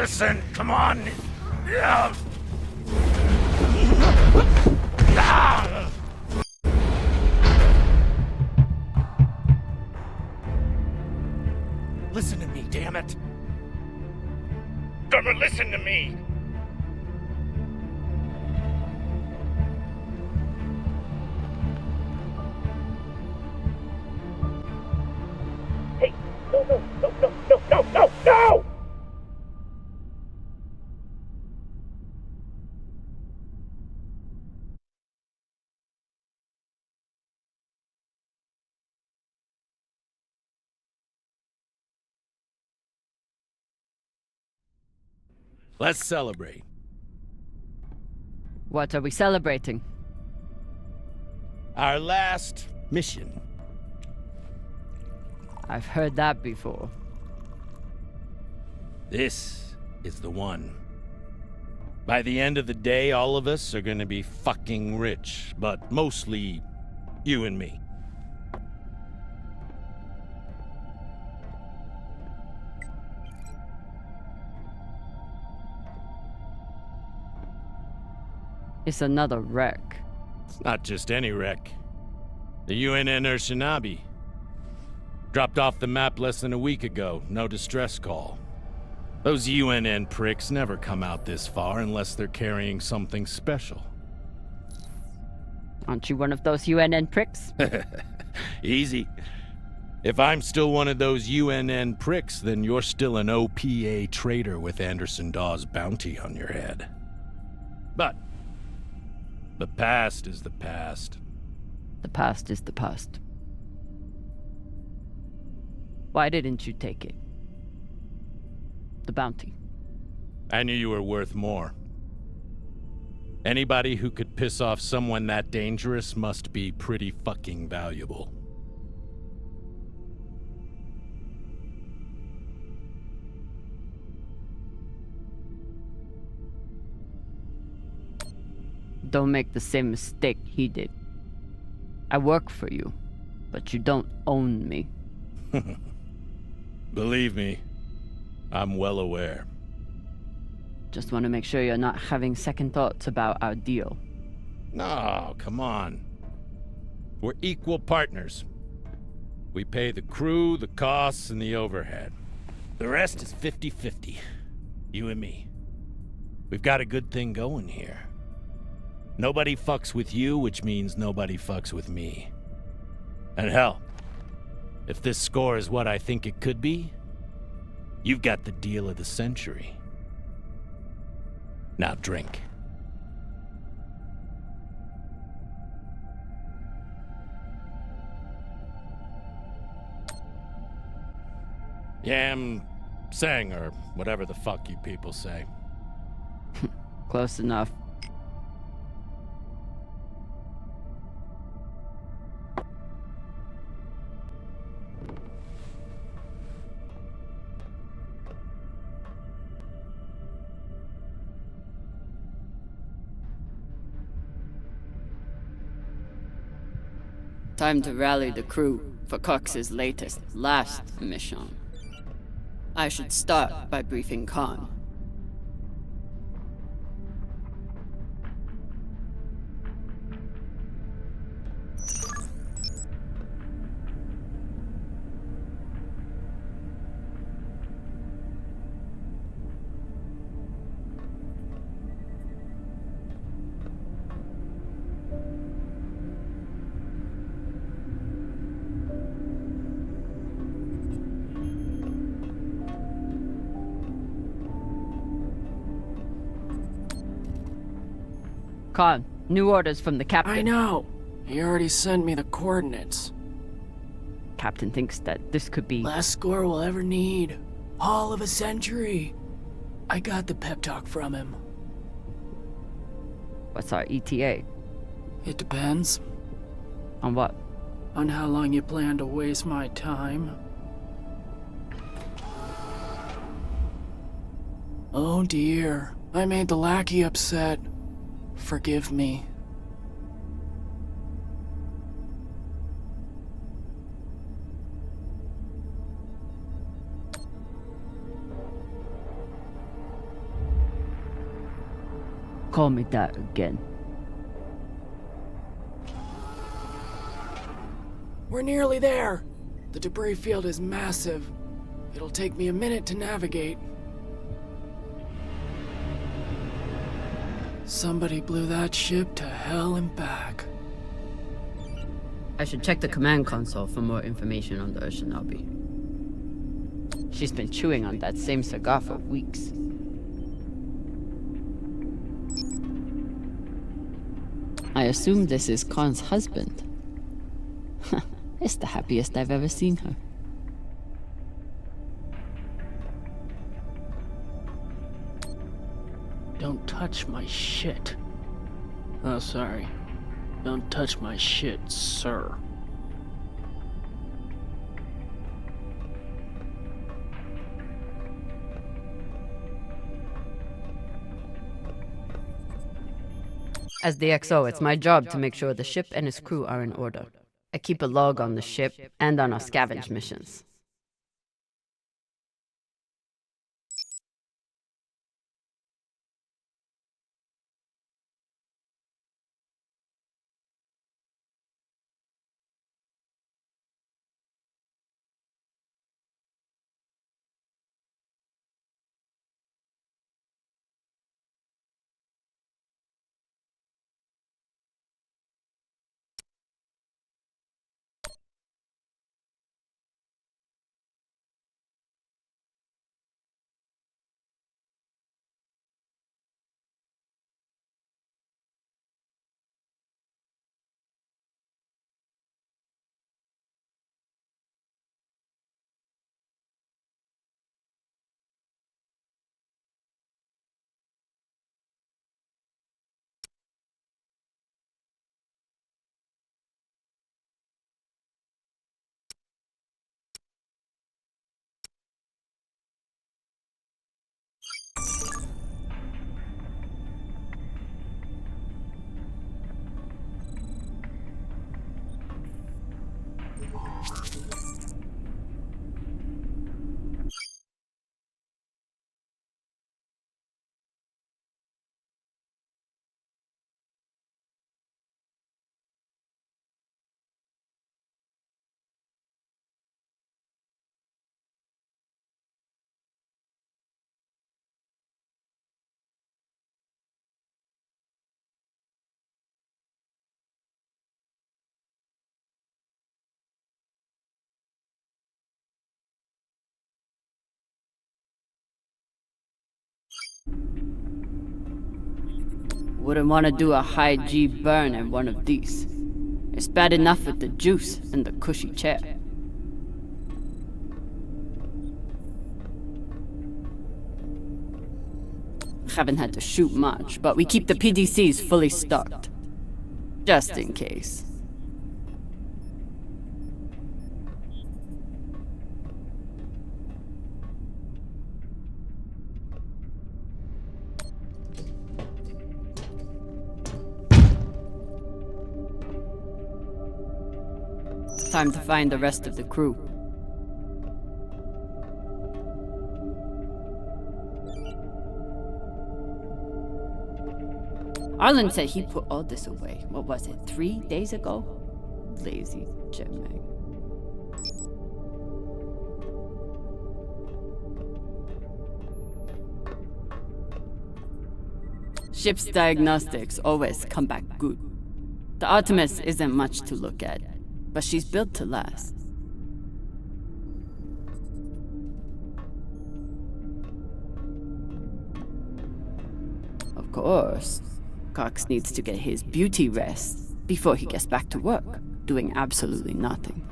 listen, come on. Listen to me, damn it. Drummer, listen to me. Hey, no! Let's celebrate. What are we celebrating? Our last mission. I've heard that before. This is the one. By the end of the day, all of us are gonna be fucking rich, but mostly you and me. It's another wreck. It's not just any wreck. The UNN Urshinabi. Dropped off the map less than a week ago. No distress call. Those UNN pricks never come out this far unless they're carrying something special. Aren't you one of those UNN pricks? Easy. If I'm still one of those UNN pricks, then you're still an OPA traitor with Anderson Dawes' bounty on your head. But the past is the past. The past is the past. Why didn't you take it? The bounty. I knew you were worth more. Anybody who could piss off someone that dangerous must be pretty fucking valuable. Don't make the same mistake he did. I work for you, but you don't own me. Believe me, I'm well aware. Just want to make sure you're not having second thoughts about our deal. No, come on. We're equal partners. We pay the crew, the costs, and the overhead. The rest is 50-50. You and me. We've got a good thing going here. Nobody fucks with you, which means nobody fucks with me. And hell, if this score is what I think it could be, you've got the deal of the century. Now drink. Yam sang, or whatever the fuck you people say. Close enough. Time to rally the crew for Cox's last mission. I should start by briefing Khan. Khan, new orders from the captain. I know. He already sent me the coordinates. Captain thinks that this could be... Last score we'll ever need. Haul of a century. I got the pep talk from him. What's our ETA? It depends. On what? On how long you plan to waste my time. Oh dear. I made the lackey upset. Forgive me. call me that again. We're nearly there. The debris field is massive. It'll take me a minute to navigate. Somebody blew that ship to hell and back. I should check the command console for more information on the Shinobi. She's been chewing on that same cigar for weeks. I assume this is Khan's husband. It's the happiest I've ever seen her. Don't touch my shit. Oh, sorry. Don't touch my shit, sir. As the XO, it's my job to make sure the ship and its crew are in order. I keep a log on the ship and on our scavenge missions. Wouldn't want to do a high G burn in one of these. It's bad enough with the juice and the cushy chair. Haven't had to shoot much, but we keep the PDCs fully stocked. Just in case. Time to find the rest of the crew. Arlen said he put all this away. What was it, 3 days ago? Lazy Gemini. Ship's diagnostics always come back good. The Artemis isn't much to look at, but she's built to last. Of course, Cox needs to get his beauty rest before he gets back to work, doing absolutely nothing.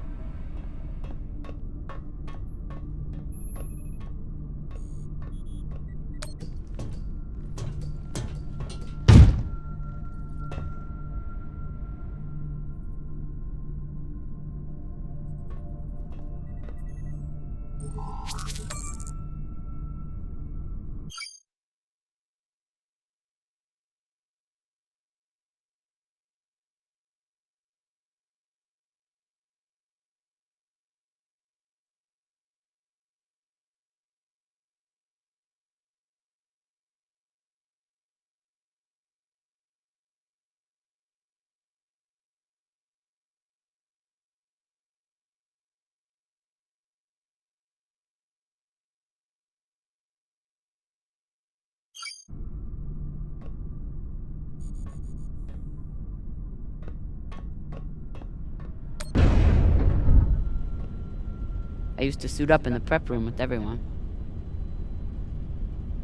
I used to suit up in the prep room with everyone.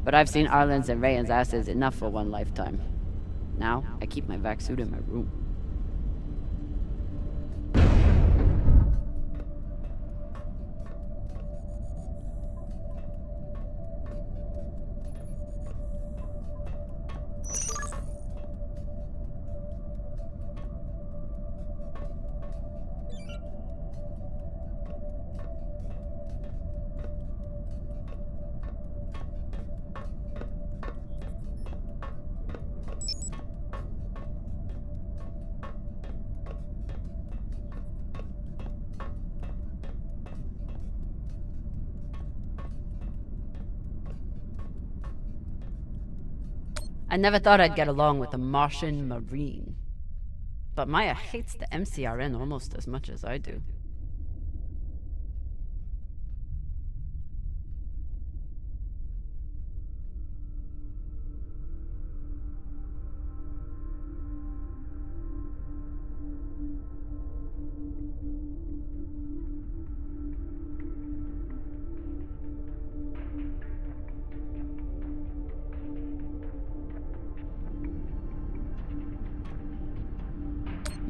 But I've seen Arlen's and Rayan's asses enough for one lifetime. Now, I keep my vac suit in my room. I never thought I'd get along with a Martian Marine. But Maya hates the MCRN almost as much as I do.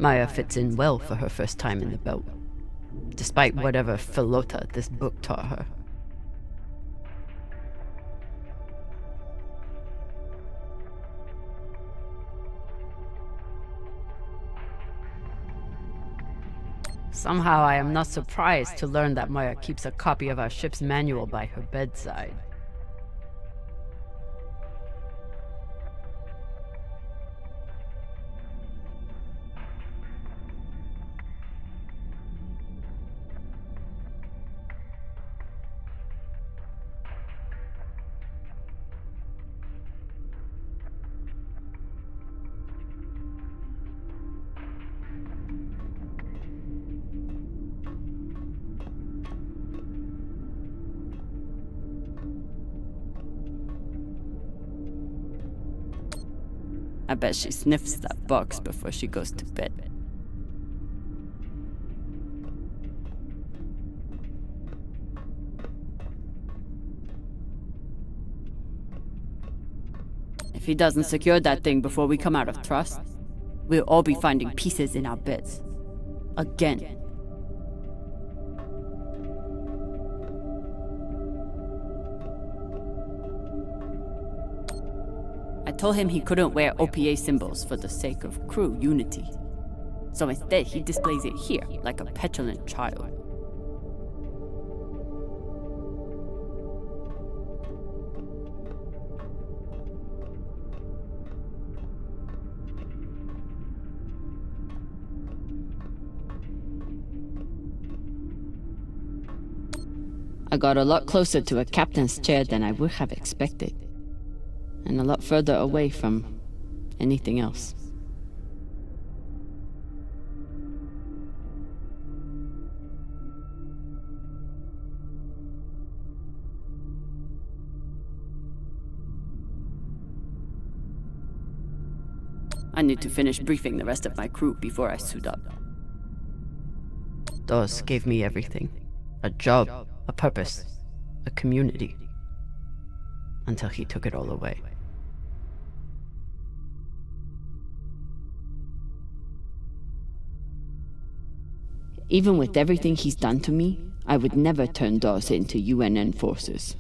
Maya fits in well for her first time in the belt, despite whatever philota this book taught her. Somehow I am not surprised to learn that Maya keeps a copy of our ship's manual by her bedside. I bet she sniffs that box before she goes to bed. If he doesn't secure that thing before we come out of trust, we'll all be finding pieces in our beds. Again. I told him he couldn't wear OPA symbols for the sake of crew unity. So instead, he displays it here, like a petulant child. I got a lot closer to a captain's chair than I would have expected. And a lot further away from anything else. I need to finish briefing the rest of my crew before I suit up. Dawes gave me everything. A job, a purpose, a community. Until he took it all away. Even with everything he's done to me, I would never turn Dawes into UNN forces.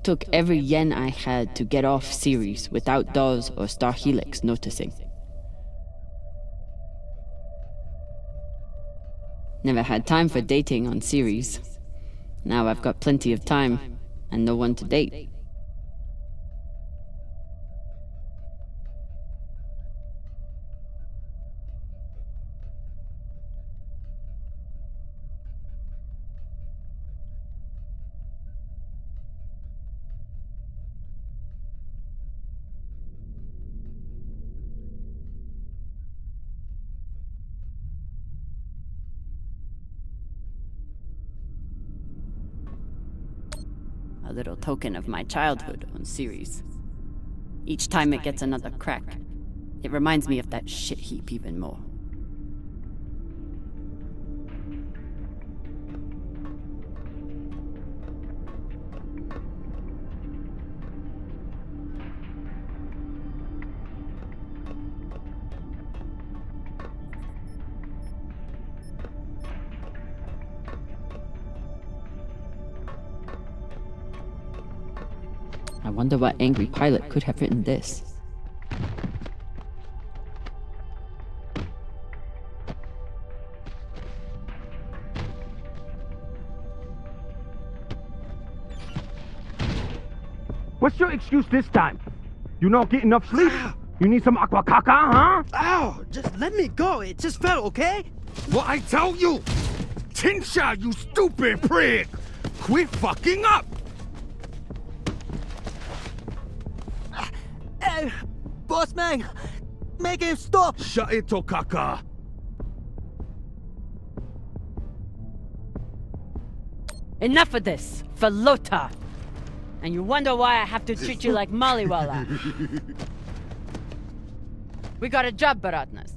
Took every yen I had to get off Series without Dawes or Star Helix noticing. Never had time for dating on Series. Now I've got plenty of time and no one to date. a little token of my childhood on series. Each time it gets another crack, it reminds me of that shit heap even more. I wonder what angry pilot could have written this. What's your excuse this time? You not get enough sleep? You need some aqua caca, huh? Ow! Just let me go. It just fell, okay? What I tell you? Tinsha, you stupid prick! Quit fucking up! Hey, boss man, make him stop. Shut it, Tokaka. Enough of this, Falota! And you wonder why I have to treat you like Maliwala. We got a job, Baratnas.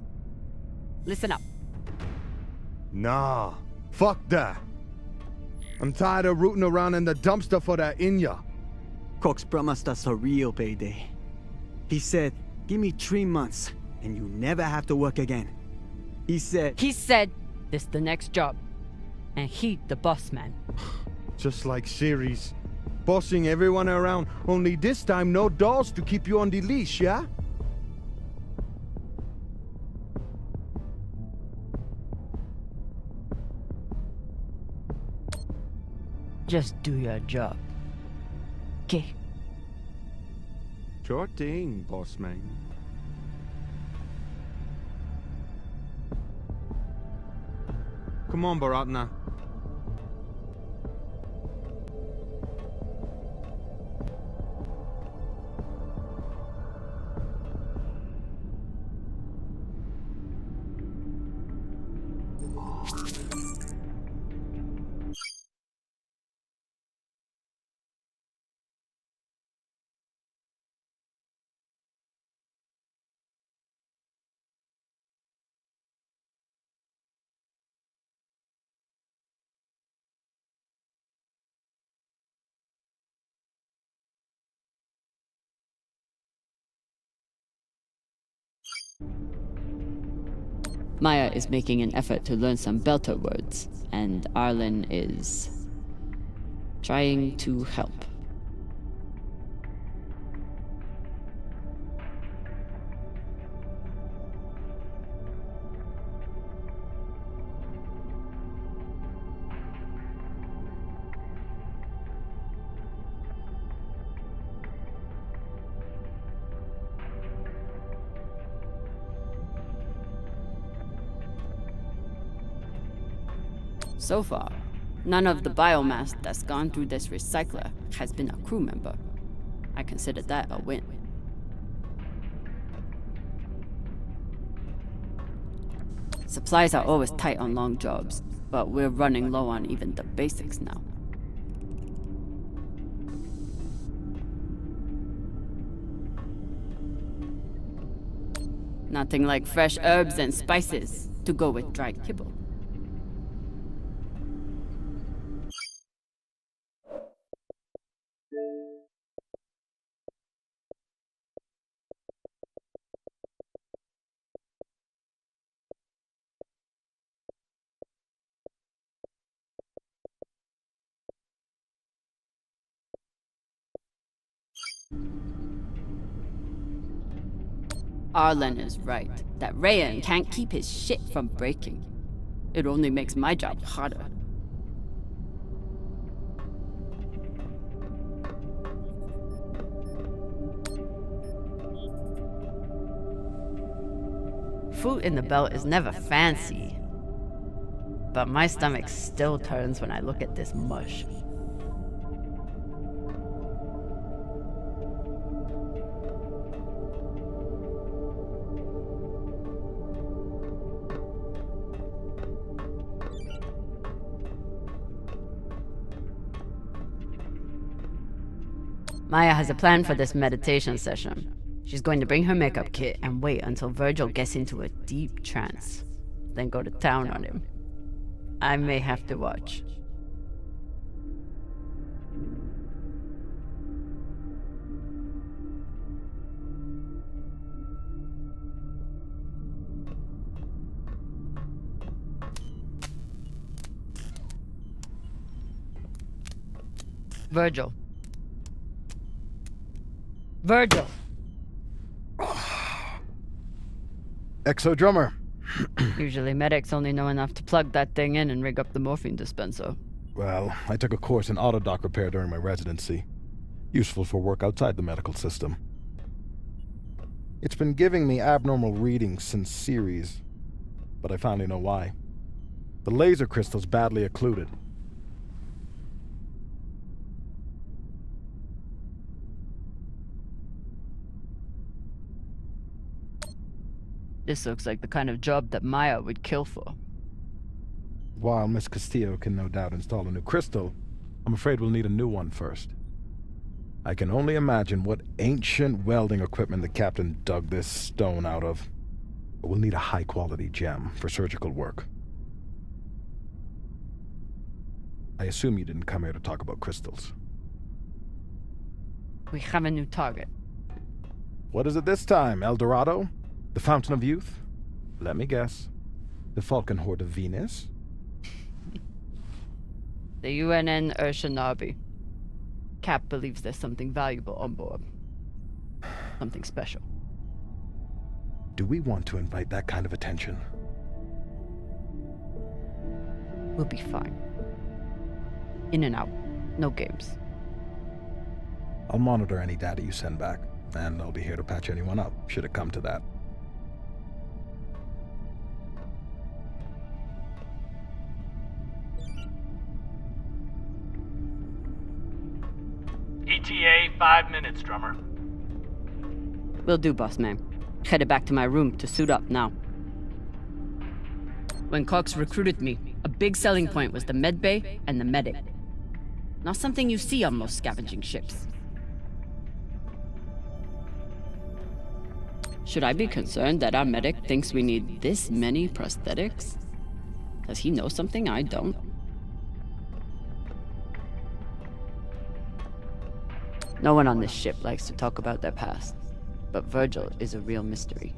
Listen up. Nah, fuck that. I'm tired of rooting around in the dumpster for that Inya. Cox promised us a real payday. He said, give me 3 months, and you never have to work again. He said, this the next job. And he the boss man. Just like Series. Bossing everyone around, only this time no dolls to keep you on the leash, yeah? Just do your job. Okay? Sure thing, boss man. Come on, Baratna. Maya is making an effort to learn some Belter words, and Arlen is trying to help. So far, none of the biomass that's gone through this recycler has been a crew member. I consider that a win. Supplies are always tight on long jobs, but we're running low on even the basics now. Nothing like fresh herbs and spices to go with dried kibble. Arlen is right, that Rayan can't keep his shit from breaking. It only makes my job harder. Food in the belt is never fancy, but my stomach still turns when I look at this mush. Maya has a plan for this meditation session. She's going to bring her makeup kit and wait until Virgil gets into a deep trance, then go to town on him. I may have to watch. Virgil. Virgil! Exo drummer. Usually medics only know enough to plug that thing in and rig up the morphine dispenser. Well, I took a course in autodoc repair during my residency. Useful for work outside the medical system. It's been giving me abnormal readings since series, but I finally know why. The laser crystal's badly occluded. This looks like the kind of job that Maya would kill for. While Miss Castillo can no doubt install a new crystal, I'm afraid we'll need a new one first. I can only imagine what ancient welding equipment the captain dug this stone out of. But we'll need a high-quality gem for surgical work. I assume you didn't come here to talk about crystals. We have a new target. What is it this time, El Dorado? The Fountain of Youth? Let me guess. The Falcon Horde of Venus? The UNN Urshanabi. Cap believes there's something valuable on board. Something special. Do we want to invite that kind of attention? We'll be fine. In and out. No games. I'll monitor any data you send back, and I'll be here to patch anyone up, should it come to that. ETA 5 minutes, drummer. Will do, boss man. Headed back to my room to suit up now. When Cox recruited me, a big selling point was the medbay and the medic. Not something you see on most scavenging ships. Should I be concerned that our medic thinks we need this many prosthetics? Does he know something I don't? No one on this ship likes to talk about their past, but Virgil is a real mystery.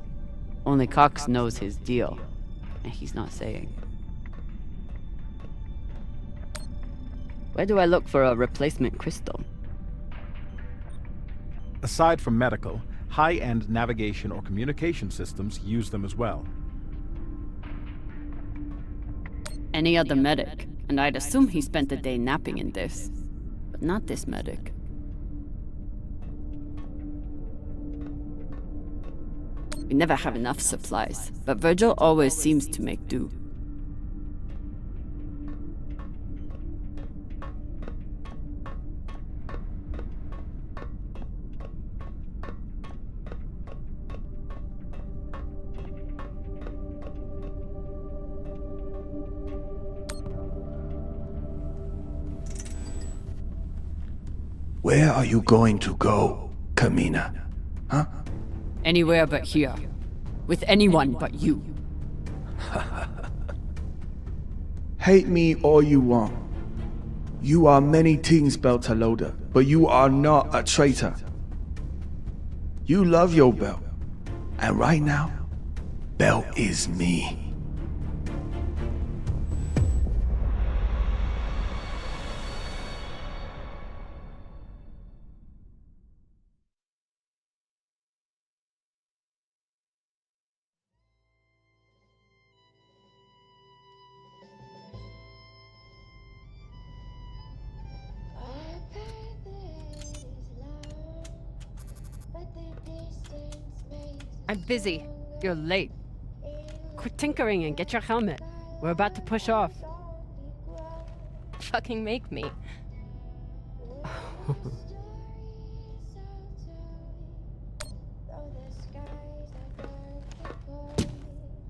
Only Cox knows his deal, and he's not saying. Where do I look for a replacement crystal? Aside from medical, high-end navigation or communication systems use them as well. Any other medic, and I'd assume he spent the day napping in this, but not this medic. We never have enough supplies, but Virgil always seems to make do. Where are you going to go, Camina? Huh? Anywhere but here. With anyone but you. Hate me all you want. You are many things, Beltaloda, but you are not a traitor. You love your Belt. And right now, Belt is me. I'm busy. You're late. Quit tinkering and get your helmet. We're about to push off. Fucking make me.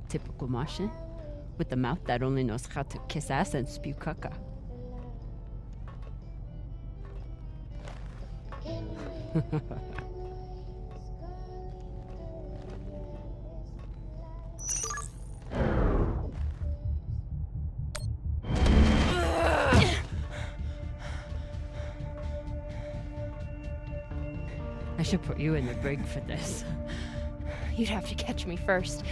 Typical Martian. With the mouth that only knows how to kiss ass and spew caca. I should put you in the brig for this. You'd have to catch me first.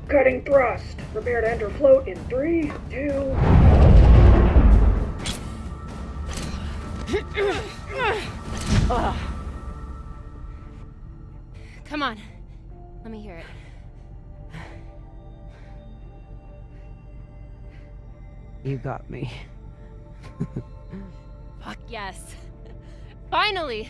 Cutting thrust. Prepare to enter float in 3, 2... Come on. Let me hear it. You got me. Fuck yes. Finally!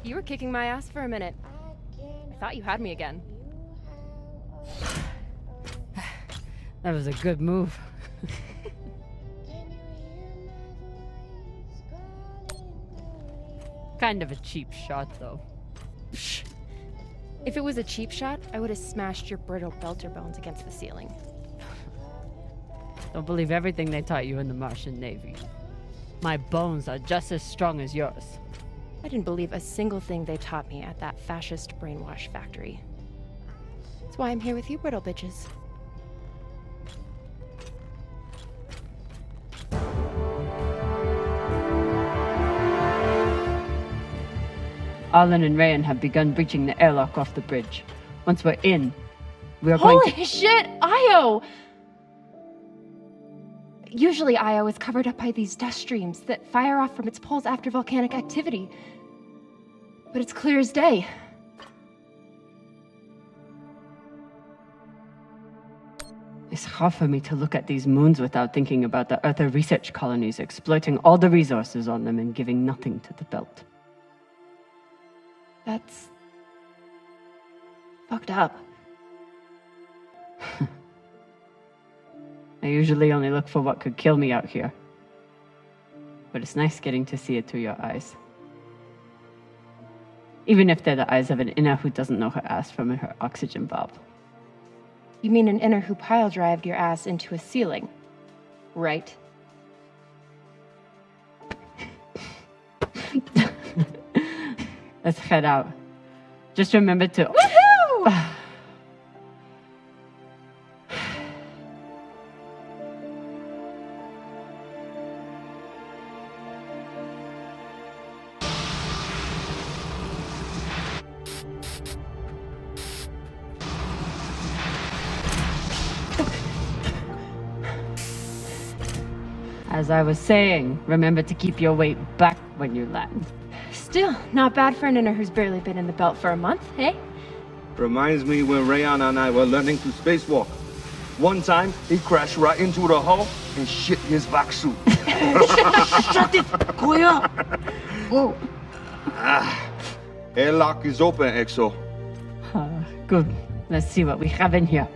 You were kicking my ass for a minute. I thought you had me again. That was a good move. Kind of a cheap shot, though. Psh. If it was a cheap shot, I would have smashed your brittle belter bones against the ceiling. Don't believe everything they taught you in the Martian Navy. My bones are just as strong as yours. I didn't believe a single thing they taught me at that fascist brainwash factory. That's why I'm here with you, brittle bitches. Arlen and Rayan have begun breaching the airlock off the bridge. Once we're in, we are going to— Holy shit, Io! Usually Io is covered up by these dust streams that fire off from its poles after volcanic activity. But it's clear as day. It's hard for me to look at these moons without thinking about the Earther research colonies exploiting all the resources on them and giving nothing to the belt. That's fucked up. I usually only look for what could kill me out here. But it's nice getting to see it through your eyes. Even if they're the eyes of an inner who doesn't know her ass from her oxygen valve. You mean an inner who pile-drived your ass into a ceiling, right? Let's head out. Just remember to— Woohoo! As I was saying, remember to keep your weight back when you land. Still, not bad for an inner who's barely been in the belt for a month, hey? Reminds me when Rayan and I were learning to spacewalk. One time, he crashed right into the hull and shit his vac suit. Shut it! Koya! Whoa. Airlock is open, Exo. Good. Let's see what we have in here.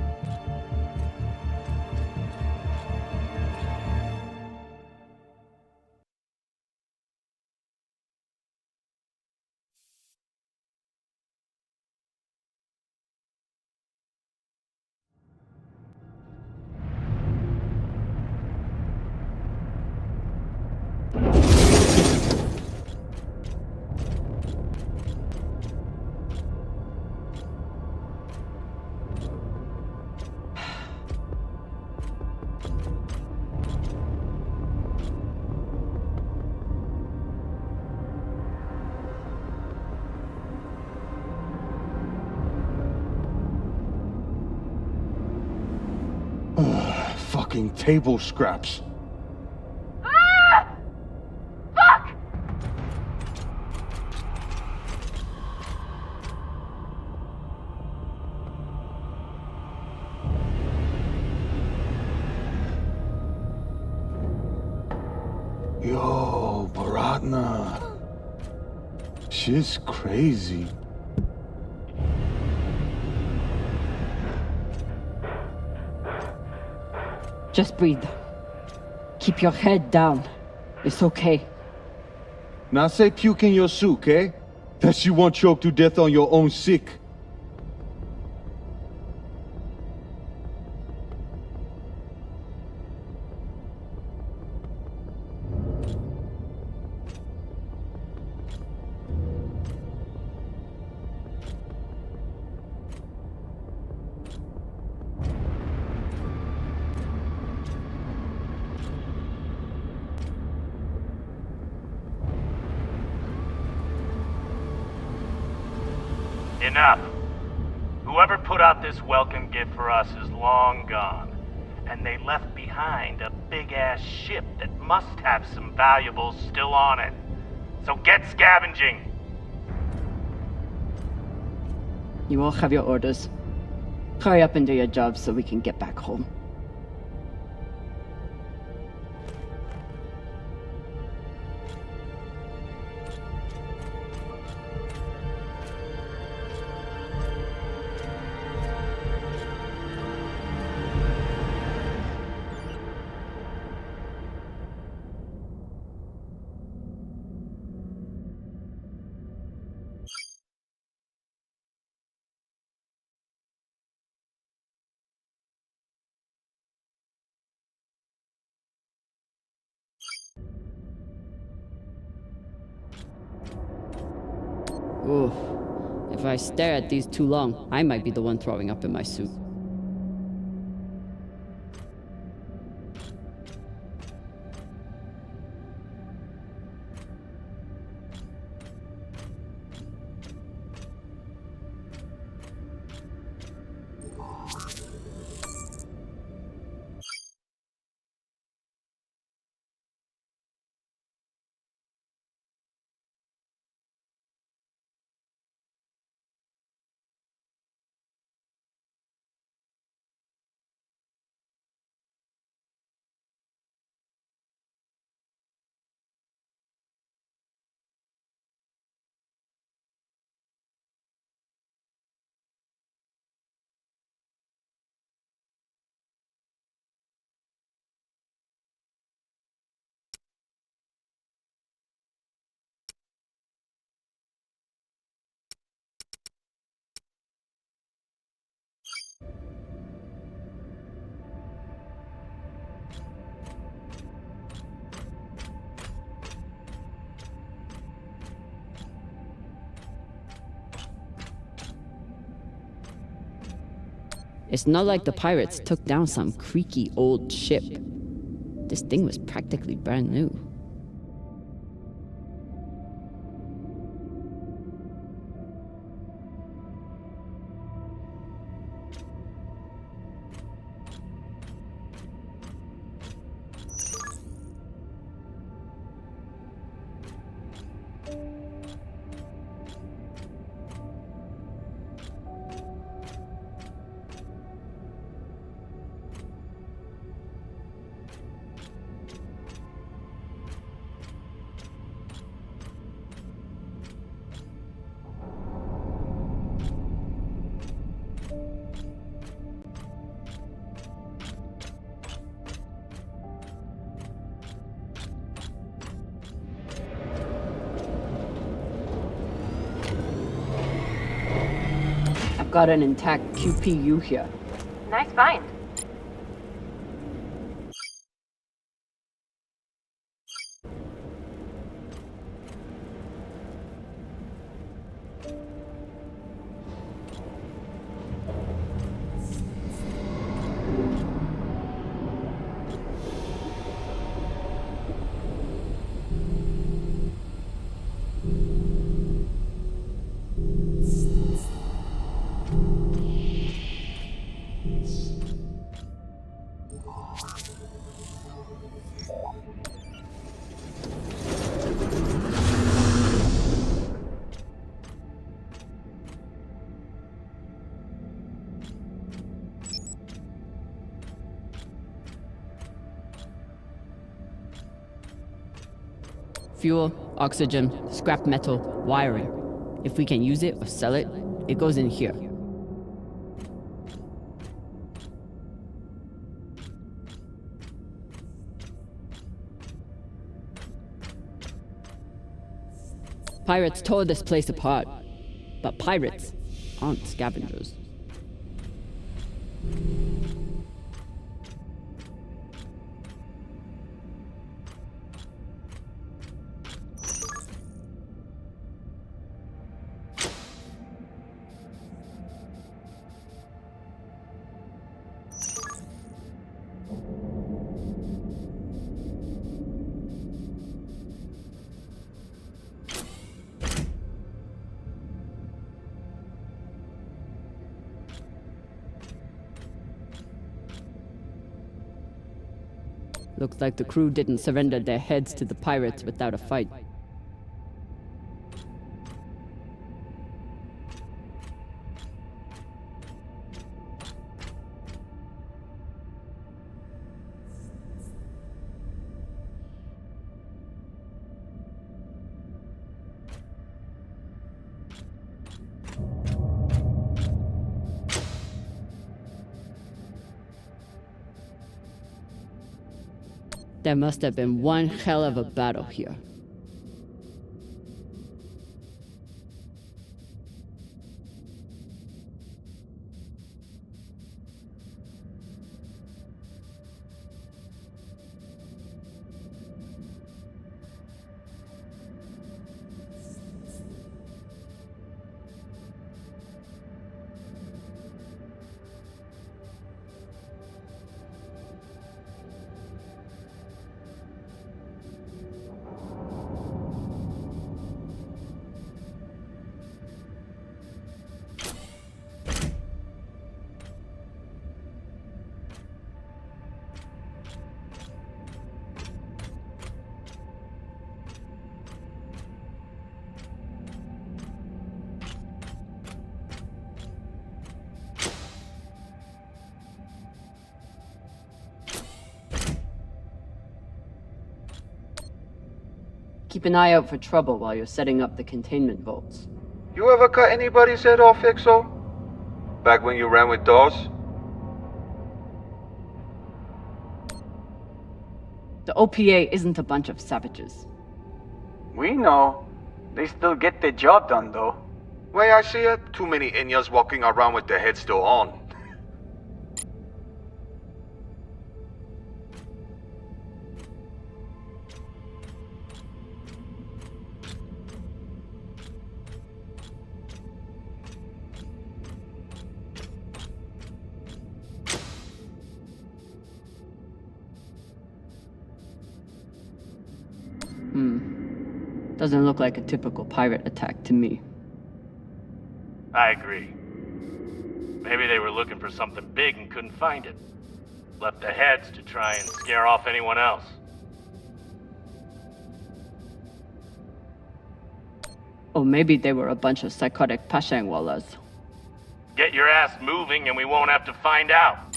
Fucking table scraps. Ah! Fuck! Yo, Baratna. Shit's crazy. Just breathe. Keep your head down. It's okay. Now say puke in your soup, eh? That you won't choke to death on your own sick. Enough. Whoever put out this welcome gift for us is long gone. And they left behind a big-ass ship that must have some valuables still on it. So get scavenging! You all have your orders. Hurry up and do your job so we can get back home. Oof. If I stare at these too long, I might be the one throwing up in my suit. It's not like the pirates took down some creaky old ship. This thing was practically brand new. I've got an intact QPU here. Nice find. Fuel, oxygen, scrap metal, wiring. If we can use it or sell it, it goes in here. Pirates tore this place apart. But pirates aren't scavengers. Looks like the crew didn't surrender their heads to the pirates without a fight. There must have been one hell of a battle here. Keep an eye out for trouble while you're setting up the containment vaults. You ever cut anybody's head off, Exo? Back when you ran with Dawes? The OPA isn't a bunch of savages. We know. They still get their job done, though. Way I see it, too many Inyas walking around with their heads still on. Doesn't look like a typical pirate attack to me. I agree. Maybe they were looking for something big and couldn't find it. Left the heads to try and scare off anyone else. Or maybe they were a bunch of psychotic Pashangwalas. Get your ass moving and we won't have to find out.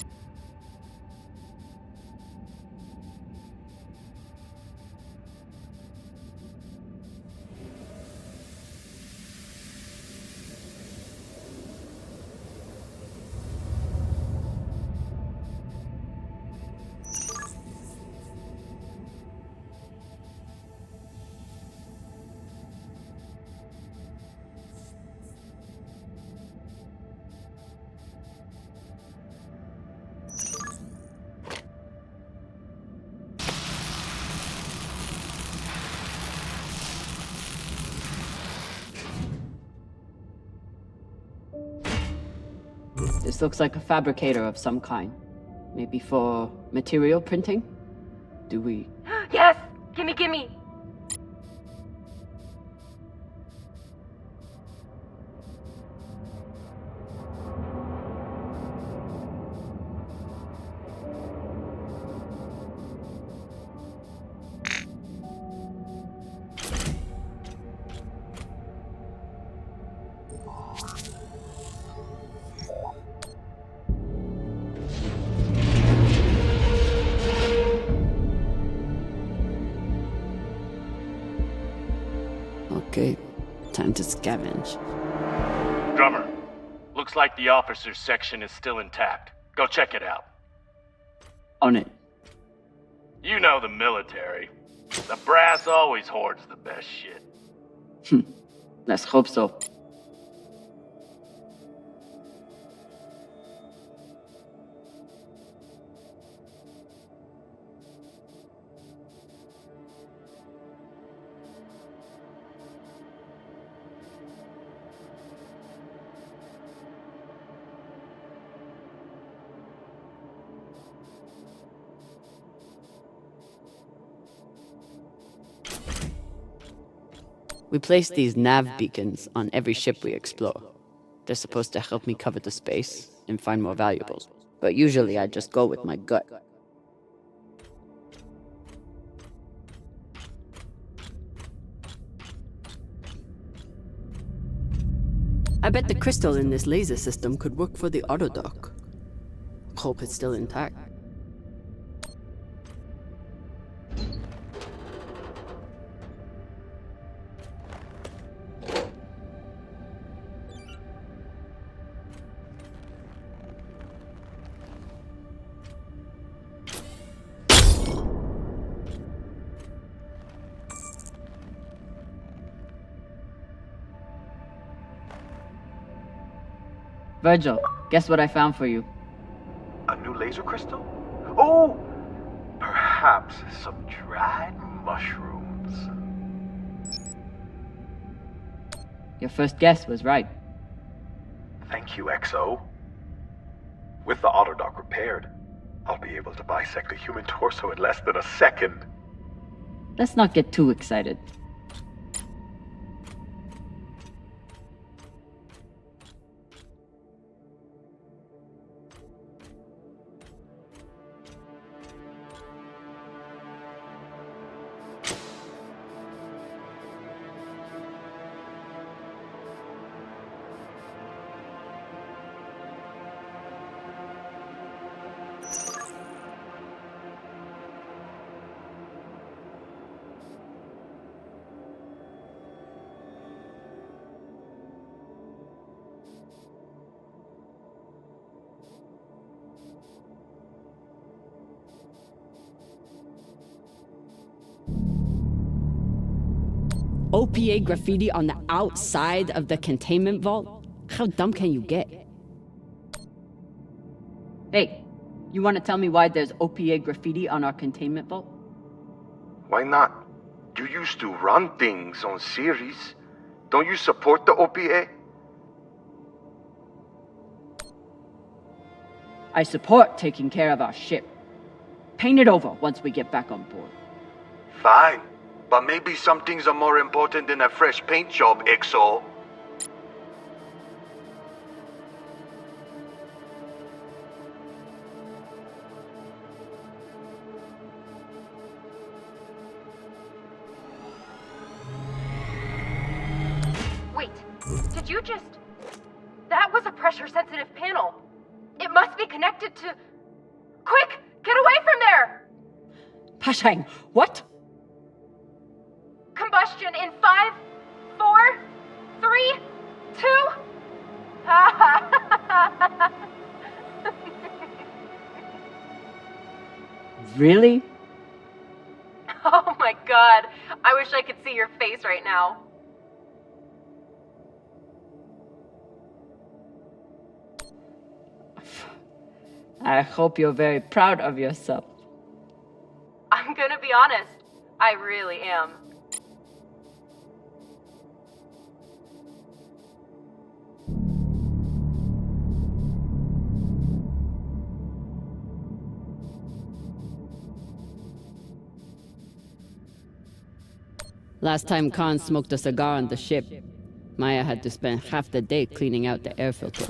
This looks like a fabricator of some kind. Maybe for material printing? Do we... Yes! Gimme, gimme! Okay, time to scavenge. Drummer, looks like the officers section is still intact. Go check it out. On it. You know the military. The brass always hoards the best shit. Let's hope so. We place these nav beacons on every ship we explore. They're supposed to help me cover the space and find more valuables, but usually I just go with my gut. I bet the crystal in this laser system could work for the autodock. Hope it's still intact. Virgil, guess what I found for you? A new laser crystal? Oh! Perhaps some dried mushrooms. Your first guess was right. Thank you, XO. With the autodock repaired, I'll be able to bisect a human torso in less than a second. Let's not get too excited. OPA graffiti on the outside of the containment vault? How dumb can you get? Hey, you want to tell me why there's OPA graffiti on our containment vault? Why not? You used to run things on Series. Don't you support the OPA? I support taking care of our ship. Paint it over once we get back on board. Fine. But maybe some things are more important than a fresh paint job, XO. Wait, did you just... That was a pressure-sensitive panel. It must be connected to... Quick, get away from there! Pashang, what? Combustion in 5, 4, 3, 2. Really? Oh my god. I wish I could see your face right now. I hope you're very proud of yourself. I'm gonna be honest. I really am. Last time Khan smoked a cigar on the ship, Maya had to spend half the day cleaning out the air filter.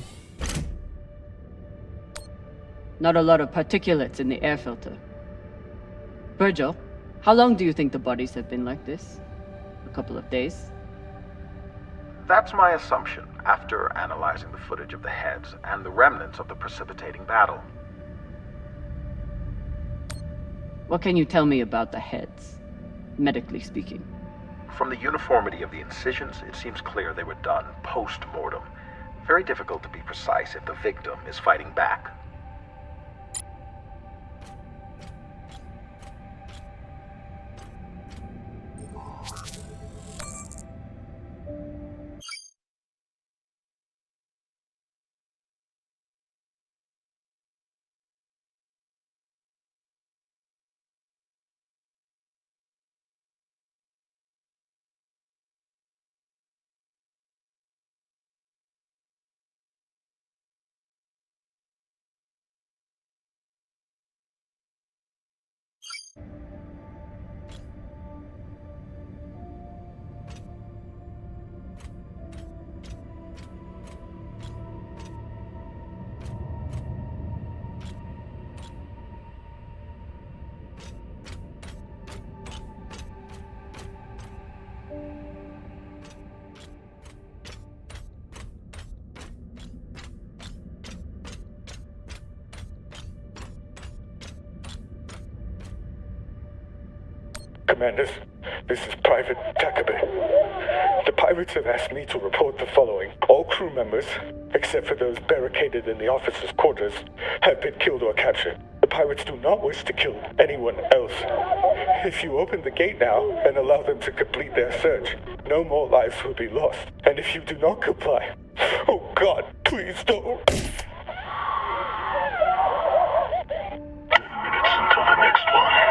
Not a lot of particulates in the air filter. Virgil, how long do you think the bodies have been like this? A couple of days? That's my assumption, after analyzing the footage of the heads and the remnants of the precipitating battle. What can you tell me about the heads, medically speaking? From the uniformity of the incisions, it seems clear they were done post-mortem. Very difficult to be precise if the victim is fighting back. Commanders. This is Private Takabe. The pirates have asked me to report the following. All crew members, except for those barricaded in the officers' quarters, have been killed or captured. The pirates do not wish to kill anyone else. If you open the gate now and allow them to complete their search, no more lives will be lost. And if you do not comply, oh God, please don't. Until the next one.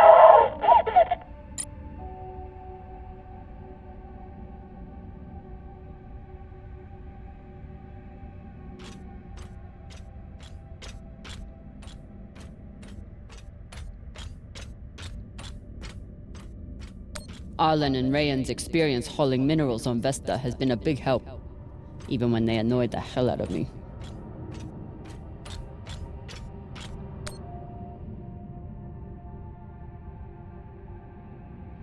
Arlen and Rayan's experience hauling minerals on Vesta has been a big help, even when they annoyed the hell out of me.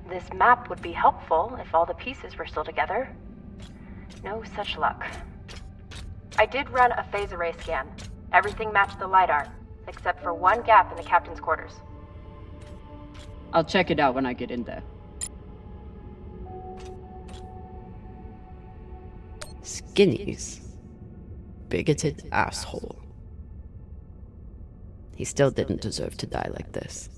This map would be helpful if all the pieces were still together. No such luck. I did run a phase array scan. Everything matched the LiDAR, except for one gap in the captain's quarters. I'll check it out when I get in there. Skinnies. Bigoted asshole. He still didn't deserve to die like this.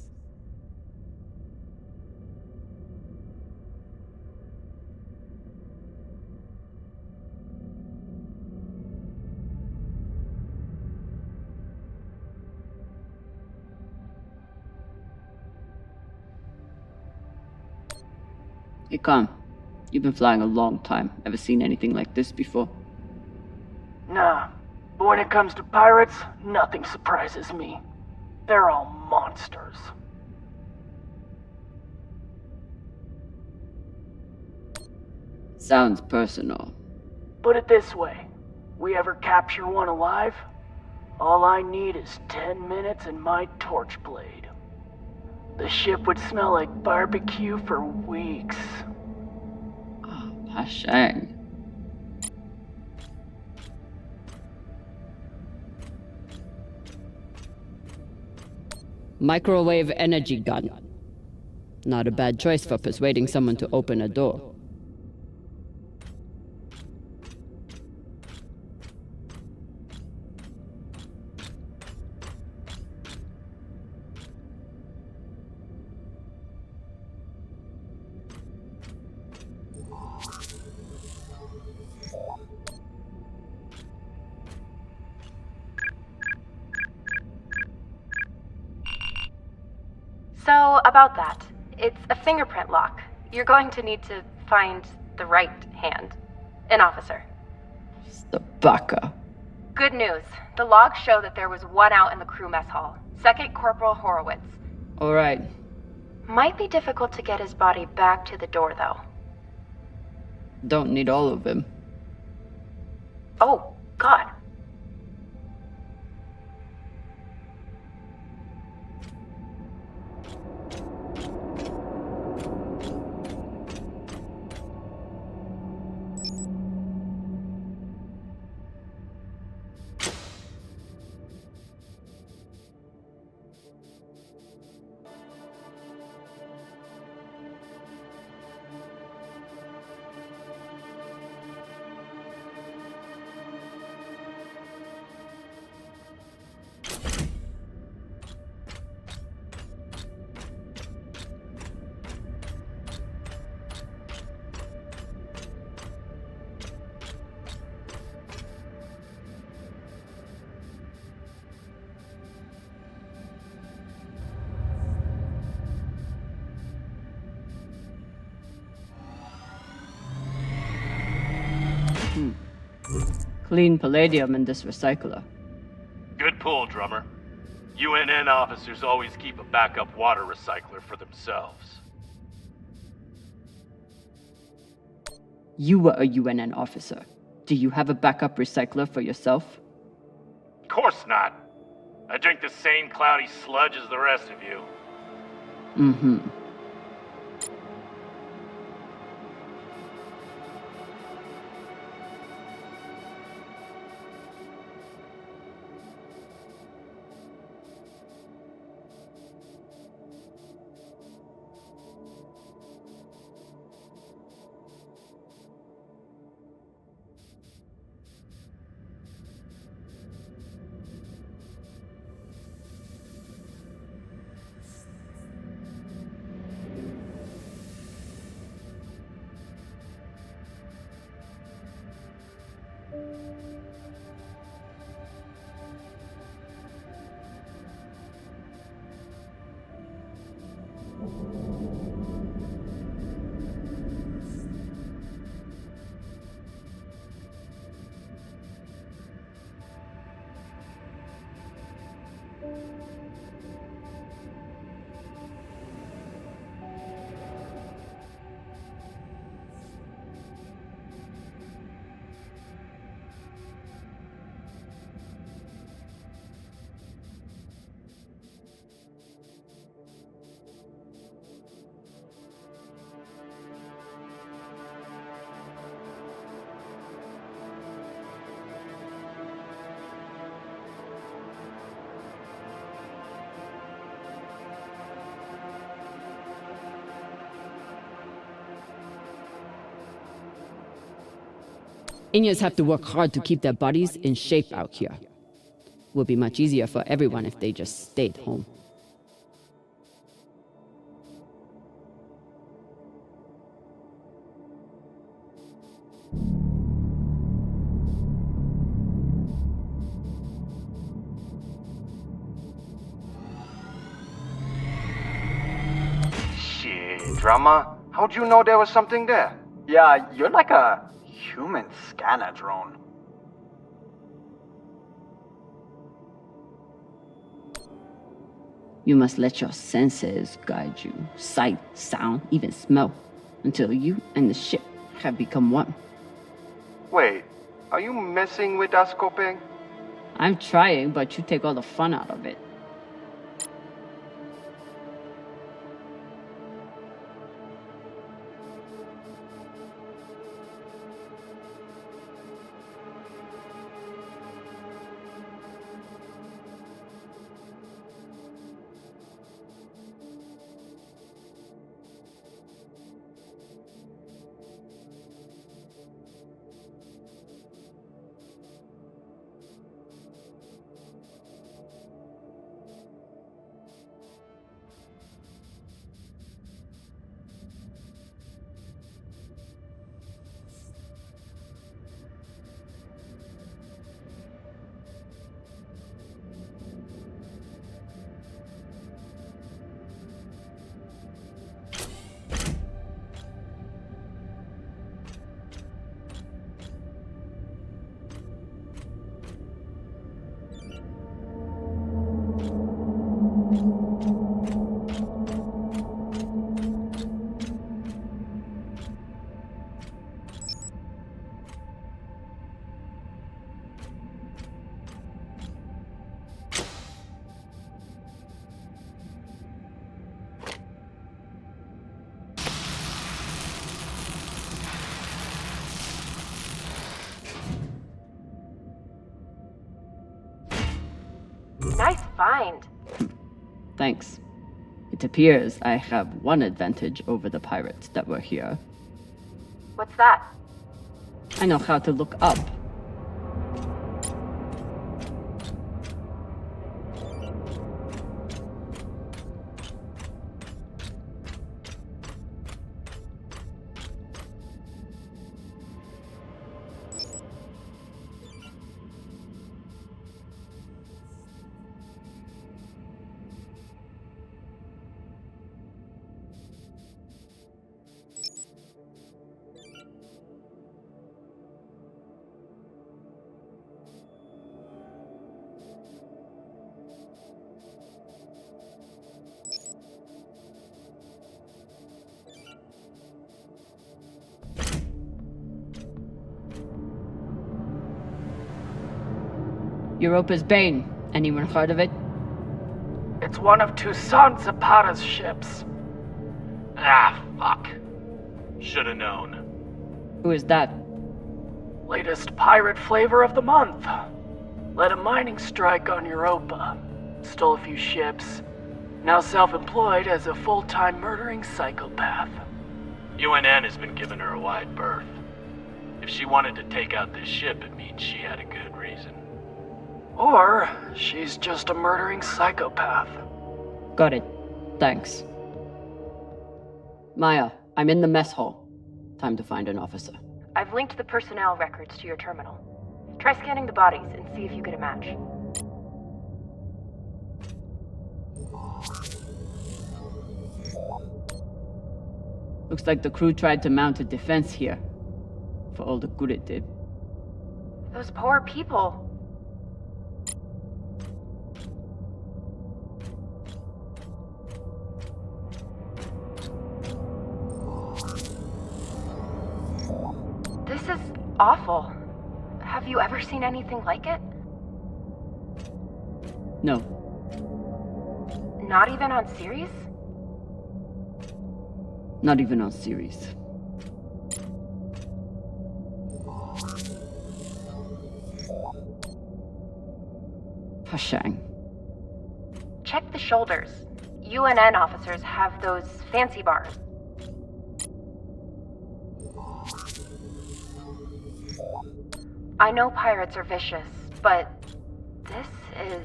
Hey, Con. You've been flying a long time. Ever seen anything like this before? Nah, but when it comes to pirates, nothing surprises me. They're all monsters. Sounds personal. Put it this way, we ever capture one alive, all I need is 10 minutes and my torch blade. The ship would smell like barbecue for weeks. Hashang. Microwave energy gun. Not a bad choice for persuading someone to open a door. So, about that. It's a fingerprint lock. You're going to need to find the right hand. An officer. The baka. Good news. The logs show that there was one out in the crew mess hall. Second Corporal Horowitz. Alright. Might be difficult to get his body back to the door, though. Don't need all of him. Oh, God. Clean palladium in this recycler. Good pull, Drummer. UNN officers always keep a backup water recycler for themselves. You were a UNN officer. Do you have a backup recycler for yourself? Of course not. I drink the same cloudy sludge as the rest of you. Mm-hmm. Indians have to work hard to keep their bodies in shape out here. Would be much easier for everyone if they just stayed home. Shit, drama. How'd you know there was something there? Yeah, you're like a human scanner drone. You must let your senses guide you. Sight, sound, even smell. Until you and the ship have become one. Wait, are you messing with us, Kopeng? I'm trying, but you take all the fun out of it. Nice find. Thanks. It appears I have one advantage over the pirates that were here. What's that? I know how to look up. Europa's Bane. Anyone heard of it? It's one of Toussaint Zapata's ships. Ah, fuck. Should've known. Who is that? Latest pirate flavor of the month. Led a mining strike on Europa. Stole a few ships. Now self-employed as a full-time murdering psychopath. UNN has been giving her a wide berth. If she wanted to take out this ship, it means she had a good reason. Or she's just a murdering psychopath. Got it. Thanks. Maya, I'm in the mess hall. Time to find an officer. I've linked the personnel records to your terminal. Try scanning the bodies and see if you get a match. Looks like the crew tried to mount a defense here. For all the good it did. Those poor people. This is awful. Have you ever seen anything like it? No. Not even on series? Not even on series. Hashang. Check the shoulders. UNN officers have those fancy bars. I know pirates are vicious, but this is...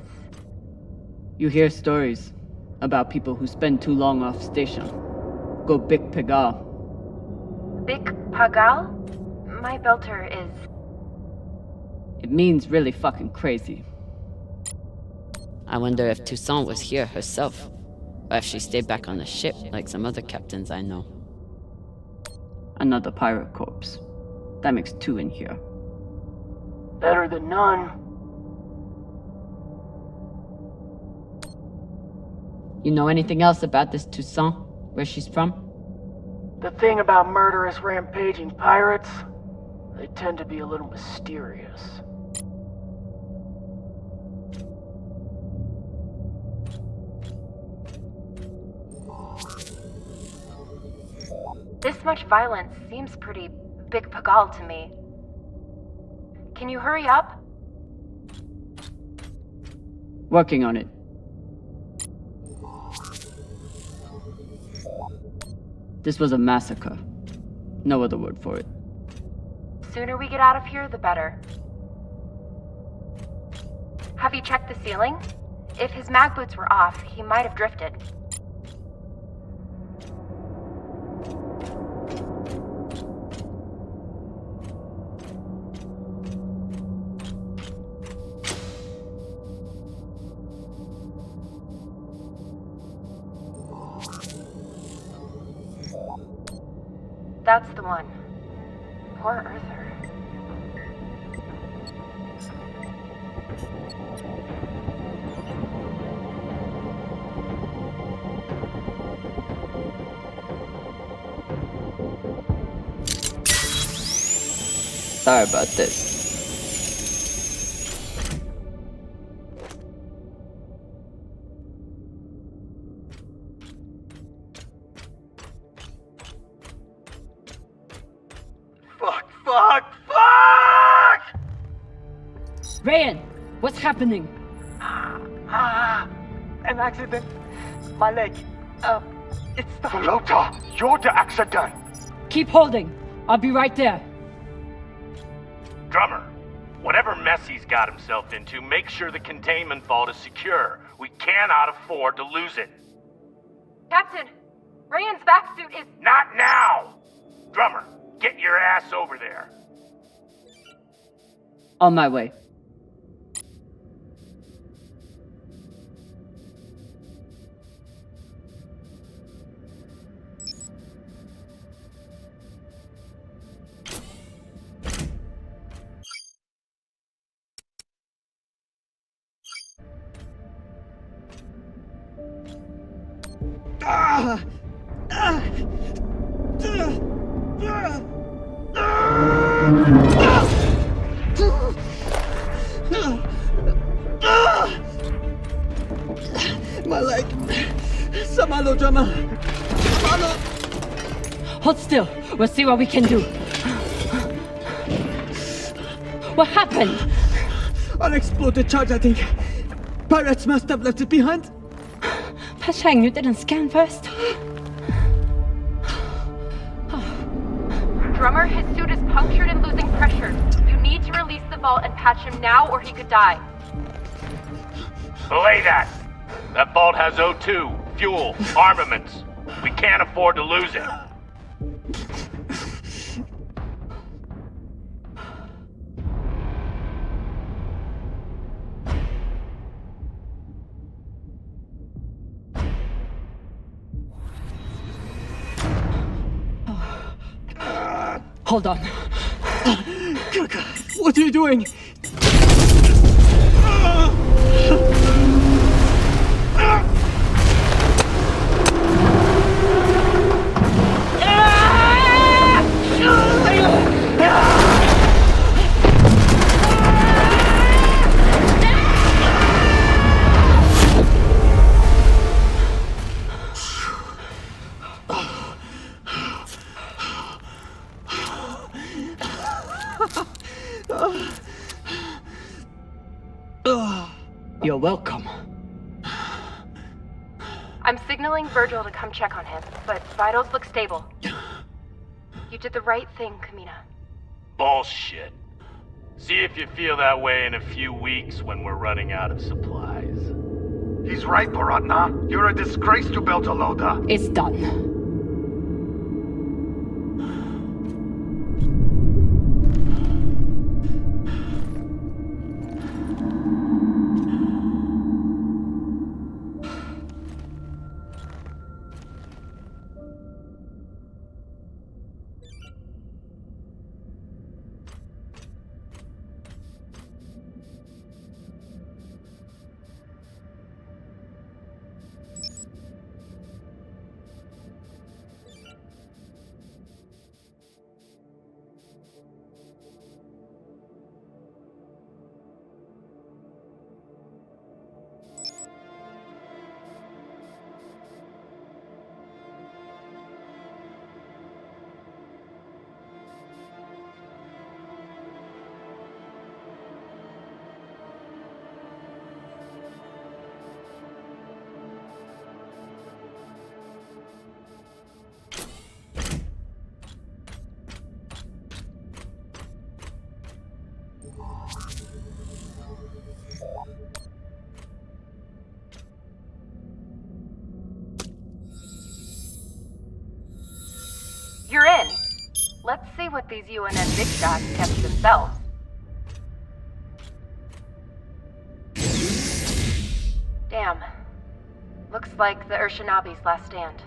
You hear stories about people who spend too long off station. Go Big Pegal. Big Pagal? My belter is... It means really fucking crazy. I wonder if Toussaint was here herself, or if she stayed back on the ship like some other captains I know. Another pirate corpse. That makes 2 in here. Better than none. You know anything else about this Toussaint? Where she's from? The thing about murderous, rampaging pirates, they tend to be a little mysterious. This much violence seems pretty Big Pagal to me. Can you hurry up? Working on it. This was a massacre. No other word for it. Sooner we get out of here, the better. Have you checked the ceiling? If his mag boots were off, he might have drifted. That's the one. Poor Arthur. Sorry about this. Rayan, what's happening? An accident. My leg. It's the... Flota, you're the accident. Keep holding. I'll be right there. Drummer, whatever mess he's got himself into, make sure the containment vault is secure. We cannot afford to lose it. Captain, Rayan's back suit is... Not now! Drummer, get your ass over there. On my way. My leg. Samalo, drummer. Samalo. Hold still. We'll see what we can do. What happened? Unexploded charge, I think. Pirates must have left it behind. Pashang, you didn't scan first? Drummer, his suit is punctured and losing pressure. You need to release the vault and patch him now or he could die. Belay that! That vault has O2, fuel, armaments. We can't afford to lose it. Hold on. What are you doing? You're welcome. I'm signaling Virgil to come check on him, but vitals look stable. You did the right thing, Camina. Bullshit. See if you feel that way in a few weeks when we're running out of supplies. He's right, Baratna. You're a disgrace to Beltalowda. It's done. You're in. Let's see what these UNN big shots kept to themselves. Damn. Looks like the Urshanabi's last stand.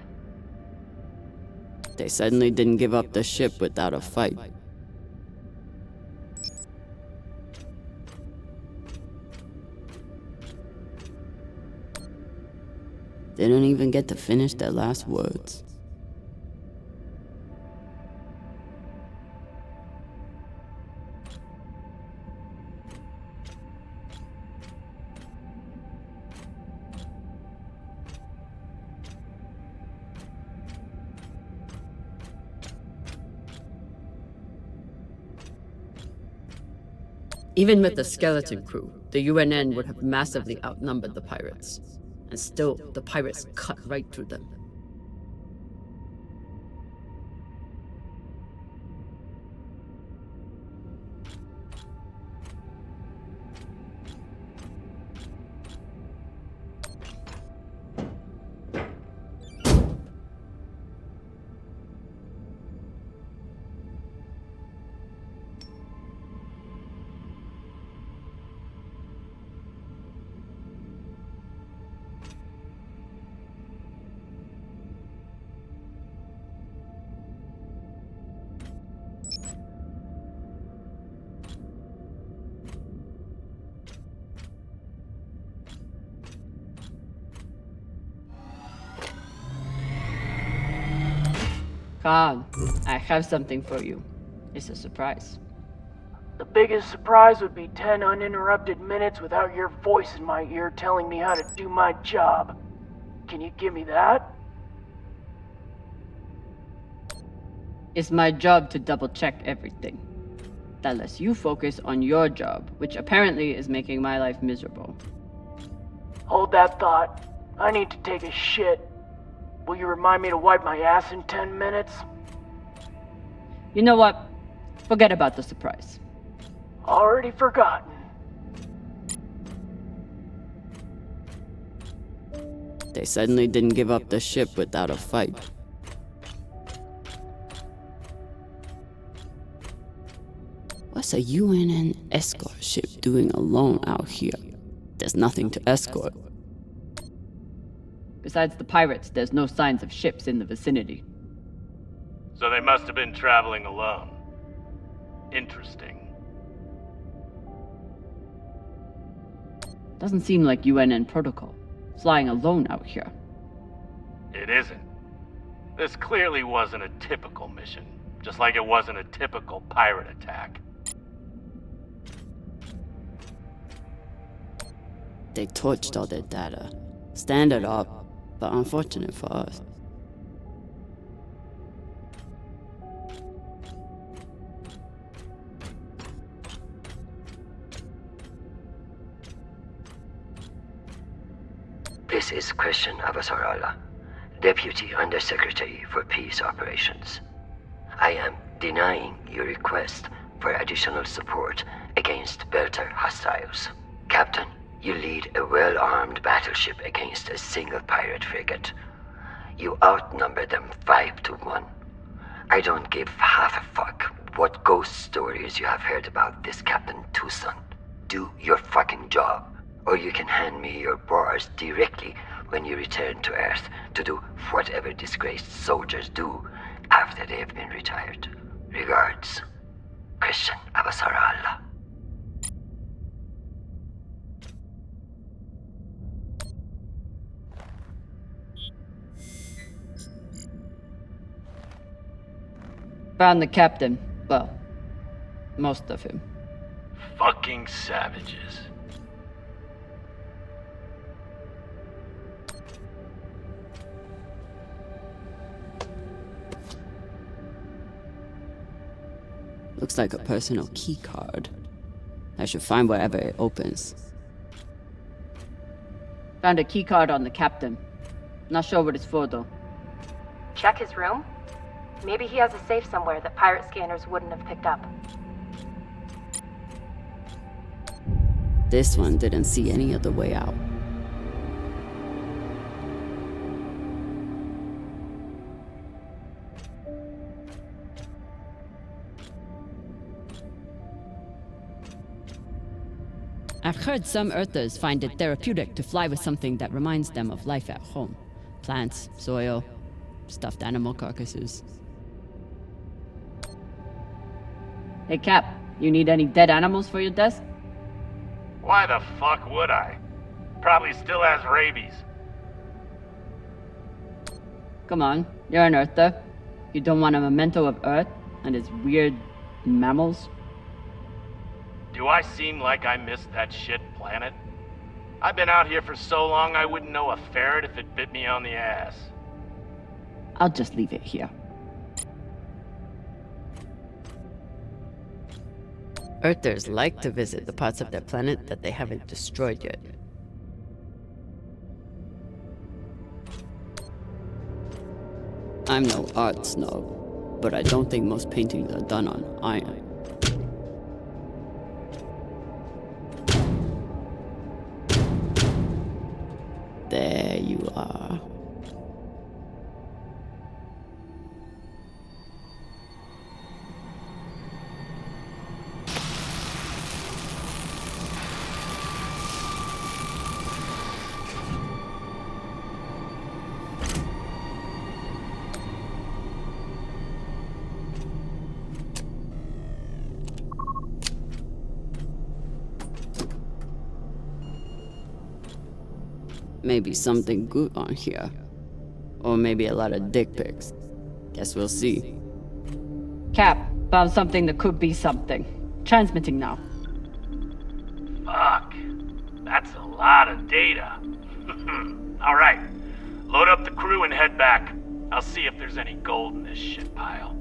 They suddenly didn't give up the ship without a fight. They don't even get to finish their last words. Even with the skeleton crew, the UNN would have massively outnumbered the pirates. And still, the pirates cut right through them. Khan, I have something for you. It's a surprise. The biggest surprise would be 10 uninterrupted minutes without your voice in my ear telling me how to do my job. Can you give me that? It's my job to double-check everything. That lets you focus on your job, which apparently is making my life miserable. Hold that thought. I need to take a shit. Will you remind me to wipe my ass in 10 minutes? You know what? Forget about the surprise. Already forgotten. They suddenly didn't give up the ship without a fight. What's a UNN escort ship doing alone out here? There's nothing to escort. Besides the pirates, there's no signs of ships in the vicinity. So they must have been traveling alone. Interesting. Doesn't seem like UNN protocol. Flying alone out here. It isn't. This clearly wasn't a typical mission, just like it wasn't a typical pirate attack. They torched all their data. Standard up, but unfortunate for us. This is Christian Avasarala, Deputy Undersecretary for Peace Operations. I am denying your request for additional support against Belter hostiles. Captain, you lead a well-armed battleship against a single pirate frigate. You outnumber them 5-1. I don't give half a fuck what ghost stories you have heard about this Captain Tucson. Do your fucking job, or you can hand me your bars directly when you return to Earth to do whatever disgraced soldiers do after they have been retired. Regards, Christian Abasarala. Found the captain. Well, most of him. Fucking savages. Looks like a personal key card. I should find wherever it opens. Found a key card on the captain. Not sure what it's for though. Check his room? Maybe he has a safe somewhere that pirate scanners wouldn't have picked up. This one didn't see any other way out. I've heard some Earthers find it therapeutic to fly with something that reminds them of life at home. Plants, soil, stuffed animal carcasses. Hey Cap, you need any dead animals for your desk? Why the fuck would I? Probably still has rabies. Come on, you're an Earther. You don't want a memento of Earth and its weird mammals? Do I seem like I missed that shit planet? I've been out here for so long I wouldn't know a ferret if it bit me on the ass. I'll just leave it here. Earthers like to visit the parts of their planet that they haven't destroyed yet. I'm no art snob, but I don't think most paintings are done on iron. There you are. Maybe something good on here. Or maybe a lot of dick pics. Guess we'll see. Cap, found something that could be something. Transmitting now. Fuck. That's a lot of data. Alright. Load up the crew and head back. I'll see if there's any gold in this shit pile.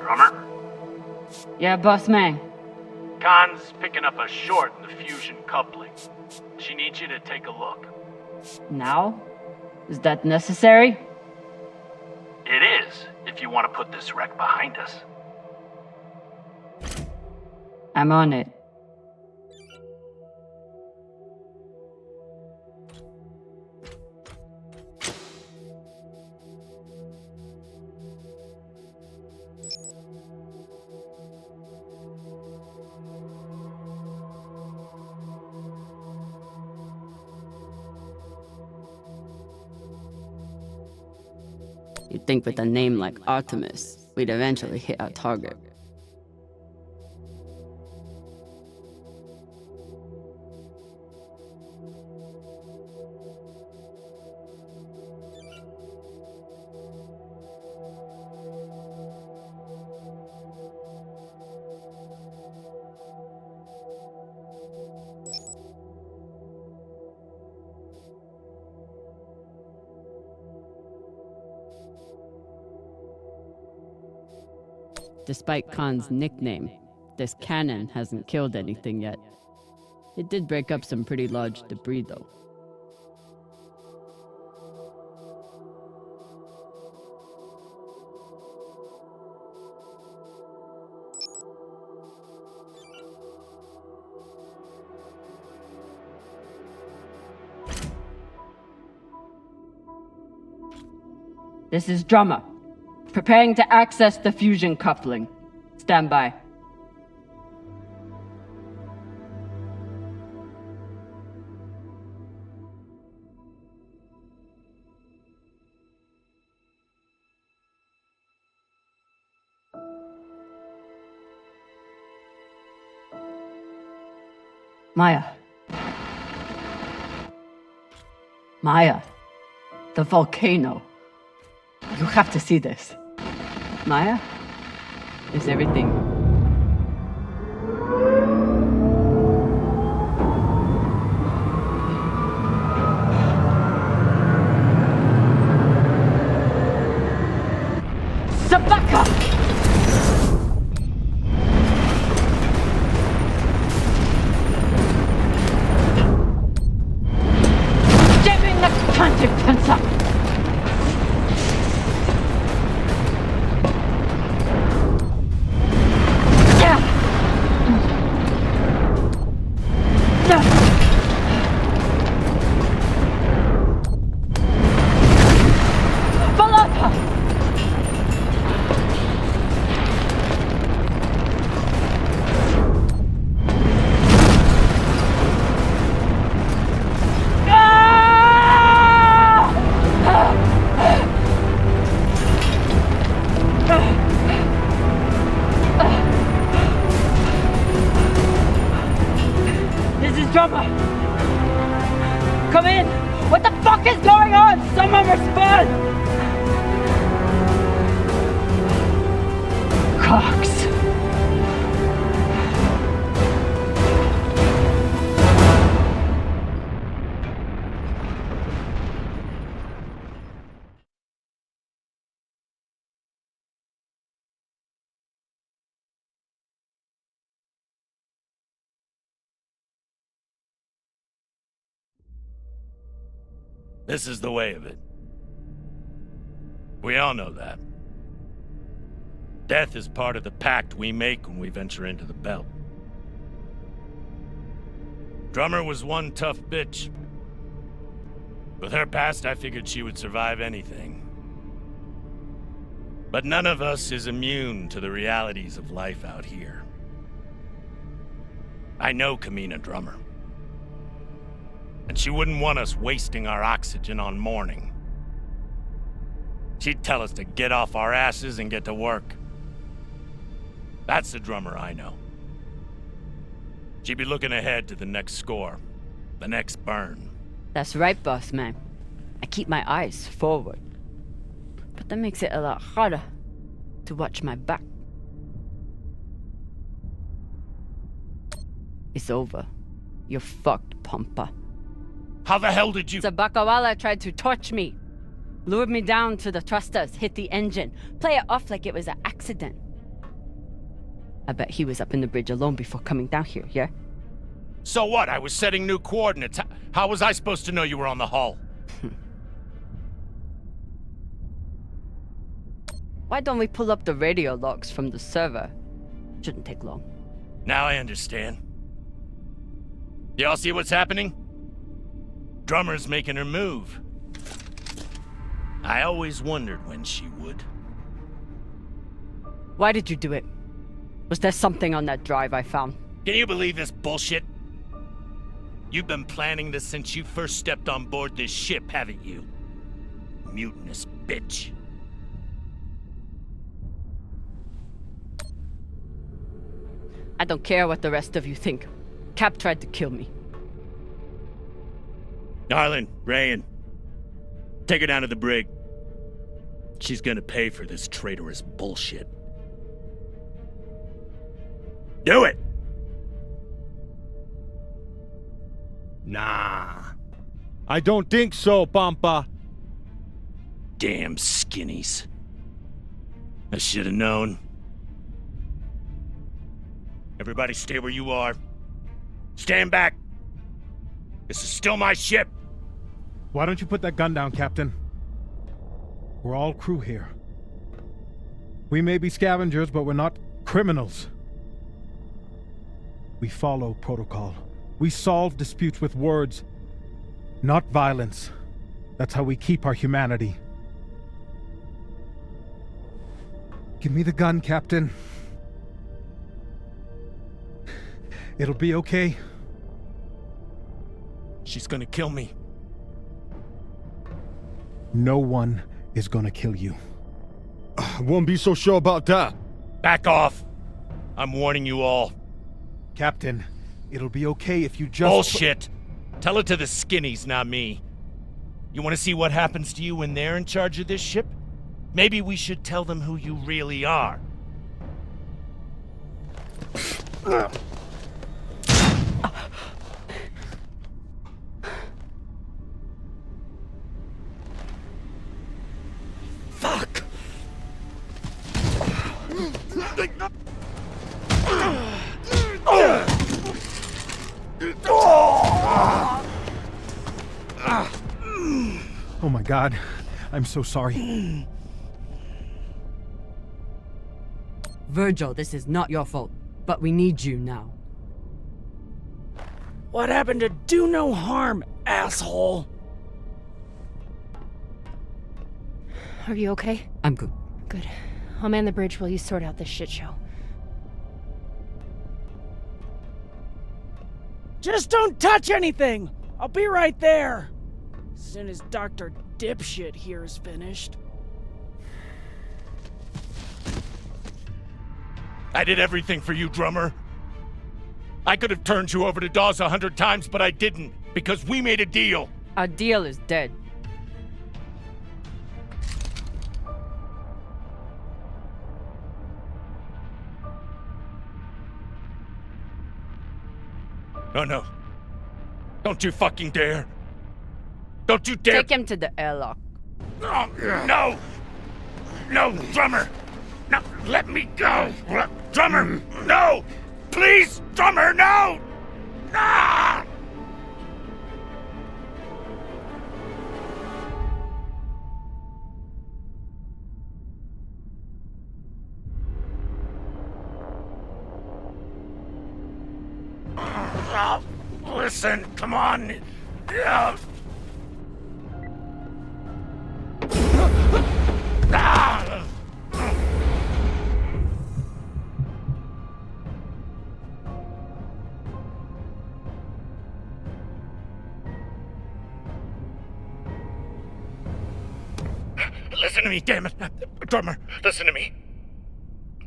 Drummer? Yeah, boss man. Khan's picking up a short in the fusion coupling. She needs you to take a look. Now? Is that necessary? It is, if you want to put this wreck behind us. I'm on it. You'd think with a name like Artemis, we'd eventually hit our target. Despite Khan's nickname, this cannon hasn't killed anything yet. It did break up some pretty large debris, though. This is Drummer. Preparing to access the fusion coupling. Stand by. Maya. Maya. The volcano. You have to see this. Maya? Is everything... Sabaka! Giving the consequence. Come in! What the fuck is going on? Someone respond! Cox. This is the way of it. We all know that. Death is part of the pact we make when we venture into the belt. Drummer was one tough bitch. With her past, I figured she would survive anything. But none of us is immune to the realities of life out here. I know Camina Drummer. And she wouldn't want us wasting our oxygen on mourning. She'd tell us to get off our asses and get to work. That's the Drummer I know. She'd be looking ahead to the next score, the next burn. That's right, boss man. I keep my eyes forward. But that makes it a lot harder to watch my back. It's over. You're fucked, Pampa. How the hell did you— Sabakawala tried to torch me. Lured me down to the thrusters, hit the engine, play it off like it was an accident. I bet he was up in the bridge alone before coming down here, yeah? So what? I was setting new coordinates. How was I supposed to know you were on the hull? Why don't we pull up the radio logs from the server? Shouldn't take long. Now I understand. Y'all see what's happening? Drummer's making her move. I always wondered when she would. Why did you do it? Was there something on that drive I found? Can you believe this bullshit? You've been planning this since you first stepped on board this ship, haven't you? Mutinous bitch. I don't care what the rest of you think. Cap tried to kill me. Arlen, Rayan, take her down to the brig. She's gonna pay for this traitorous bullshit. Do it! Nah. I don't think so, Pampa. Damn skinnies. I should have known. Everybody stay where you are. Stand back. This is still my ship. Why don't you put that gun down, Captain? We're all crew here. We may be scavengers, but we're not criminals. We follow protocol. We solve disputes with words, not violence. That's how we keep our humanity. Give me the gun, Captain. It'll be okay. She's gonna kill me. No one is gonna kill you. I won't be so sure about that. Back off. I'm warning you all. Captain, it'll be okay if you just... Bullshit! Tell it to the skinnies, not me. You want to see what happens to you when they're in charge of this ship? Maybe we should tell them who you really are. Fuck! Oh my God, I'm so sorry. Virgil, this is not your fault, but we need you now. What happened to do no harm, asshole? Are you okay? I'm good. Good. I'll man the bridge while you sort out this shit show. Just don't touch anything! I'll be right there! As soon as Dr. Dipshit here is finished. I did everything for you, drummer. I could have turned you over to Dawes 100 times, but I didn't, because we made a deal. Our deal is dead. No. Don't you fucking dare. Don't you dare. Take him to the airlock. No! No, drummer! No, let me go! Drummer, no! Please, drummer, no! Ah! Listen, come on! Ah! Listen to me, damn it. Drummer, listen to me.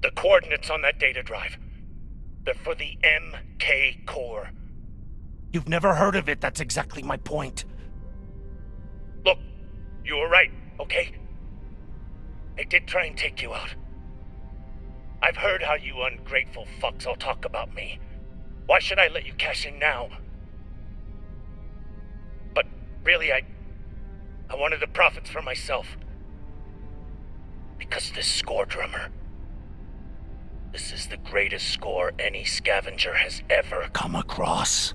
The coordinates on that data drive, they're for the MK core. You've never heard of it, that's exactly my point. Look, you were right, okay? I did try and take you out. I've heard how you ungrateful fucks all talk about me. Why should I let you cash in now? But really, I wanted the profits for myself. Because this score, drummer, this is the greatest score any scavenger has ever come across.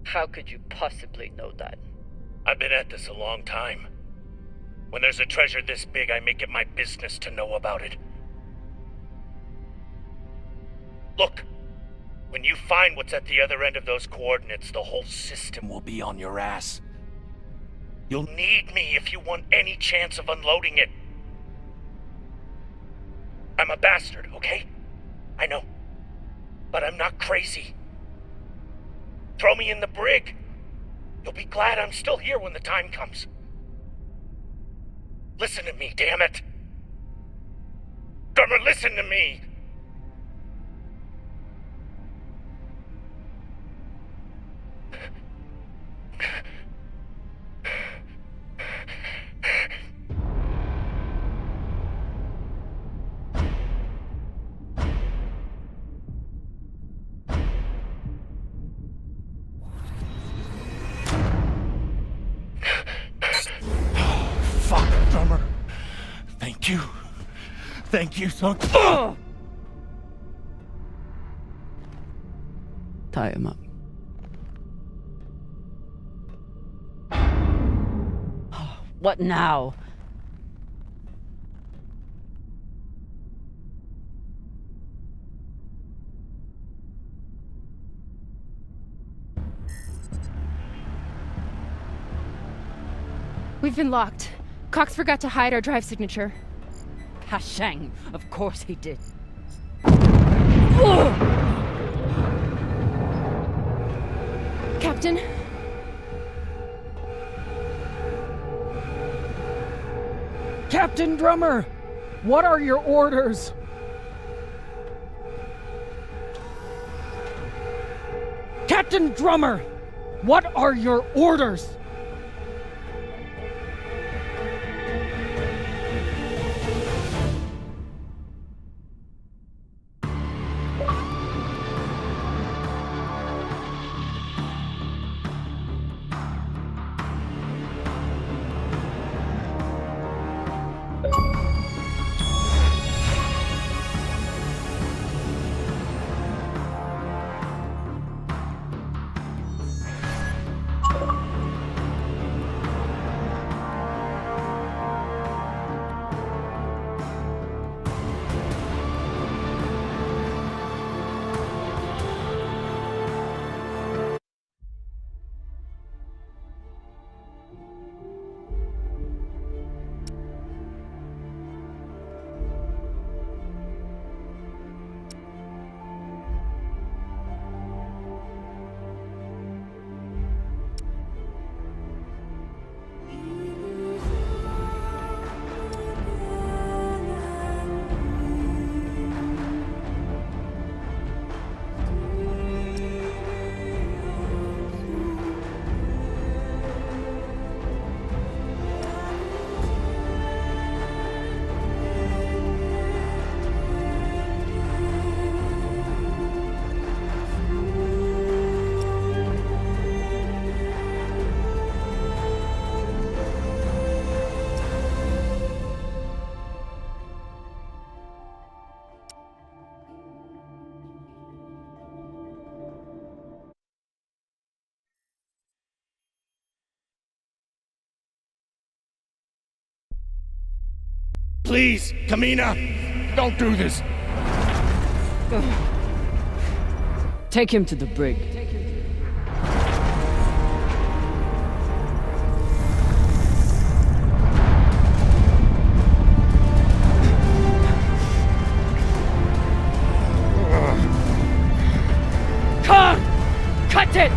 How could you possibly know that? I've been at this a long time. When there's a treasure this big, I make it my business to know about it. Look, when you find what's at the other end of those coordinates, the whole system will be on your ass. You'll need me if you want any chance of unloading it. I'm a bastard, okay? I know. But I'm not crazy. Throw me in the brig. You'll be glad I'm still here when the time comes. Listen to me, damn it. Drummer, listen to me. Thank you. Thank you so... Tie him up. What now? We've been locked. Cox forgot to hide our drive signature. Hashang, of course he did. Captain? Captain Drummer! What are your orders? Captain Drummer! What are your orders? Please, Camina, don't do this. Take him to the brig. Come! Cut it!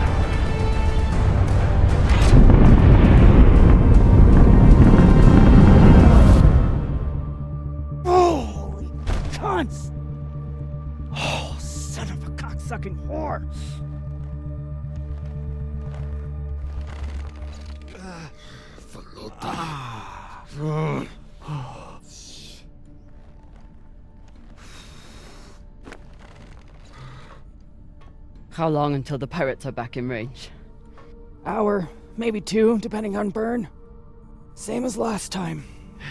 Holy cunts! Oh, son of a cocksucking whore! How long until the pirates are back in range? Hour, maybe 2, depending on burn. Same as last time.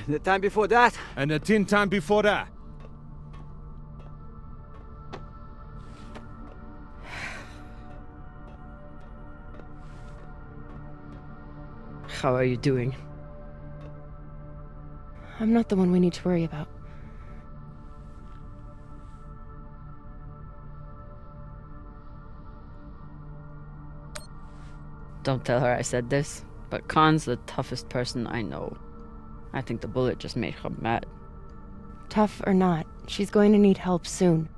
The time before that? And the 10 time before that. How are you doing? I'm not the one we need to worry about. Don't tell her I said this, but Khan's the toughest person I know. I think the bullet just made her mad. Tough or not, she's going to need help soon.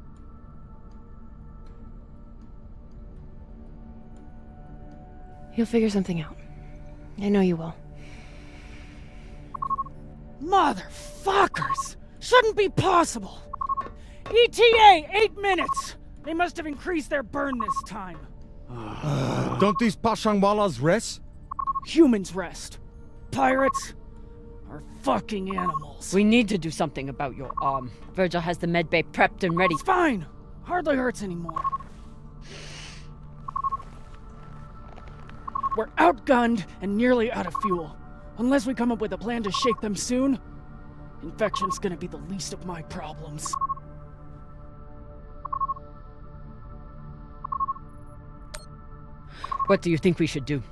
You'll figure something out. I know you will. Motherfuckers! Shouldn't be possible! ETA, 8 minutes! They must have increased their burn this time. Don't these Pashangwalas rest? Humans rest. Pirates are fucking animals. We need to do something about your arm. Virgil has the medbay prepped and ready. It's fine. Hardly hurts anymore. We're outgunned and nearly out of fuel. Unless we come up with a plan to shake them soon, Infection's gonna be the least of my problems. What do you think we should do?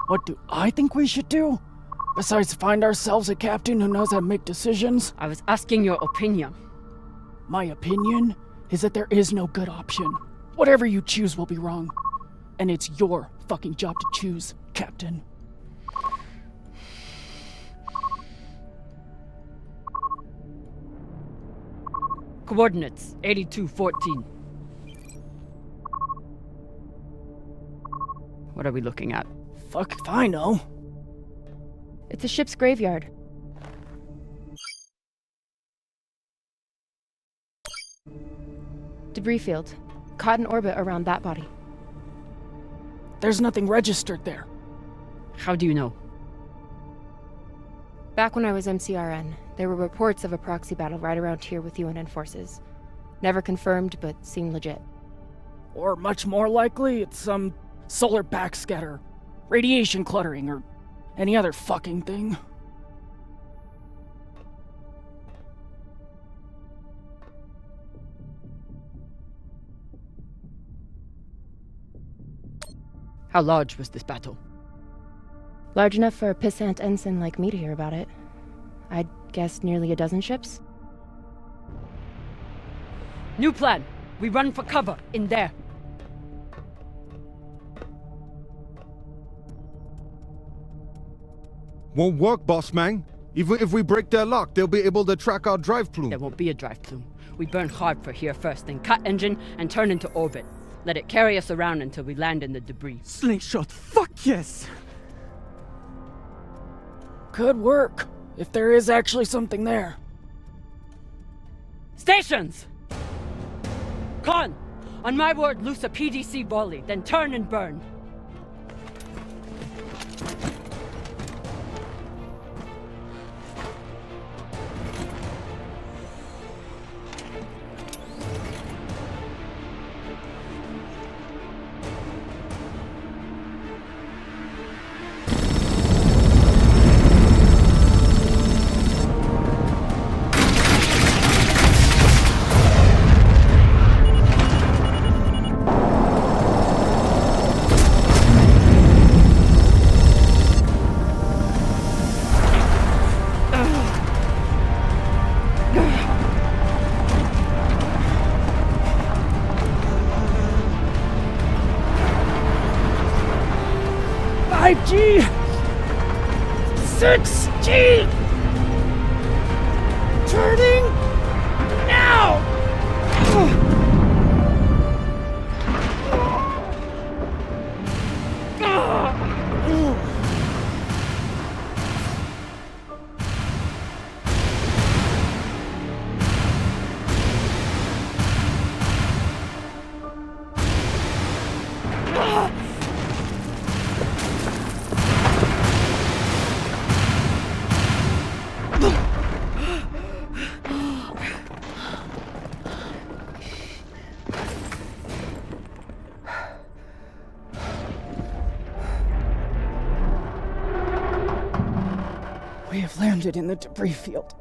What do I think we should do? Besides find ourselves a captain who knows how to make decisions? I was asking your opinion. My opinion is that there is no good option. Whatever you choose will be wrong. And it's your fucking job to choose, Captain. Coordinates 8214. What are we looking at? Fuck if I know. It's a ship's graveyard. Debris field. Caught in orbit around that body. There's nothing registered there. How do you know? Back when I was MCRN, there were reports of a proxy battle right around here with UNN forces. Never confirmed, but seemed legit. Or much more likely, it's some solar backscatter, radiation cluttering, or any other fucking thing. How large was this battle? Large enough for a pissant ensign like me to hear about it. I'd guess nearly a dozen ships. New plan. We run for cover in there. Won't work, boss man. Even if we break their lock, they'll be able to track our drive plume. There won't be a drive plume. We burn hard for here first, then cut engine and turn into orbit. Let it carry us around until we land in the debris. Slingshot, fuck yes! Could work, if there is actually something there. Stations! Con! On my word, loose a PDC volley, then turn and burn. G! 6G! Turning now! We have landed in the debris field.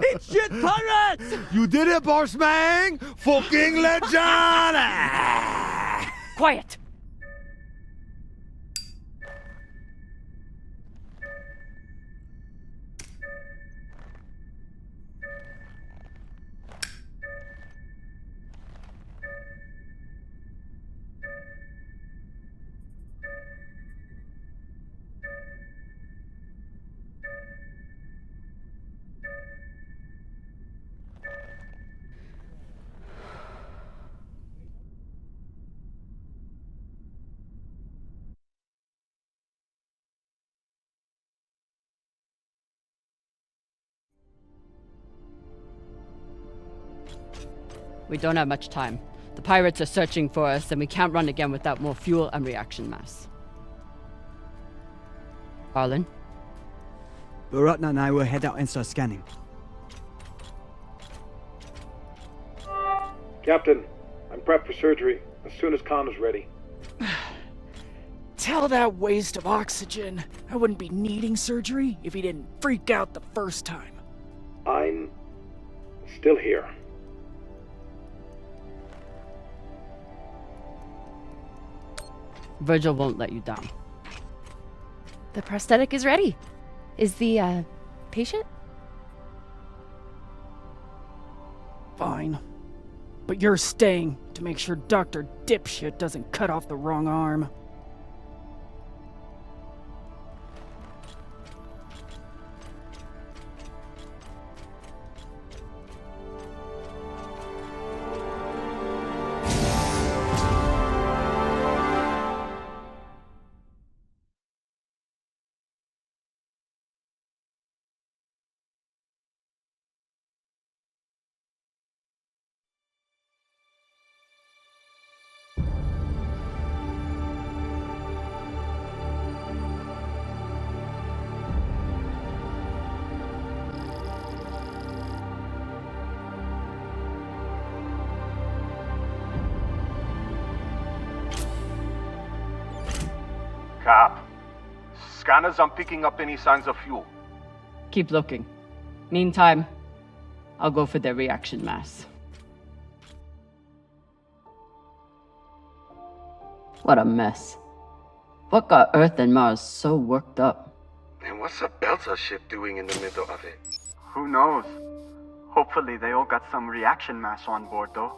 It's shit pirates! You did it, boss man! Fucking legend! Quiet! We don't have much time. The pirates are searching for us, and we can't run again without more fuel and reaction mass. Arlen? Baratna and I will head out and start scanning. Captain, I'm prepped for surgery as soon as Connor's ready. Tell that waste of oxygen I wouldn't be needing surgery if he didn't freak out the first time. I'm still here. Virgil won't let you down. The prosthetic is ready. Is the, patient? Fine. But you're staying to make sure Dr. Dipshit doesn't cut off the wrong arm. Cap, scanners aren't picking up any signs of fuel. Keep looking. Meantime, I'll go for their reaction mass. What a mess. What got Earth and Mars so worked up? And what's a Belter ship doing in the middle of it? Who knows? Hopefully they all got some reaction mass on board, though.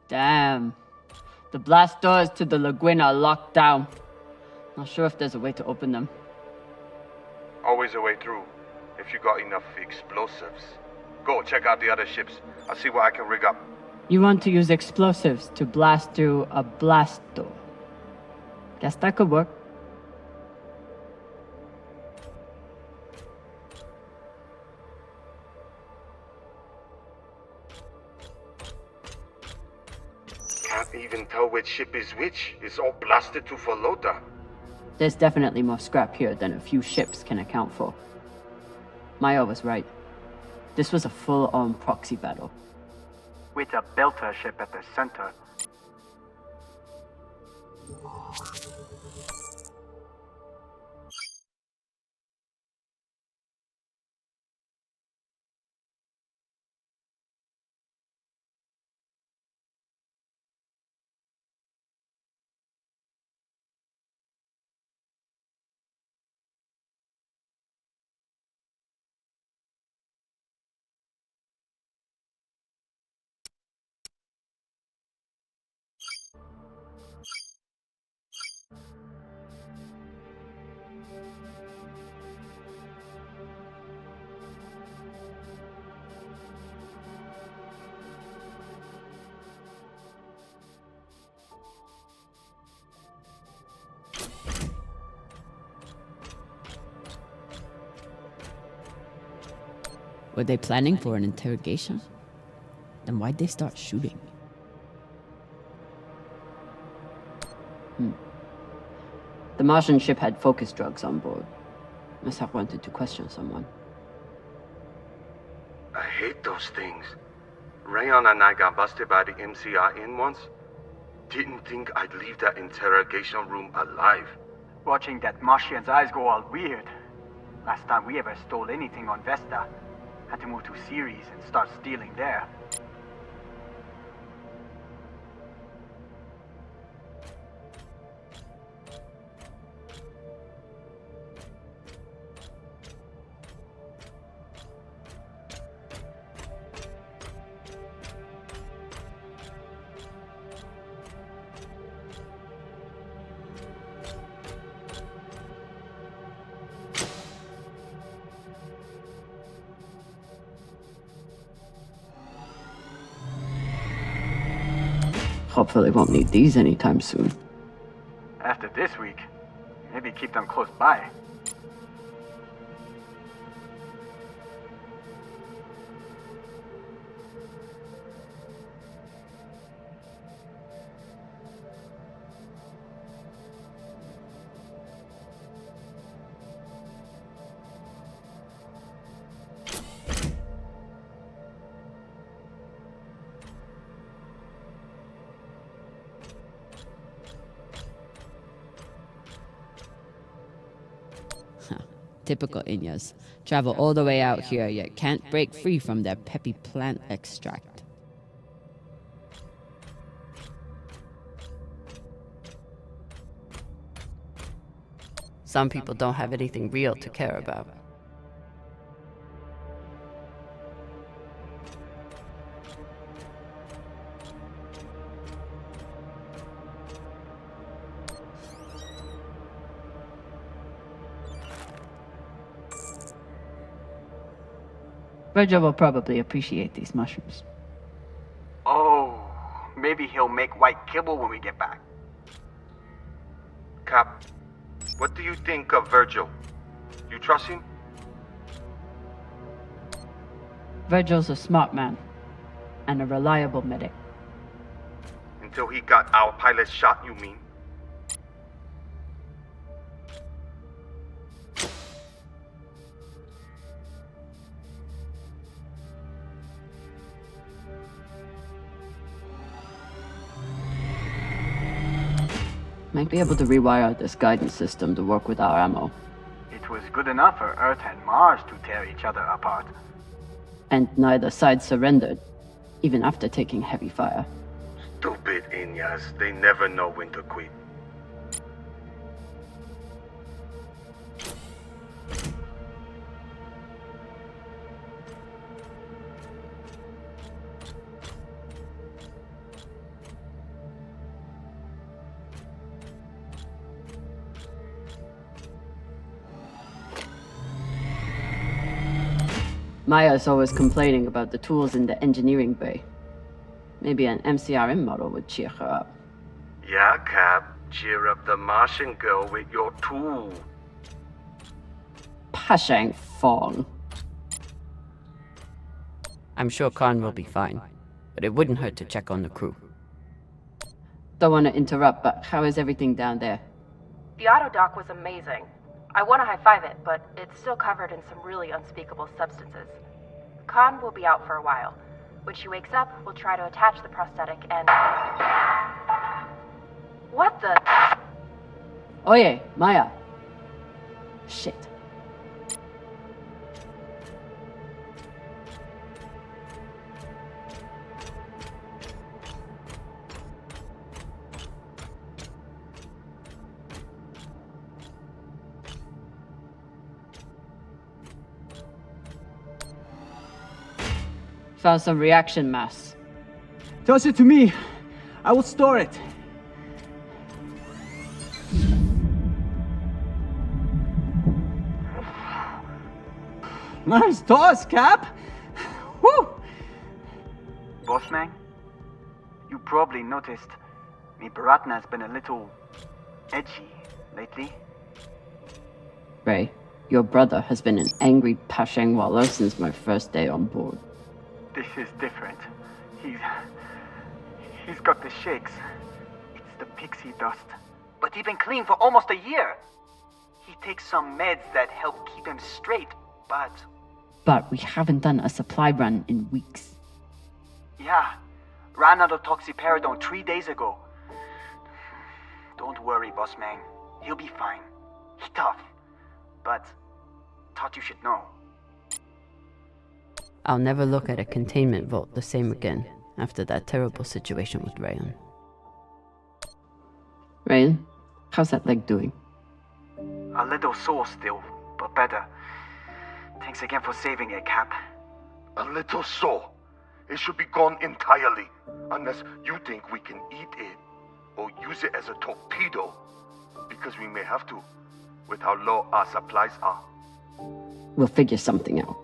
Damn. The blast doors to the lagoon are locked down. Not sure if there's a way to open them. Always a way through, if you got enough explosives. Go, check out the other ships. I'll see what I can rig up. You want to use explosives to blast through a blast door. Guess that could work. Can't even tell which ship is which. It's all blasted to Falota. There's definitely more scrap here than a few ships can account for. Maya was right. This was a full-on proxy battle. With a Belter ship at the center. Were they planning for an interrogation? Then why'd they start shooting? The Martian ship had focus drugs on board. Must have wanted to question someone. I hate those things. Rayon and I got busted by the MCI in once. Didn't think I'd leave that interrogation room alive. Watching that Martian's eyes go all weird. Last time we ever stole anything on Vesta. Had to move to Ceres and start stealing there. Hopefully won't need these anytime soon. After this week, maybe keep them close by. Typical Inyas. Travel all the way out here, yet can't break free from their peppy plant extract. Some people don't have anything real to care about. Virgil will probably appreciate these mushrooms. Oh, maybe he'll make white kibble when we get back. Cap, what do you think of Virgil? You trust him? Virgil's a smart man, and a reliable medic. Until he got our pilot shot, you mean? Might be able to rewire this guidance system to work with our ammo. It was good enough for Earth and Mars to tear each other apart. And neither side surrendered, even after taking heavy fire. Stupid Inyas, they never know when to quit. Maya's always complaining about the tools in the engineering bay. Maybe an MCRM model would cheer her up. Yeah, Cap. Cheer up the Martian girl with your tool. Pashang Fong. I'm sure Khan will be fine, but it wouldn't hurt to check on the crew. Don't want to interrupt, but how is everything down there? The auto dock was amazing. I want to high-five it, but it's still covered in some really unspeakable substances. Khan will be out for a while. When she wakes up, we'll try to attach the prosthetic and... What the... Oye, Maya. Shit. Found some reaction mass. Toss it to me. I will store it. Nice toss, Cap. Woo! Bossman, you probably noticed me Baratna's been a little edgy lately. Ray, your brother has been an angry Pashang Waller since my first day on board. This is different. He's got the shakes. It's the pixie dust. But he's been clean for almost a year. He takes some meds that help keep him straight, but... But we haven't done a supply run in weeks. Yeah, ran out of toxiperidone 3 days ago. Don't worry, boss man. He'll be fine. He's tough. But thought you should know. I'll never look at a containment vault the same again after that terrible situation with Rayon. Rayon, how's that leg doing? A little sore still, but better. Thanks again for saving it, Cap. A little sore. It should be gone entirely, unless you think we can eat it or use it as a torpedo, because we may have to, with how low our supplies are. We'll figure something out.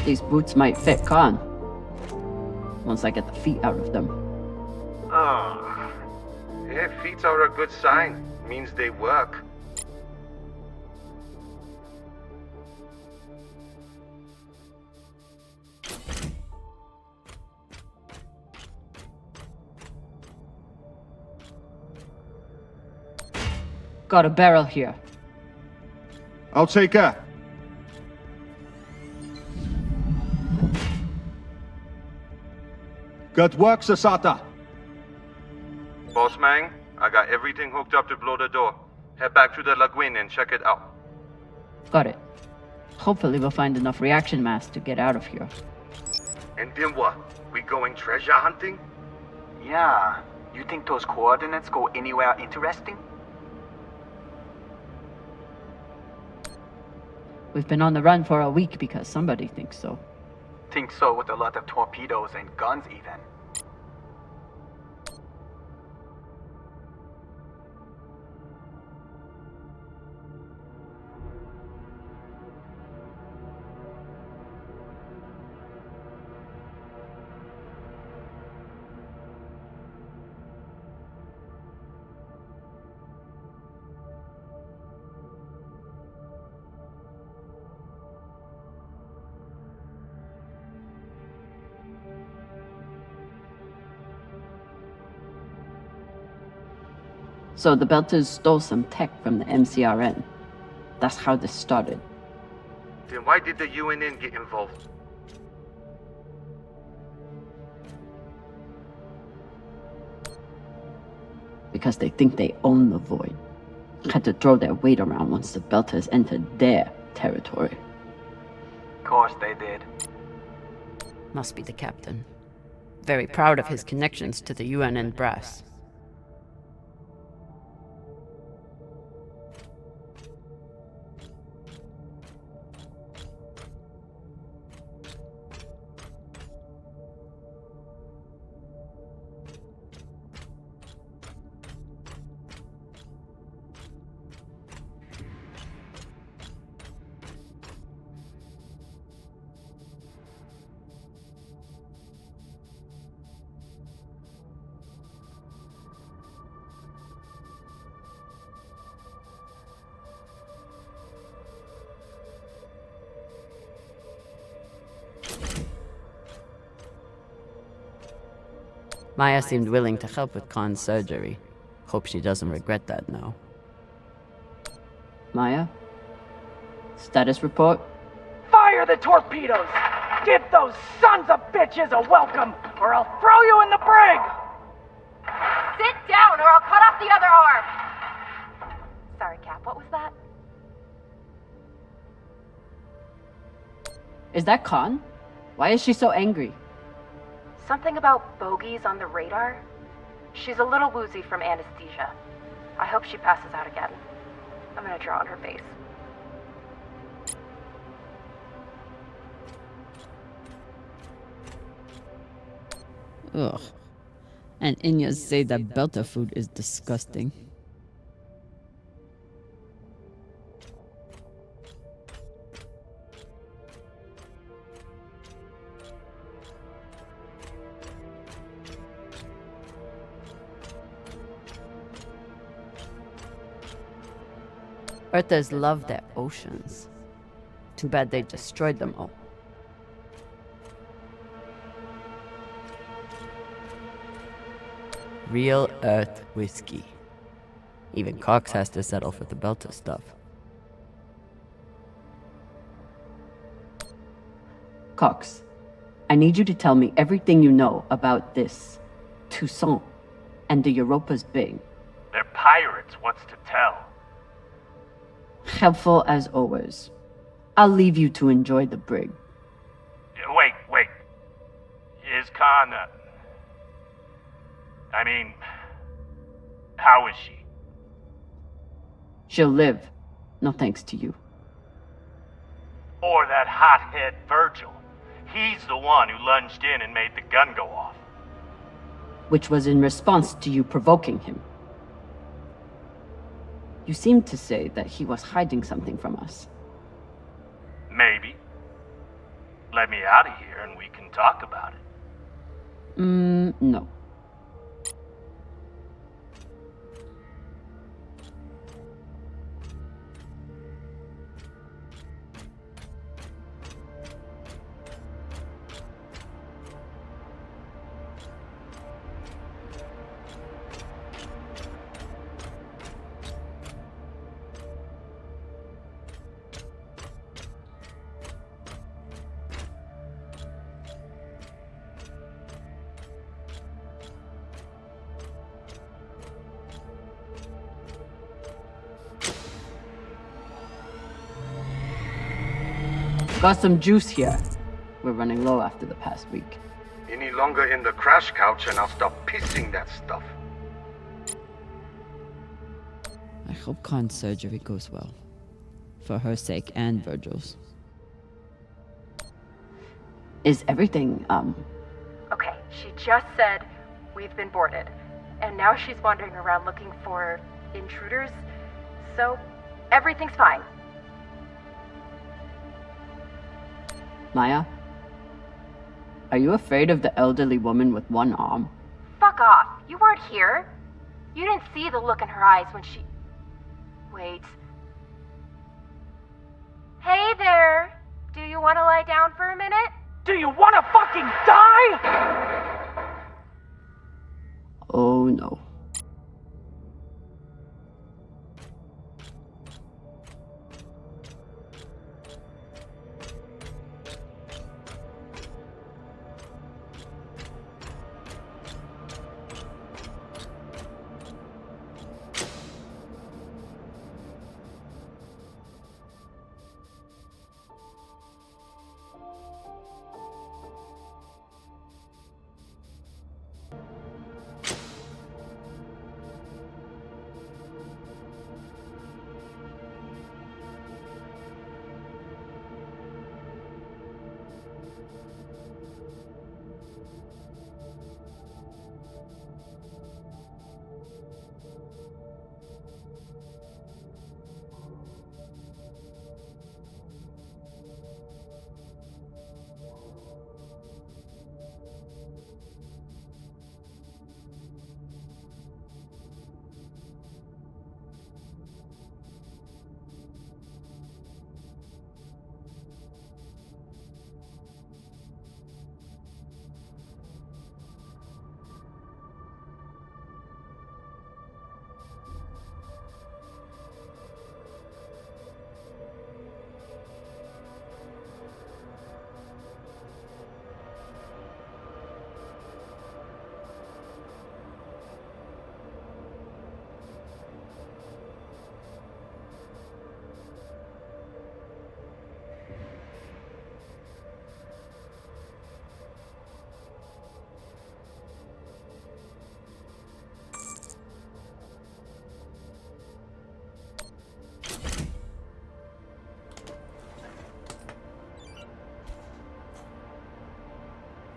These boots might fit Khan. Once I get the feet out of them. Oh. Yeah, feet are a good sign. Means they work. Got a barrel here. I'll take her. Good work, Sasata. Boss man, I got everything hooked up to blow the door. Head back to the lagoon and check it out. Got it. Hopefully we'll find enough reaction mass to get out of here. And then what? We going treasure hunting? Yeah. You think those coordinates go anywhere interesting? We've been on the run for a week because somebody thinks so. Think so with a lot of torpedoes and guns even. So the Belters stole some tech from the MCRN. That's how this started. Then why did the UNN get involved? Because they think they own the Void. Had to throw their weight around once the Belters entered their territory. Of course they did. Must be the captain. Very proud of his connections to the UNN brass. Maya seemed willing to help with Khan's surgery. Hope she doesn't regret that now. Maya? Status report? Fire the torpedoes! Give those sons of bitches a welcome, or I'll throw you in the brig! Sit down, or I'll cut off the other arm! Sorry, Cap, what was that? Is that Khan? Why is she so angry? Something about bogeys on the radar? She's a little woozy from anesthesia. I hope she passes out again. I'm gonna draw on her face. Ugh. And Inyas say that Belter food is disgusting. Earthers love their oceans. Too bad they destroyed them all. Real Earth whiskey. Even Cox has to settle for the Belter stuff. Cox, I need you to tell me everything you know about this Toussaint and the Europa's Bing. They're pirates, what's to tell? Helpful as always. I'll leave you to enjoy the brig. Wait. Is Khan, how is she? She'll live. No thanks to you. Or that hothead Virgil. He's the one who lunged in and made the gun go off. Which was in response to you provoking him. You seemed to say that he was hiding something from us. Maybe. let me out of here and we can talk about it. No. Got some juice here. We're running low after the past week. Any longer in the crash couch and I'll stop pissing that stuff. I hope Khan's surgery goes well. For her sake and Virgil's. Is everything, Okay, she just said we've been boarded. And now she's wandering around looking for intruders. So, everything's fine. Maya? Are you afraid of the elderly woman with one arm? Fuck off. You weren't here. You didn't see the look in her eyes when she... Wait. Hey there! Do you want to lie down for a minute? Do you want to fucking die? Oh no.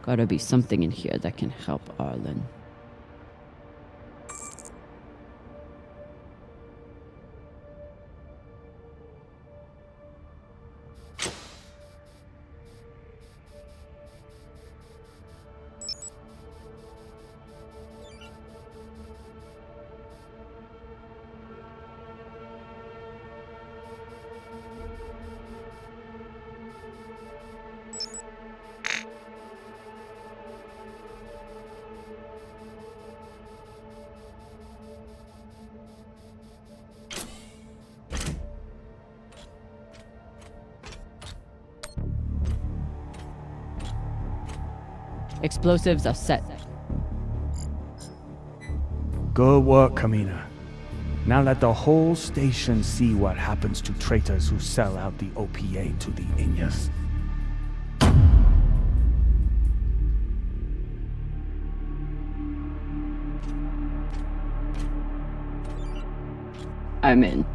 Gotta be something in here that can help Arlen. Explosives are set. Good work, Camina. Now let the whole station see what happens to traitors who sell out the OPA to the Inyas. I'm in.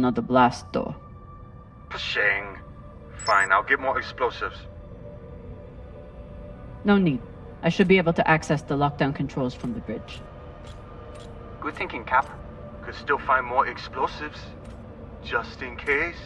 Another blast door. Pashang. Fine, I'll get more explosives. No need. I should be able to access the lockdown controls from the bridge. Good thinking, Cap. Could still find more explosives, just in case.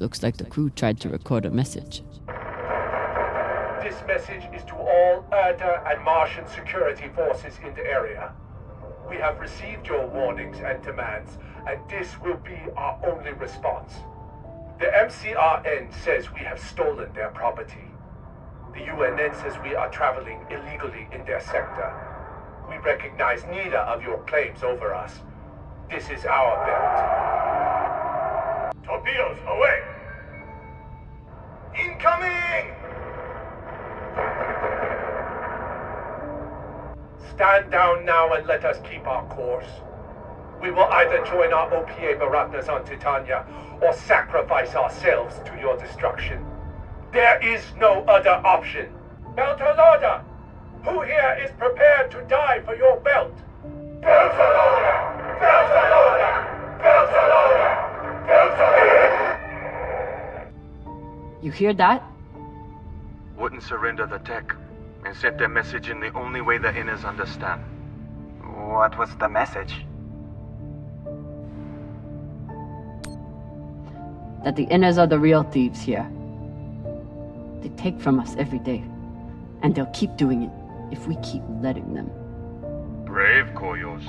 Looks like the crew tried to record a message. This message is to all Erda and Martian security forces in the area. We have received your warnings and demands, and this will be our only response. The MCRN says we have stolen their property. The UNN says we are traveling illegally in their sector. We recognize neither of your claims over us. This is our belt. Torpedoes, away! Incoming! Stand down now and let us keep our course. We will either join our OPA Baratnas on Titania or sacrifice ourselves to your destruction. There is no other option. Beltalowda! Who here is prepared to die for your belt? Beltalowda! Beltalowda! Beltalowda! Beltalowda! You hear that? Wouldn't surrender the tech, and sent their message in the only way the Inners understand. What was the message? That the Inners are the real thieves here. They take from us every day, and they'll keep doing it if we keep letting them. Brave, Koyos.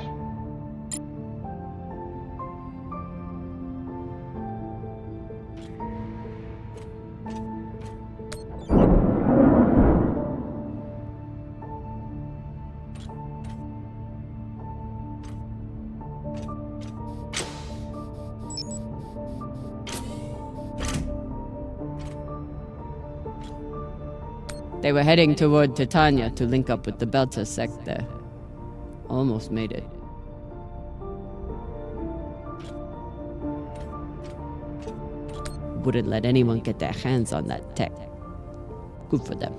They were heading toward Titania to link up with the Belta sect there. Almost made it. Wouldn't let anyone get their hands on that tech. Good for them.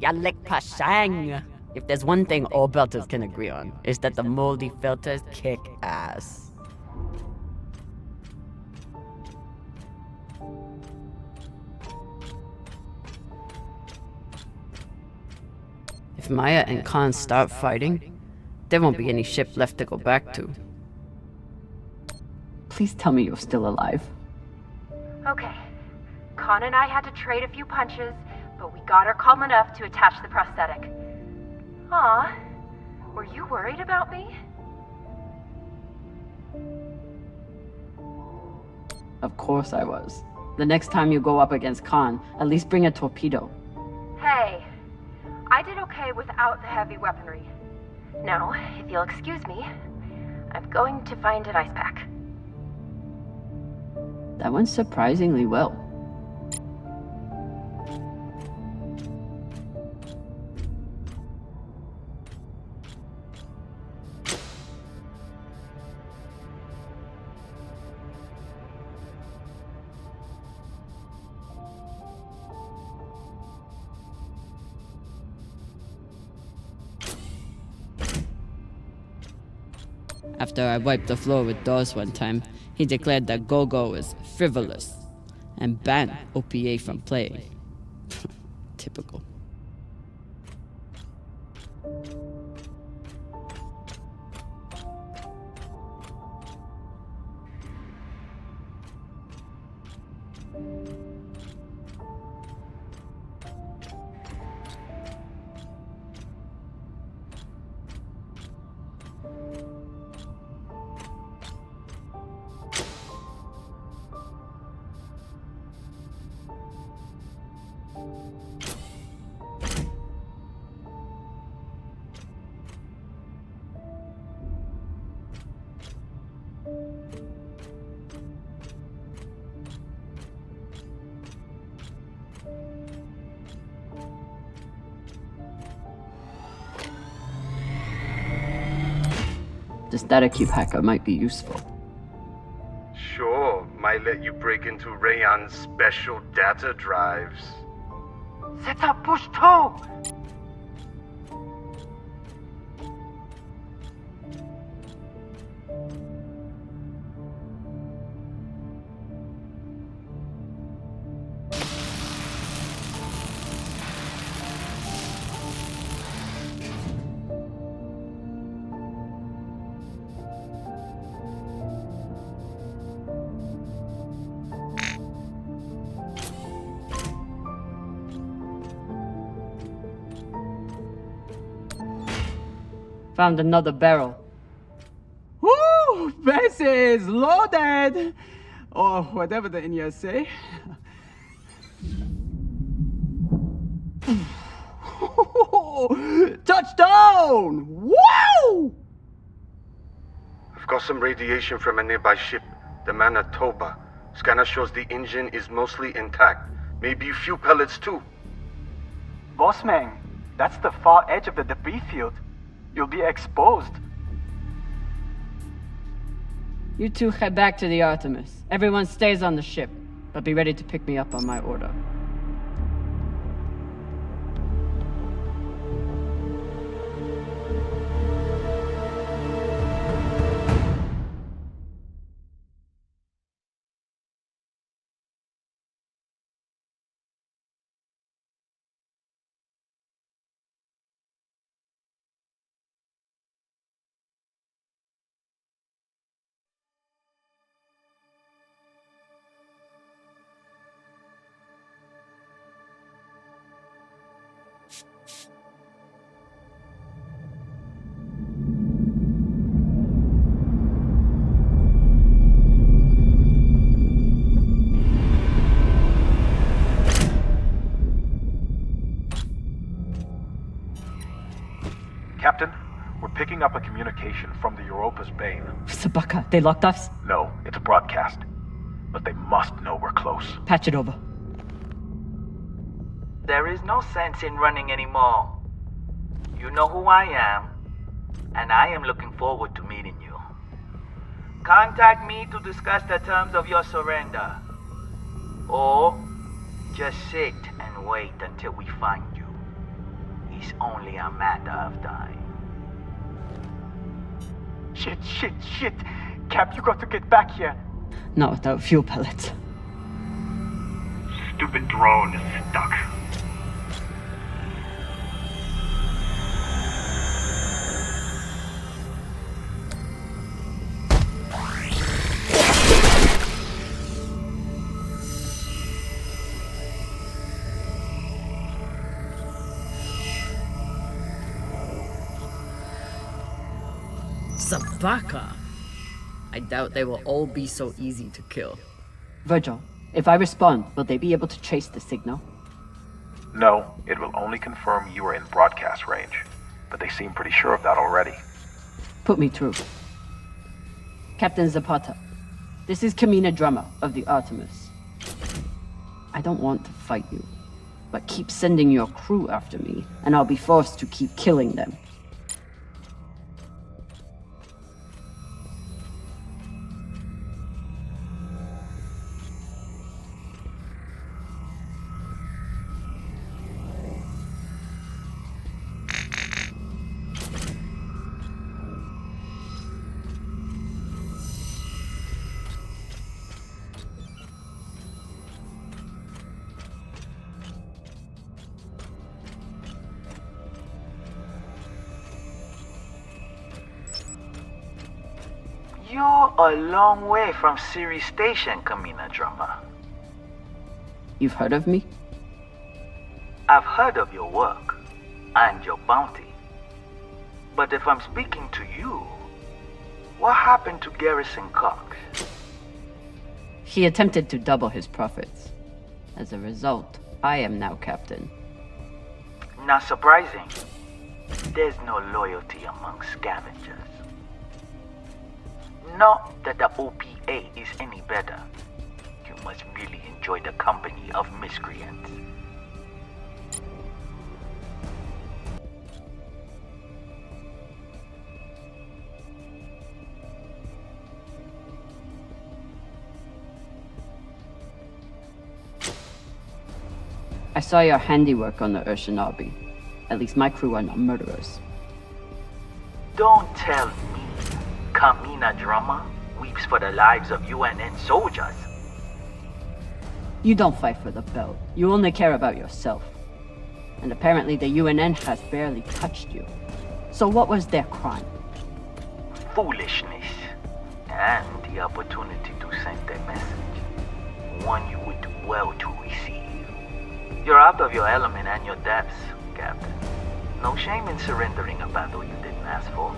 Yalek Pashang! If there's one thing all Belters can agree on, is that the moldy filters kick ass. If Maya and Khan start fighting, there won't be any ship left to go back to. Please tell me you're still alive. Okay. Khan and I had to trade a few punches, but we got her calm enough to attach the prosthetic. Aw, were you worried about me? Of course I was. The next time you go up against Khan, at least bring a torpedo. Hey, I did okay without the heavy weaponry. Now, if you'll excuse me, I'm going to find an ice pack. That went surprisingly well. After I wiped the floor with Dawes one time, he declared that Gogo was frivolous and banned OPA from playing. Typical. This data cube hacker might be useful. Sure, might let you break into Rayon's special data drives. Set up push two! Found another barrel. Woo! Versus loaded! Or whatever the Indians say. Touchdown! Woo! I've got some radiation from a nearby ship, the Manitoba. Scanner shows the engine is mostly intact. Maybe a few pellets too. Bossman, that's the far edge of the debris field. You'll be exposed. You two head back to the Artemis. Everyone stays on the ship, but be ready to pick me up on my order. Captain, we're picking up a communication from the Europa's Bane. Sabaka, they locked us? No, it's a broadcast. But they must know we're close. Patch it over. There is no sense in running anymore. You know who I am, and I am looking forward to meeting you. Contact me to discuss the terms of your surrender. Or just sit and wait until we find you. It's only a matter of time. Shit. Cap, you got to get back here. Not without fuel pellets. Stupid drone is stuck. Sabaka? I doubt they will all be so easy to kill. Virgil, if I respond, will they be able to trace the signal? No, it will only confirm you are in broadcast range. But they seem pretty sure of that already. Put me through. Captain Zapata, this is Camina Drummer of the Artemis. I don't want to fight you, but keep sending your crew after me, and I'll be forced to keep killing them. You're a long way from Ceres Station, Camina Drummer. You've heard of me? I've heard of your work and your bounty. But if I'm speaking to you, what happened to Garrison Cox? He attempted to double his profits. As a result, I am now captain. Not surprising. There's no loyalty among scavengers. Not that the OPA is any better. You must really enjoy the company of miscreants. I saw your handiwork on the Urshanabi. At least my crew are not murderers. Don't tell me Camina Drummer weeps for the lives of UNN soldiers. You don't fight for the belt. You only care about yourself. And apparently the UNN has barely touched you. So what was their crime? Foolishness. And the opportunity to send their message. One you would do well to receive. You're out of your element and your depths, Captain. No shame in surrendering a battle you didn't ask for.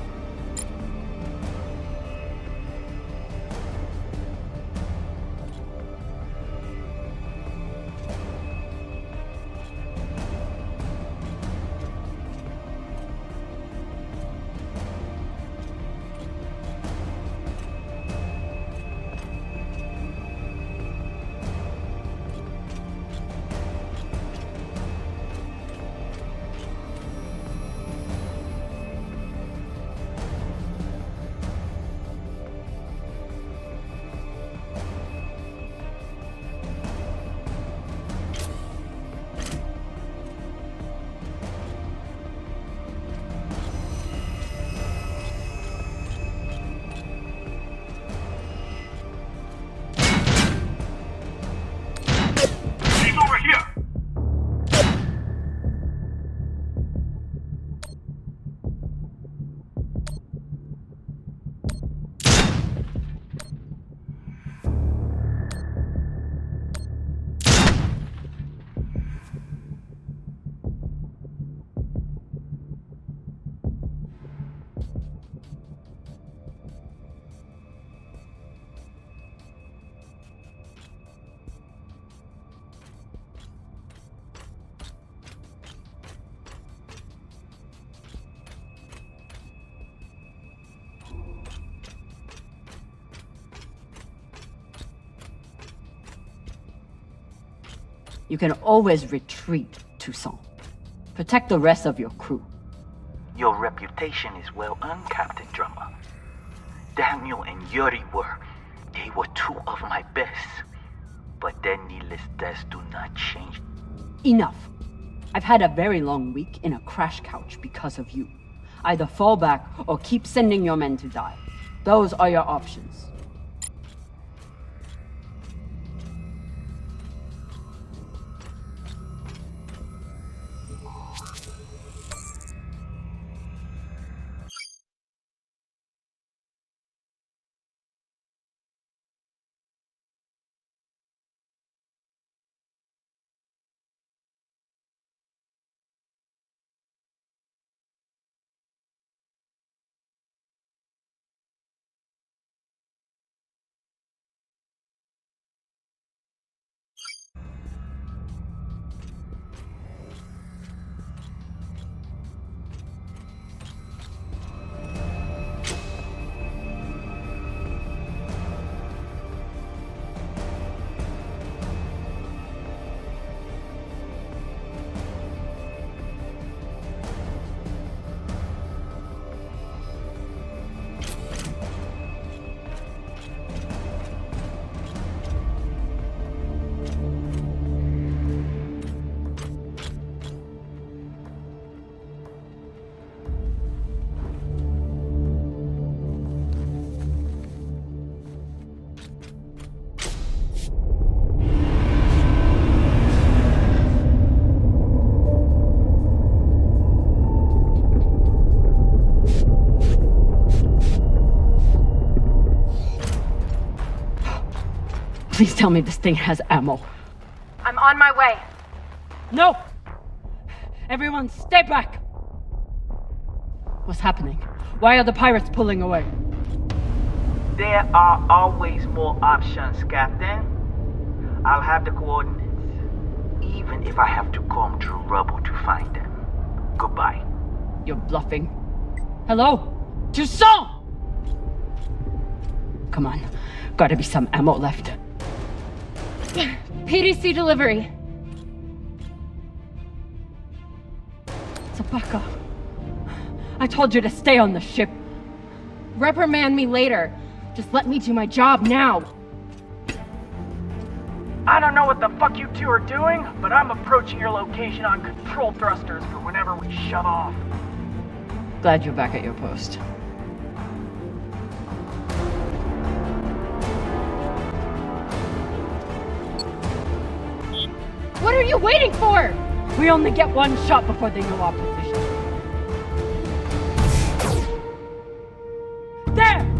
You can always retreat, Toussaint. Protect the rest of your crew. Your reputation is well earned, Captain Drummer. Daniel and Yuri they were two of my best. But their needless deaths do not change. Enough. I've had a very long week in a crash couch because of you. Either fall back or keep sending your men to die. Those are your options. Please tell me this thing has ammo. I'm on my way. No! Everyone, stay back! What's happening? Why are the pirates pulling away? There are always more options, Captain. I'll have the coordinates, even if I have to comb through rubble to find them. Goodbye. You're bluffing. Hello? Toussaint! Come on. Gotta be some ammo left. PDC delivery. Zapaka. I told you to stay on the ship. Reprimand me later. Just let me do my job now. I don't know what the fuck you two are doing, but I'm approaching your location on control thrusters for whenever we shut off. Glad you're back at your post. What are you waiting for? We only get one shot before they know our position. There!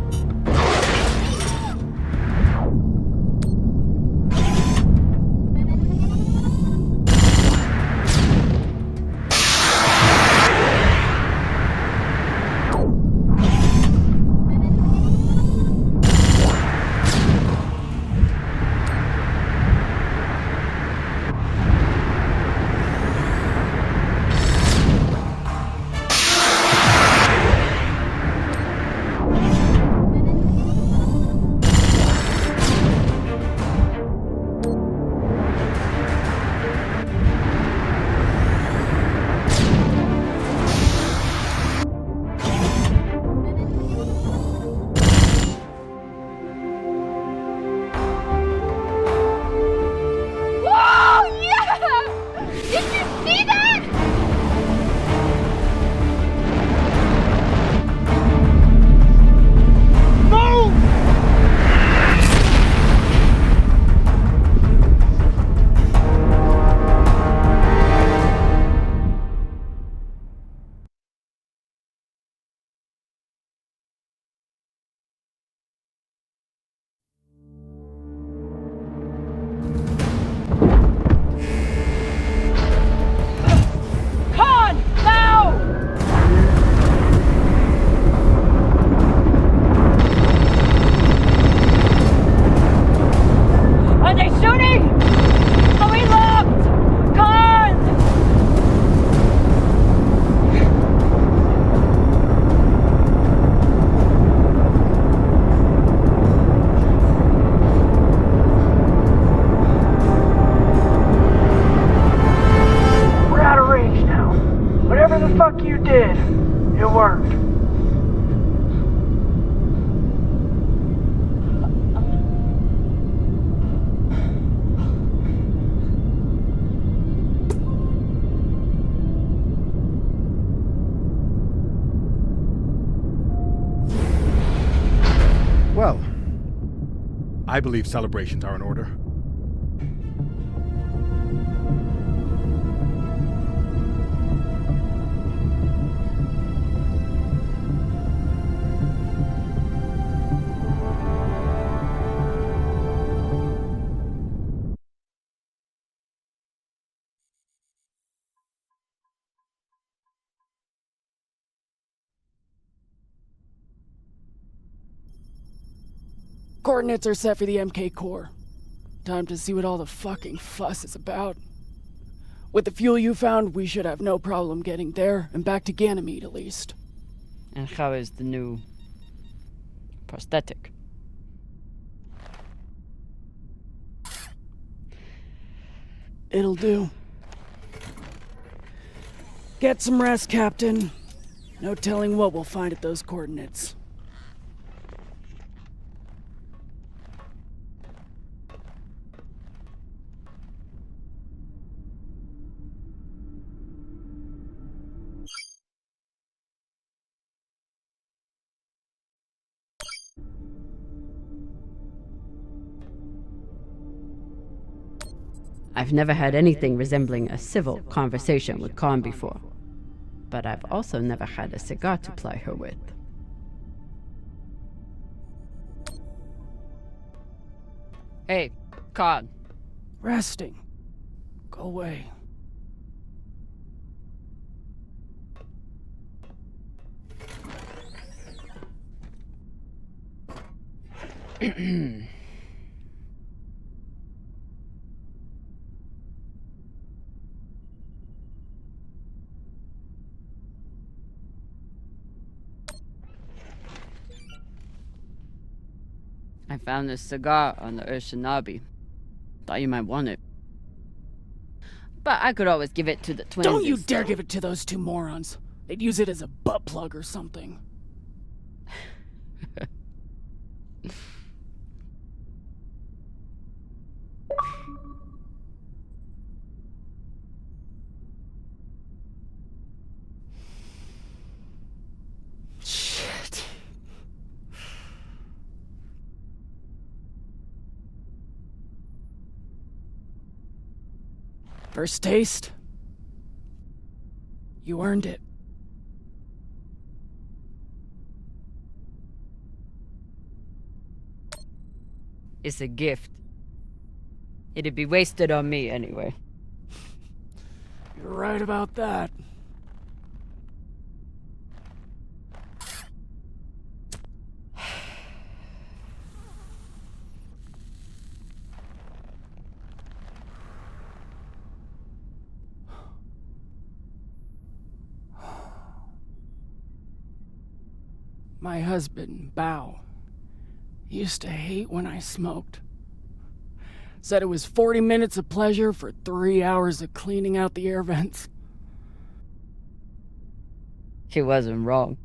Well, I believe celebrations are in order. Coordinates are set for the MK core. Time to see what all the fucking fuss is about. With the fuel you found, we should have no problem getting there and back to Ganymede at least. And how is the new prosthetic? It'll do. Get some rest, Captain. No telling what we'll find at those coordinates. I've never had anything resembling a civil conversation with Khan before, but I've also never had a cigar to ply her with. Hey, Khan? Resting. Go away. I found this cigar on the Urshanabi. Thought you might want it. But I could always give it to the twins. Don't you dare give it to those two morons. They'd use it as a butt plug or something. Shit. First taste? You earned it. It's a gift. It'd be wasted on me anyway. You're right about that. My husband, Bao, used to hate when I smoked. Said it was 40 minutes of pleasure for 3 hours of cleaning out the air vents. He wasn't wrong.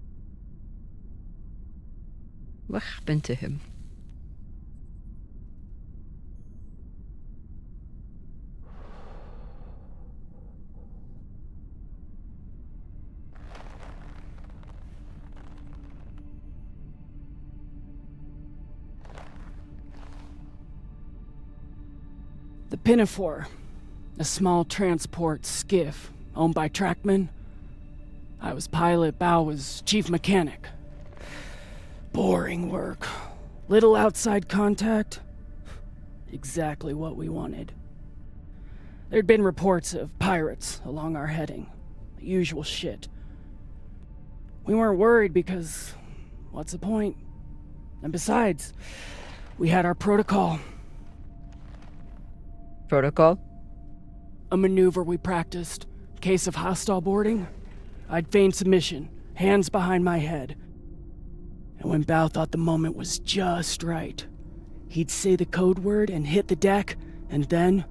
What happened to him? The Pinafore, a small transport skiff owned by Trackman. I was pilot, Bao was chief mechanic. Boring work. Little outside contact. Exactly what we wanted. There'd been reports of pirates along our heading. The usual shit. We weren't worried because, what's the point? And besides, we had our protocol. Protocol? A maneuver we practiced. Case of hostile boarding, I'd feign submission, hands behind my head. And when Bao thought the moment was just right, he'd say the code word and hit the deck, and then...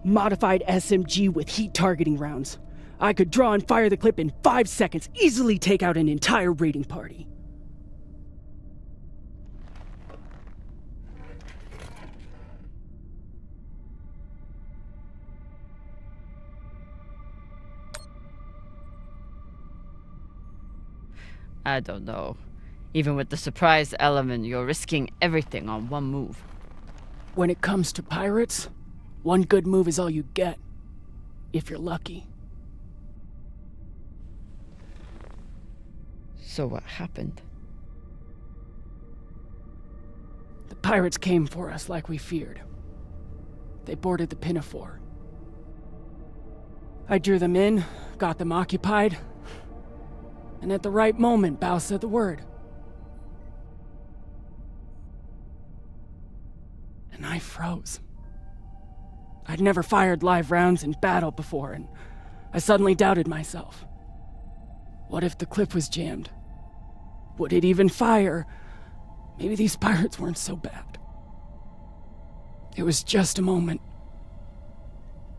Modified SMG with heat targeting rounds. I could draw and fire the clip in 5 seconds, easily take out an entire raiding party. I don't know. Even with the surprise element, you're risking everything on one move. When it comes to pirates, one good move is all you get. If you're lucky. So what happened? The pirates came for us like we feared. They boarded the Pinafore. I drew them in, got them occupied, and at the right moment, Bao said the word. And I froze. I'd never fired live rounds in battle before, and I suddenly doubted myself. What if the clip was jammed? Would it even fire? Maybe these pirates weren't so bad. It was just a moment,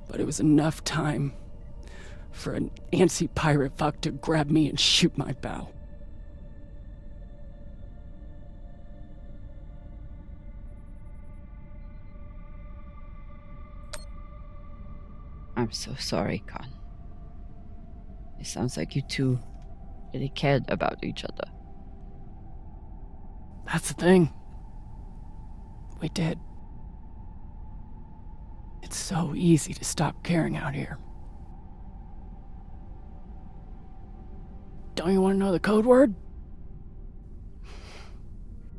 but it was enough time for an antsy pirate fuck to grab me and shoot my bow. I'm so sorry, Khan. It sounds like you two really cared about each other. That's the thing. We did. It's so easy to stop caring out here. Don't you want to know the code word?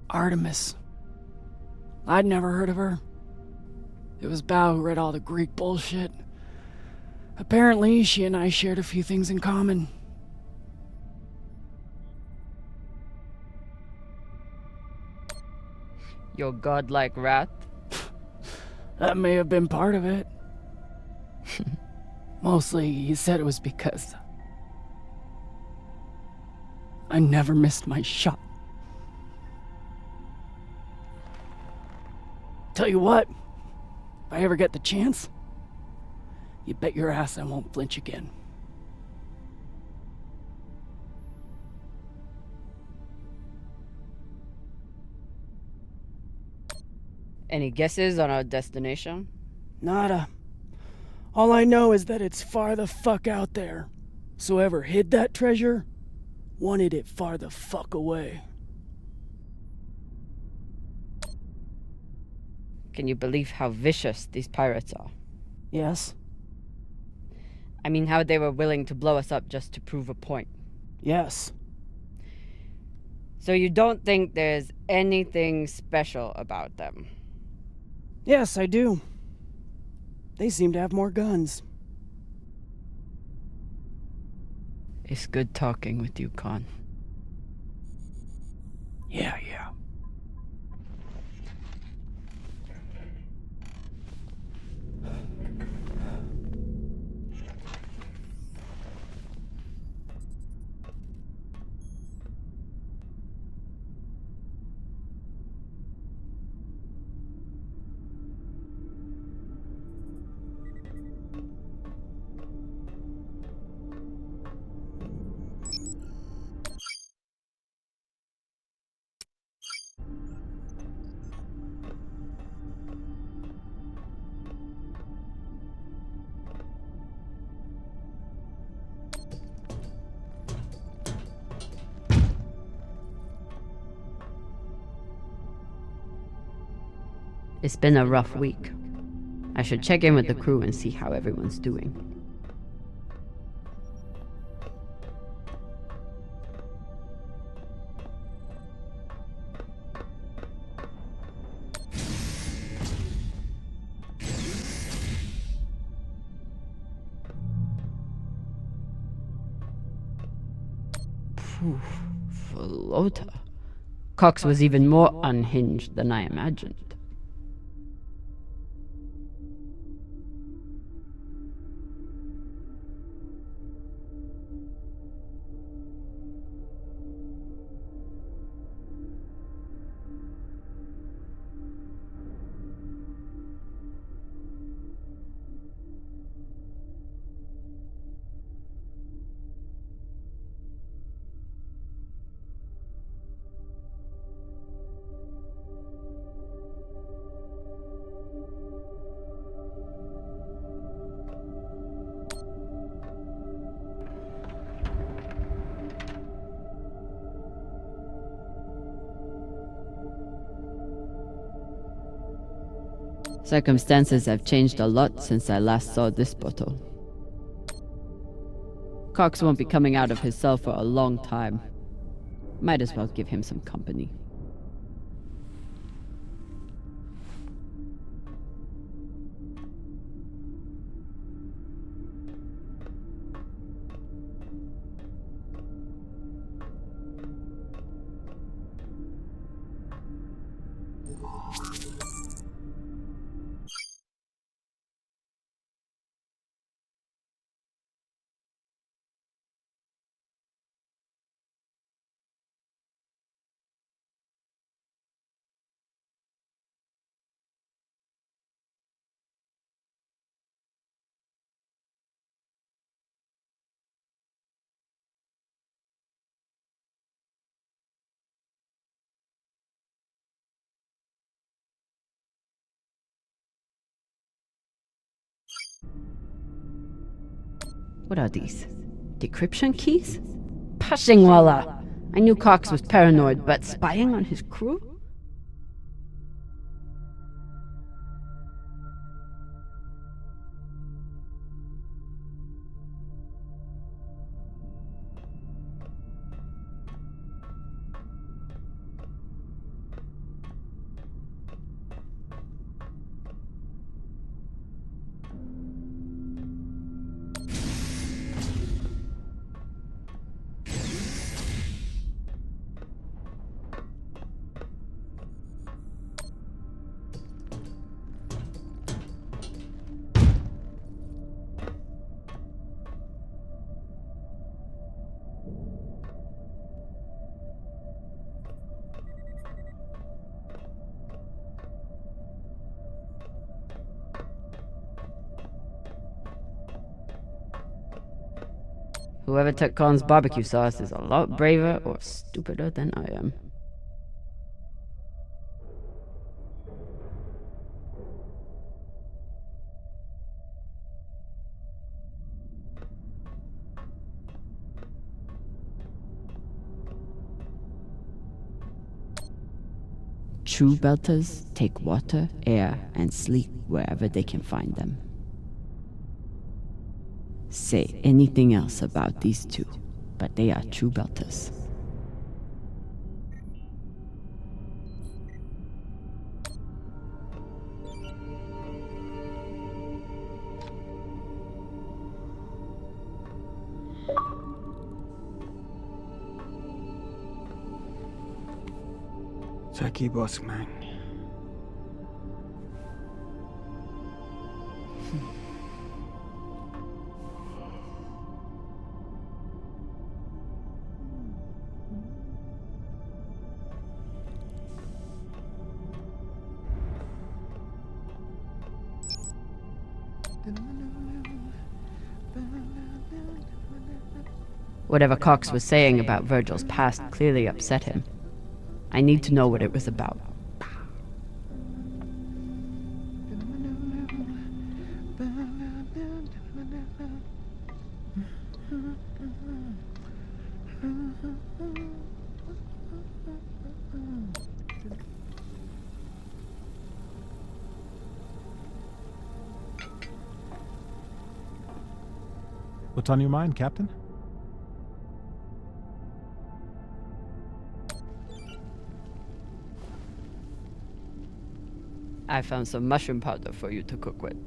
Artemis. I'd never heard of her. It was Bao who read all the Greek bullshit. Apparently, she and I shared a few things in common. Your godlike wrath? That may have been part of it. Mostly, he said it was because I never missed my shot. Tell you what, if I ever get the chance, you bet your ass I won't flinch again. Any guesses on our destination? Nada. All I know is that it's far the fuck out there. So whoever hid that treasure wanted it far the fuck away. Can you believe how vicious these pirates are? Yes. I mean, how they were willing to blow us up just to prove a point. Yes. So you don't think there's anything special about them? Yes, I do. They seem to have more guns. It's good talking with you, Khan. Yeah. It's been a rough week. I should check in with the crew and see how everyone's doing. Phew, Flota. Cox was even more unhinged than I imagined. Circumstances have changed a lot since I last saw this bottle. Cox won't be coming out of his cell for a long time. Might as well give him some company. What are these? Decryption keys? Pashingwala! I knew Cox was paranoid, but spying on his crew? Whoever took Khan's barbecue sauce is a lot braver or stupider than I am. True belters take water, air, and sleep wherever they can find them. Say anything else about these two, but they are true belters. Jackie Bossman. Whatever Cox was saying about Virgil's past clearly upset him. I need to know what it was about. What's on your mind, Captain? I found some mushroom powder for you to cook with.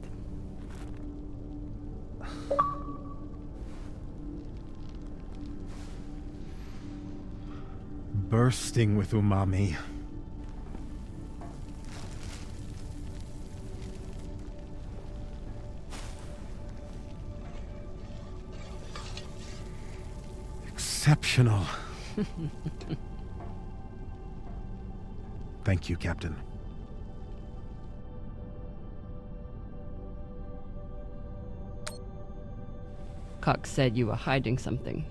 Bursting with umami. Exceptional. Thank you, Captain. Cox said you were hiding something.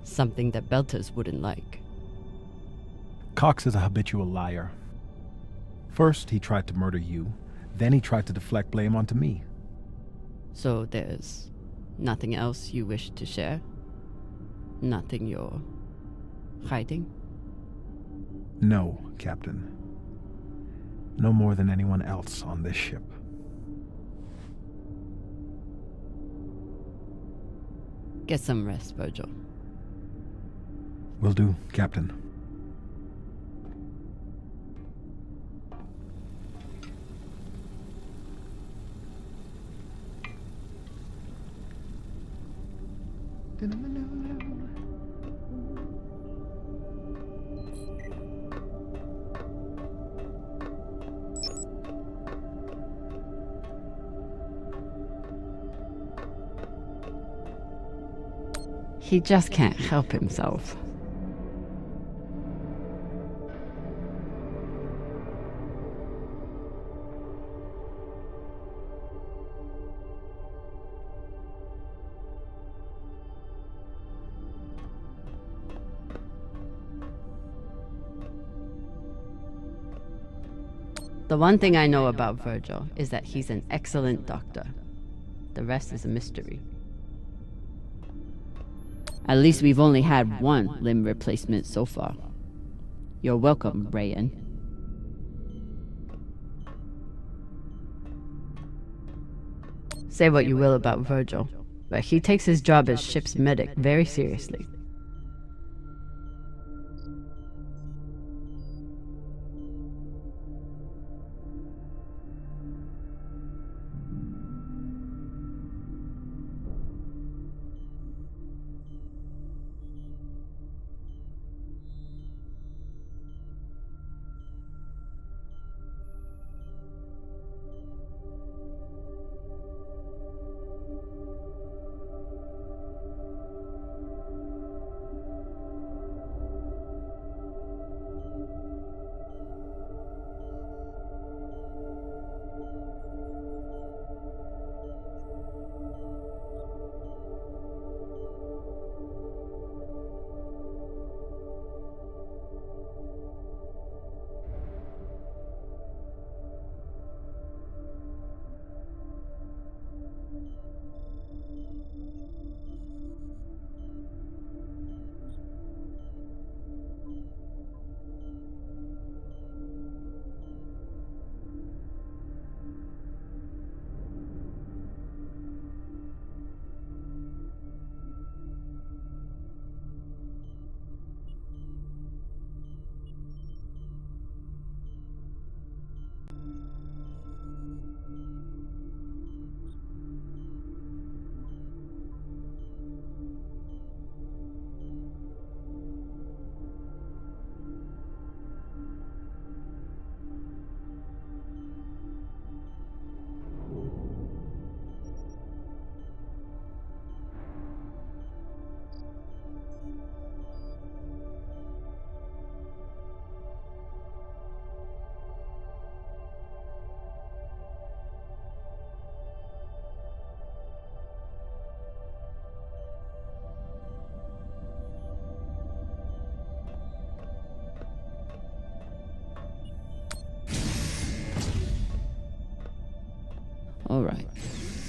Something that Belters wouldn't like. Cox is a habitual liar. First, he tried to murder you. Then he tried to deflect blame onto me. So there's nothing else you wish to share? Nothing you're hiding? No, Captain. No more than anyone else on this ship. Get some rest, Virgil. Will do, Captain. He just can't help himself. The one thing I know about Virgil is that he's an excellent doctor. The rest is a mystery. At least we've only had one limb replacement so far. You're welcome, Rayan. Say what you will about Virgil, but he takes his job as ship's medic very seriously.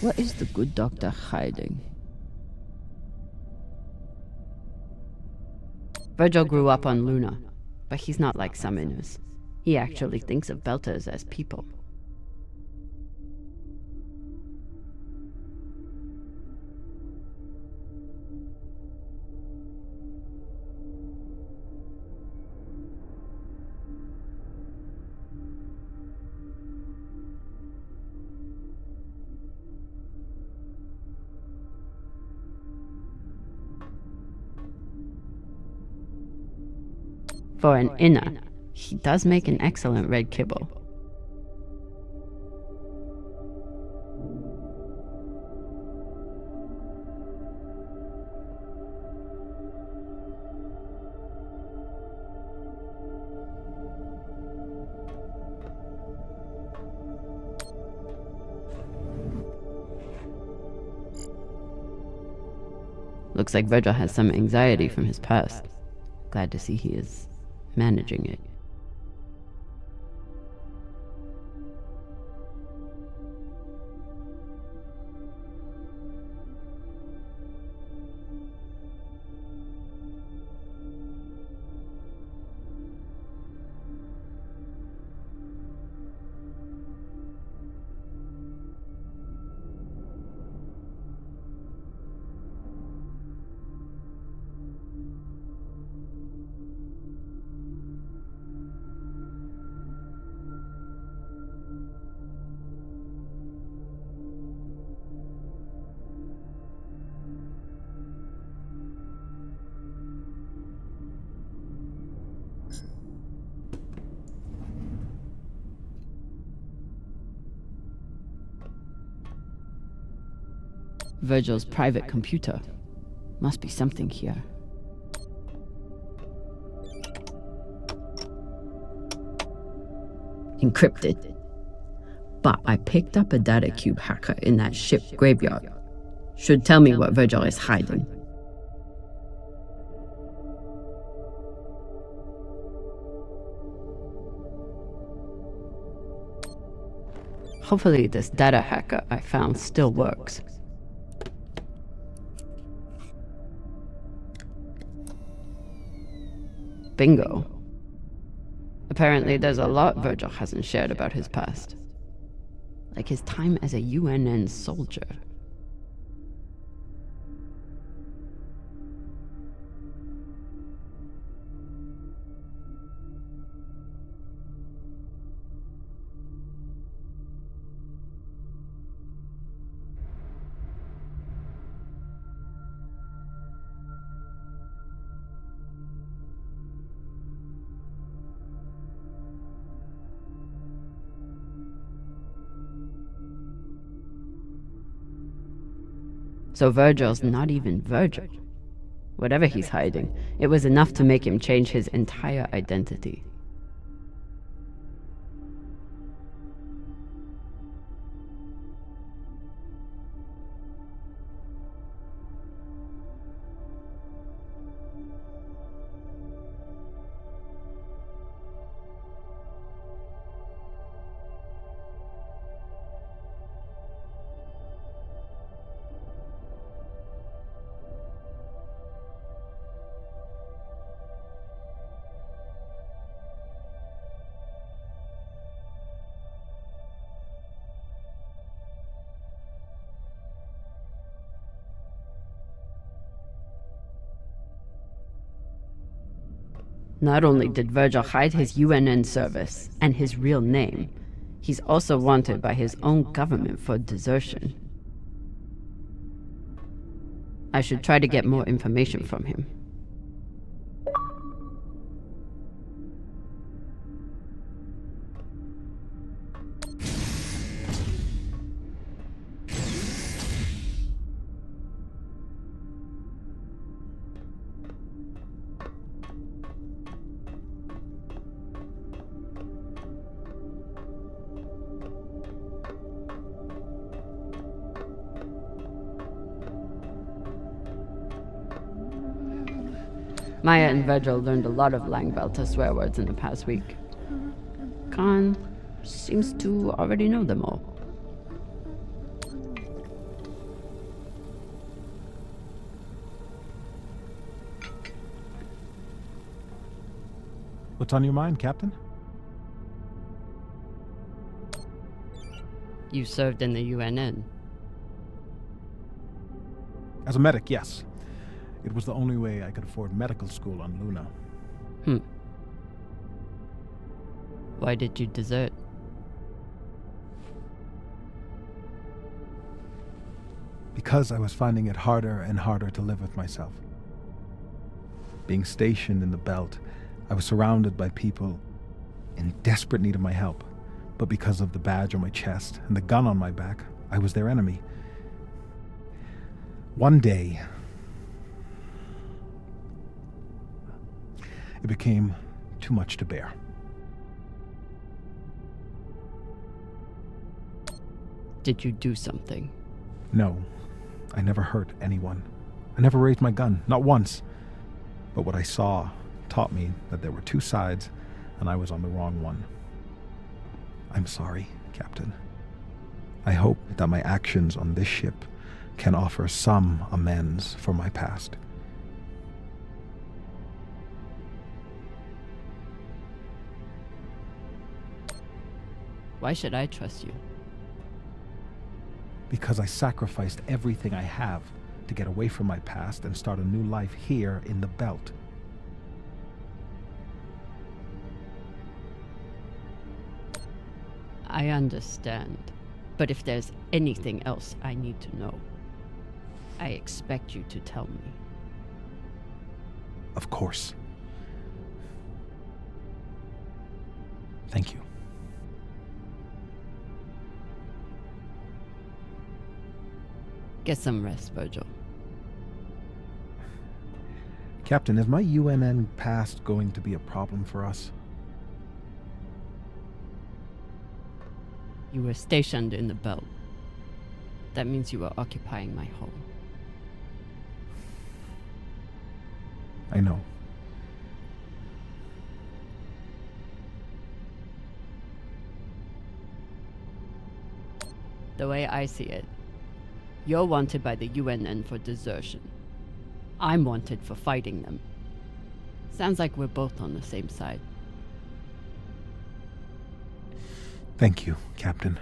What is the good doctor hiding? Virgil grew up on Luna, but he's not like some Inners. He actually thinks of Belters as people. For an Inner, he does make an excellent red kibble. Looks like Virgil has some anxiety from his past. Glad to see he is managing it. Virgil's private computer. Must be something here. Encrypted. But I picked up a data cube hacker in that ship graveyard. Should tell me what Virgil is hiding. Hopefully this data hacker I found still works. Bingo. Apparently there's a lot Virgil hasn't shared about his past. Like his time as a UNN soldier. So Virgil's not even Virgil. Whatever he's hiding, it was enough to make him change his entire identity. Not only did Virgil hide his UNN service and his real name, he's also wanted by his own government for desertion. I should try to get more information from him. Maya and Virgil learned a lot of Langbelter swear words in the past week. Khan seems to already know them all. What's on your mind, Captain? You served in the UNN. As a medic, yes. It was the only way I could afford medical school on Luna. Why did you desert? Because I was finding it harder and harder to live with myself. Being stationed in the belt, I was surrounded by people in desperate need of my help. But because of the badge on my chest and the gun on my back, I was their enemy. One day, it became too much to bear. Did you do something? No, I never hurt anyone. I never raised my gun, not once. But what I saw taught me that there were two sides, and I was on the wrong one. I'm sorry, Captain. I hope that my actions on this ship can offer some amends for my past. Why should I trust you? Because I sacrificed everything I have to get away from my past and start a new life here in the belt. I understand. But if there's anything else I need to know, I expect you to tell me. Of course. Thank you. Get some rest, Virgil. Captain, is my UNN past going to be a problem for us? You were stationed in the belt. That means you were occupying my home. I know. The way I see it, you're wanted by the UNN for desertion. I'm wanted for fighting them. Sounds like we're both on the same side. Thank you, Captain.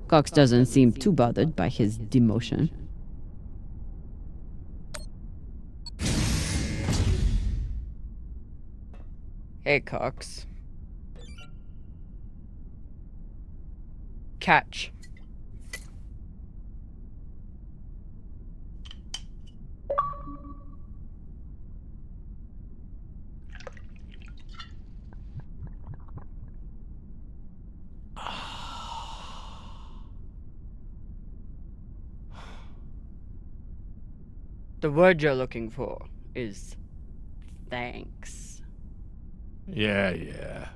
Cox doesn't seem too bothered by his demotion. Hey, Cox. Catch. The word you're looking for is thanks. Yeah.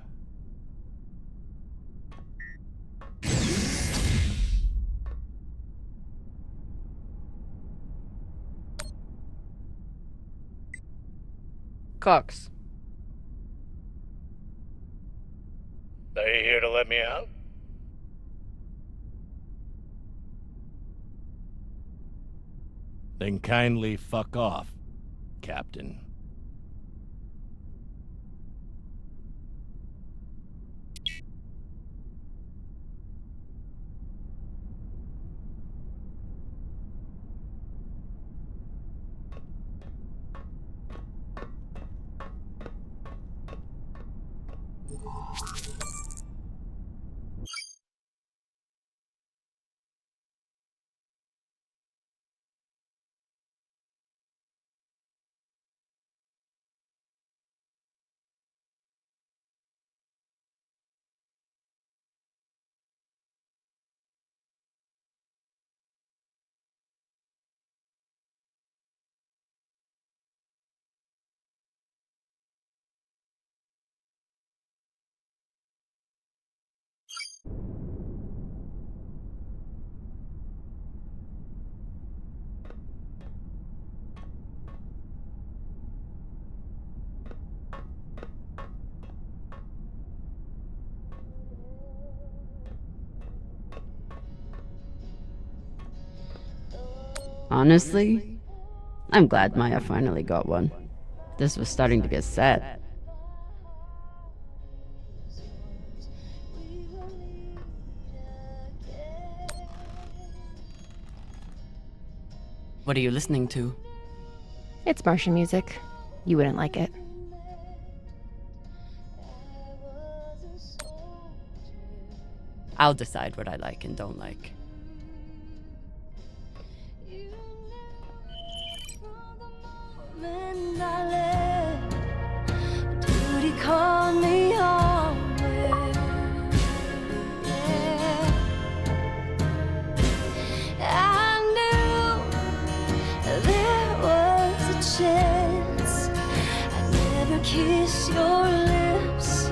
Cox. Are you here to let me out? Then kindly fuck off, Captain. Honestly, I'm glad Maya finally got one. This was starting to get sad. What are you listening to? It's Martian music. You wouldn't like it. I'll decide what I like and don't like. Duty called me onward. I knew there was a chance. I'd never kiss your lips,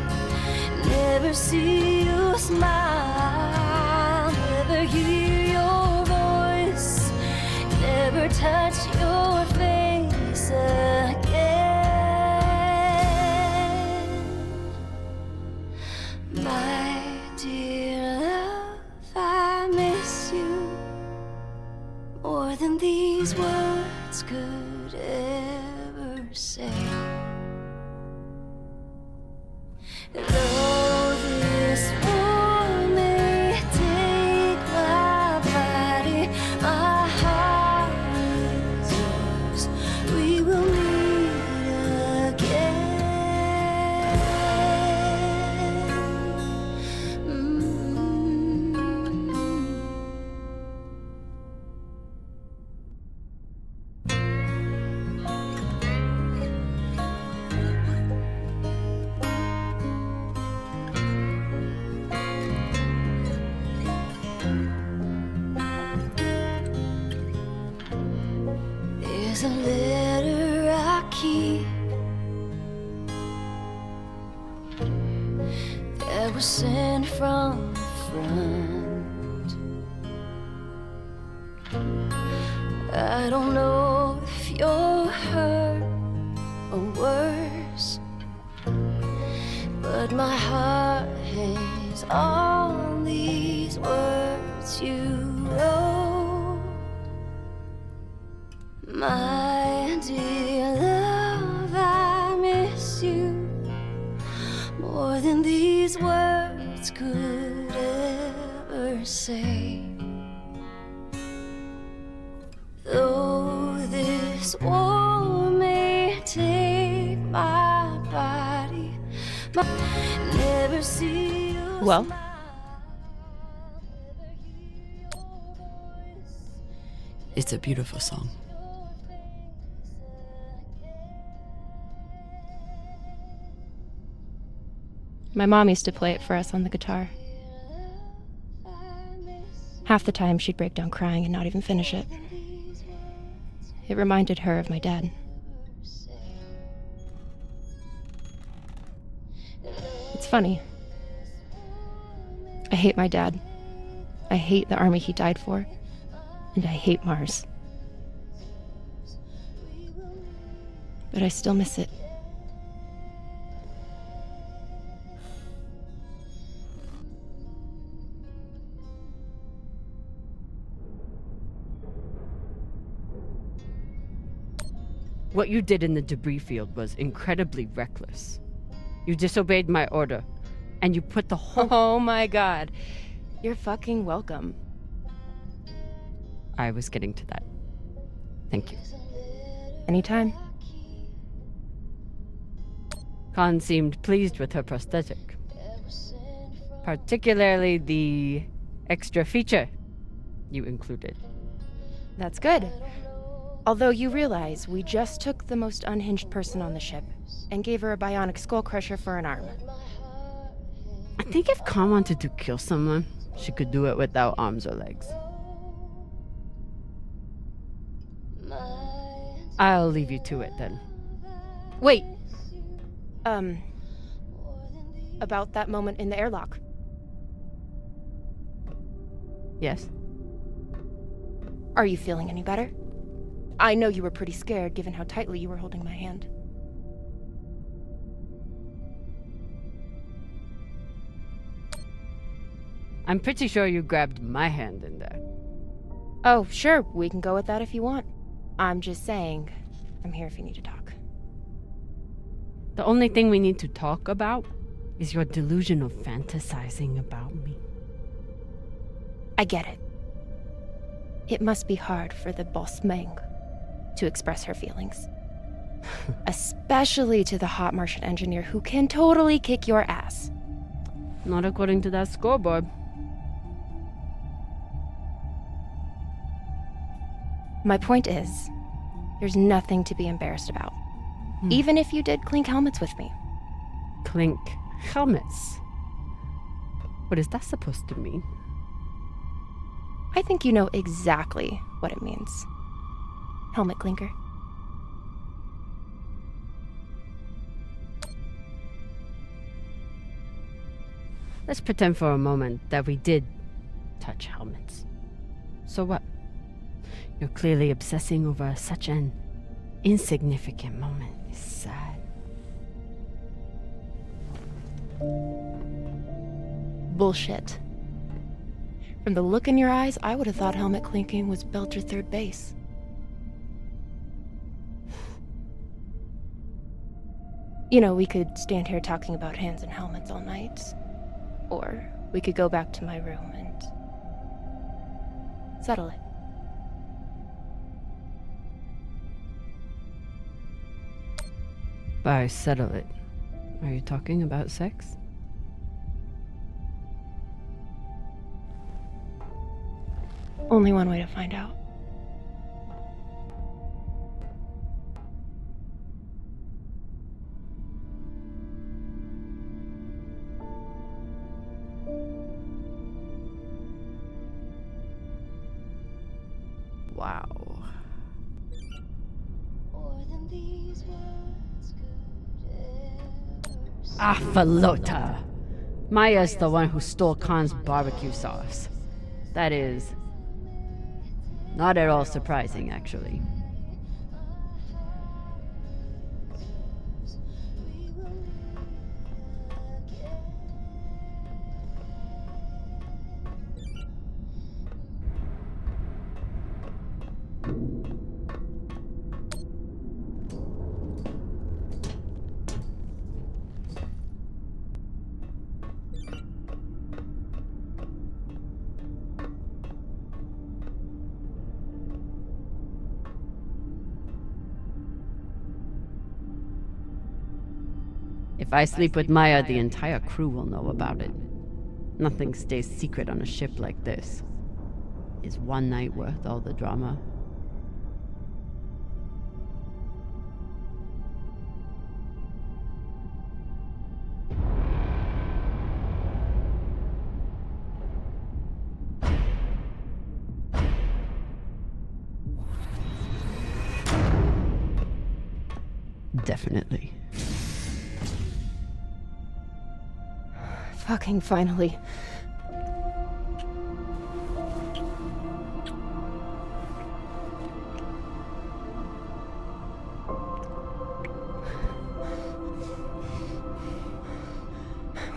never see you smile, never hear your voice, never touch your face again. My dear love, I miss you more than these words could ever say. Though this war may take my body, my heart is yours. We will meet again. There's a letter I keep that was sent from the front. I don't know if you're hurt or worse, but my heart hangs on these words you wrote. My dear love, I miss you more than these words could ever say. Though this war may take my body, never see you. Well, It's a beautiful song. my mom used to play it for us on the guitar. Half the time she'd break down crying and not even finish it. It reminded her of my dad. It's funny. I hate my dad. I hate the army he died for. And I hate Mars. But I still miss it. What you did in the debris field was incredibly reckless. You disobeyed my order, and you put the whole— Oh my god. You're fucking welcome. I was getting to that. Thank you. Anytime. Khan seemed pleased with her prosthetic. Particularly the extra feature you included. That's good. Although you realize we just took the most unhinged person on the ship and gave her a bionic skull crusher for an arm. I think if Khan wanted to kill someone, she could do it without arms or legs. I'll leave you to it then. Wait. About that moment in the airlock. Yes. Are you feeling any better? I know you were pretty scared given how tightly you were holding my hand. I'm pretty sure you grabbed my hand in there. Oh, sure, we can go with that if you want. I'm just saying, I'm here if you need to talk. The only thing we need to talk about is your delusion of fantasizing about me. I get it. It must be hard for the boss Meng to express her feelings. Especially to the hot Martian engineer who can totally kick your ass. Not according to that scoreboard. My point is, there's nothing to be embarrassed about. Even if you did clink helmets with me. Clink helmets? What is that supposed to mean? I think you know exactly what it means. Helmet clinker. Let's pretend for a moment that we did touch helmets. So what? You're clearly obsessing over such an insignificant moment. It's sad. Bullshit. From the look in your eyes, I would have thought helmet clinking was Belter third base. You know, we could stand here talking about hands and helmets all night. Or we could go back to my room and settle it. By settle it, are you talking about sex? Only one way to find out. Wow. Falota. Maya's the one who stole Khan's barbecue sauce. That is not at all surprising, actually. If I sleep with Maya, the entire crew will know about it. Nothing stays secret on a ship like this. Is one night worth all the drama? Definitely. Fucking finally.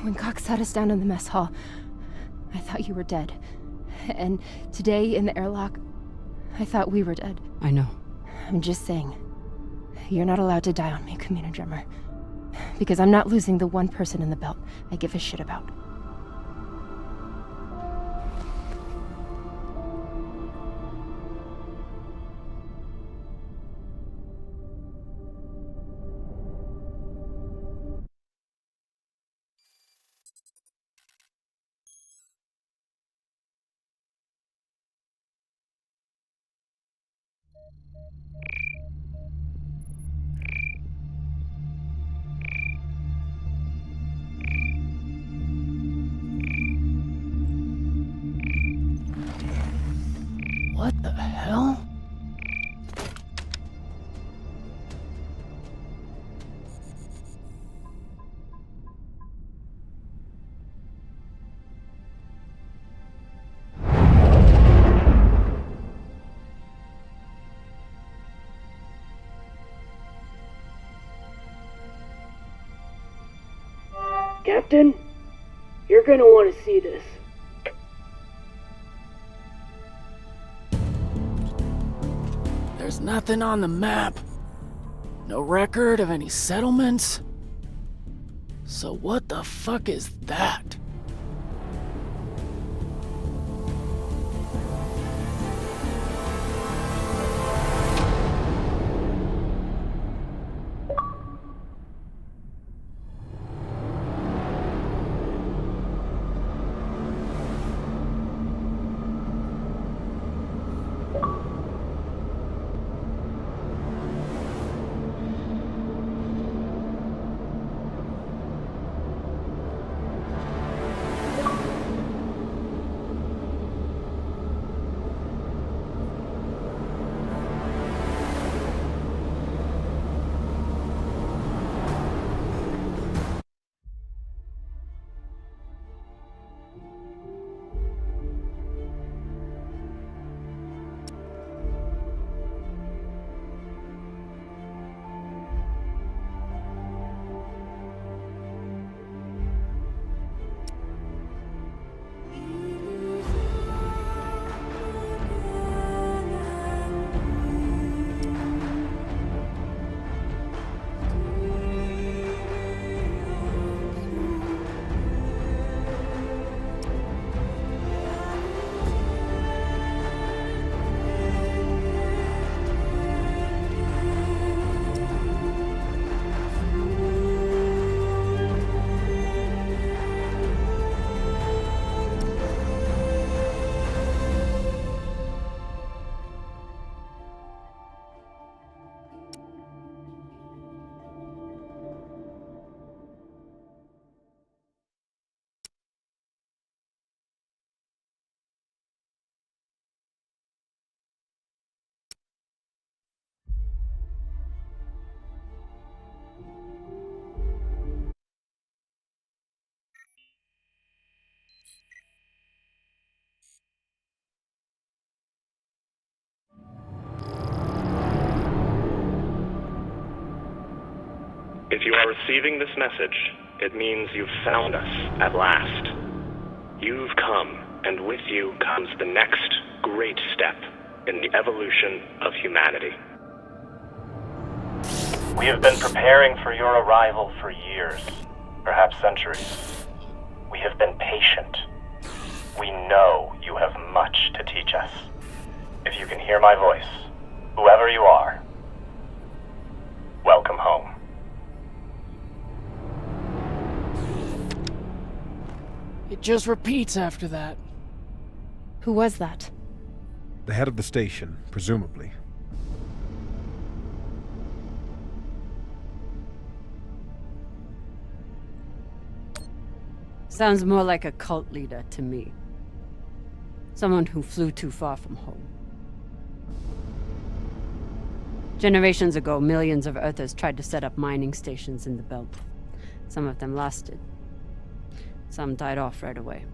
When Cox sat us down in the mess hall, I thought you were dead. And today in the airlock, I thought we were dead. I know. I'm just saying, you're not allowed to die on me, Camina Drummer. Because I'm not losing the one person in the belt I give a shit about. What the hell? Captain, you're gonna want to see this. There's nothing on the map. No record of any settlements. So what the fuck is that? If you are receiving this message, it means you've found us at last. You've come, and with you comes the next great step in the evolution of humanity. We have been preparing for your arrival for years, perhaps centuries. We have been patient. We know you have much to teach us. If you can hear my voice, whoever you are, welcome home. It just repeats after that. Who was that? The head of the station, presumably. Sounds more like a cult leader to me. Someone who flew too far from home. Generations ago, millions of Earthers tried to set up mining stations in the belt. Some of them lasted. Some died off right away.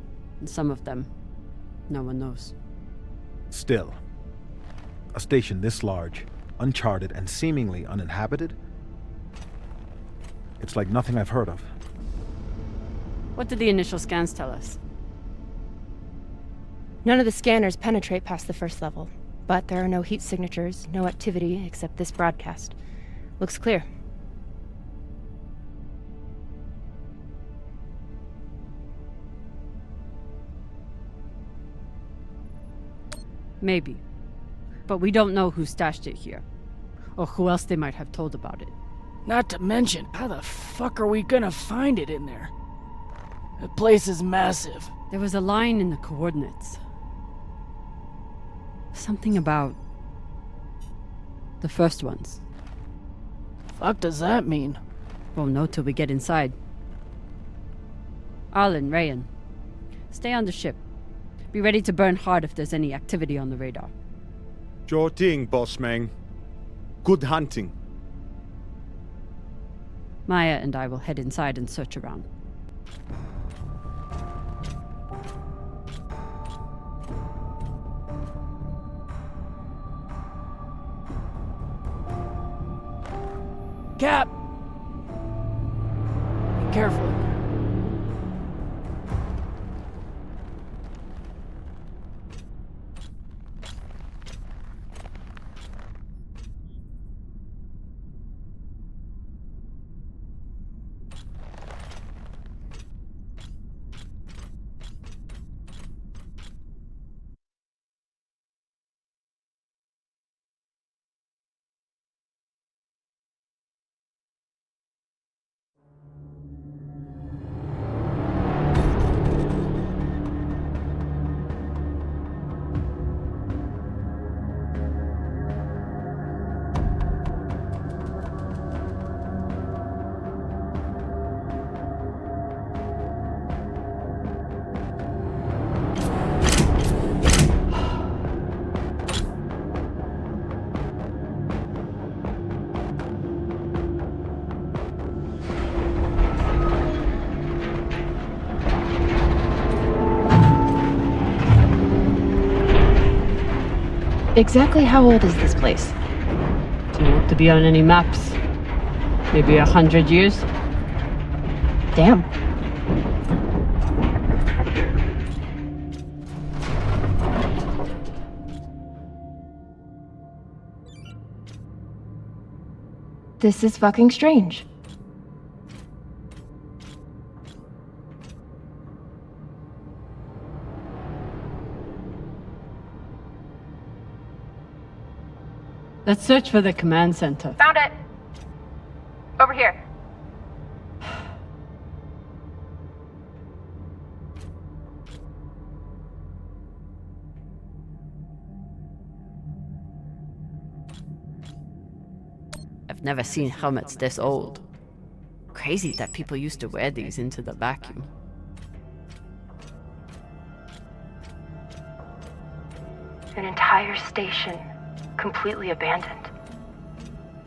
And some of them, no one knows. Still, a station this large, uncharted, and seemingly uninhabited? It's like nothing I've heard of. What did the initial scans tell us? None of the scanners penetrate past the first level, but there are no heat signatures, no activity except this broadcast. Looks clear. Maybe. But we don't know who stashed it here. Or who else they might have told about it. Not to mention, how the fuck are we gonna find it in there? The place is massive. There was a line in the coordinates. Something about the first ones. Fuck does that mean? Won't know till we get inside. Arlen, Rayan, stay on the ship. Be ready to burn hard if there's any activity on the radar. Sure thing, boss man. Good hunting. Maya and I will head inside and search around. Cap! Be careful. Exactly how old is this place? Too old to be on any maps. Maybe 100 years? Damn. This is fucking strange. Let's search for the command center. Found it! Over here. I've never seen helmets this old. Crazy that people used to wear these into the vacuum. An entire station, completely abandoned.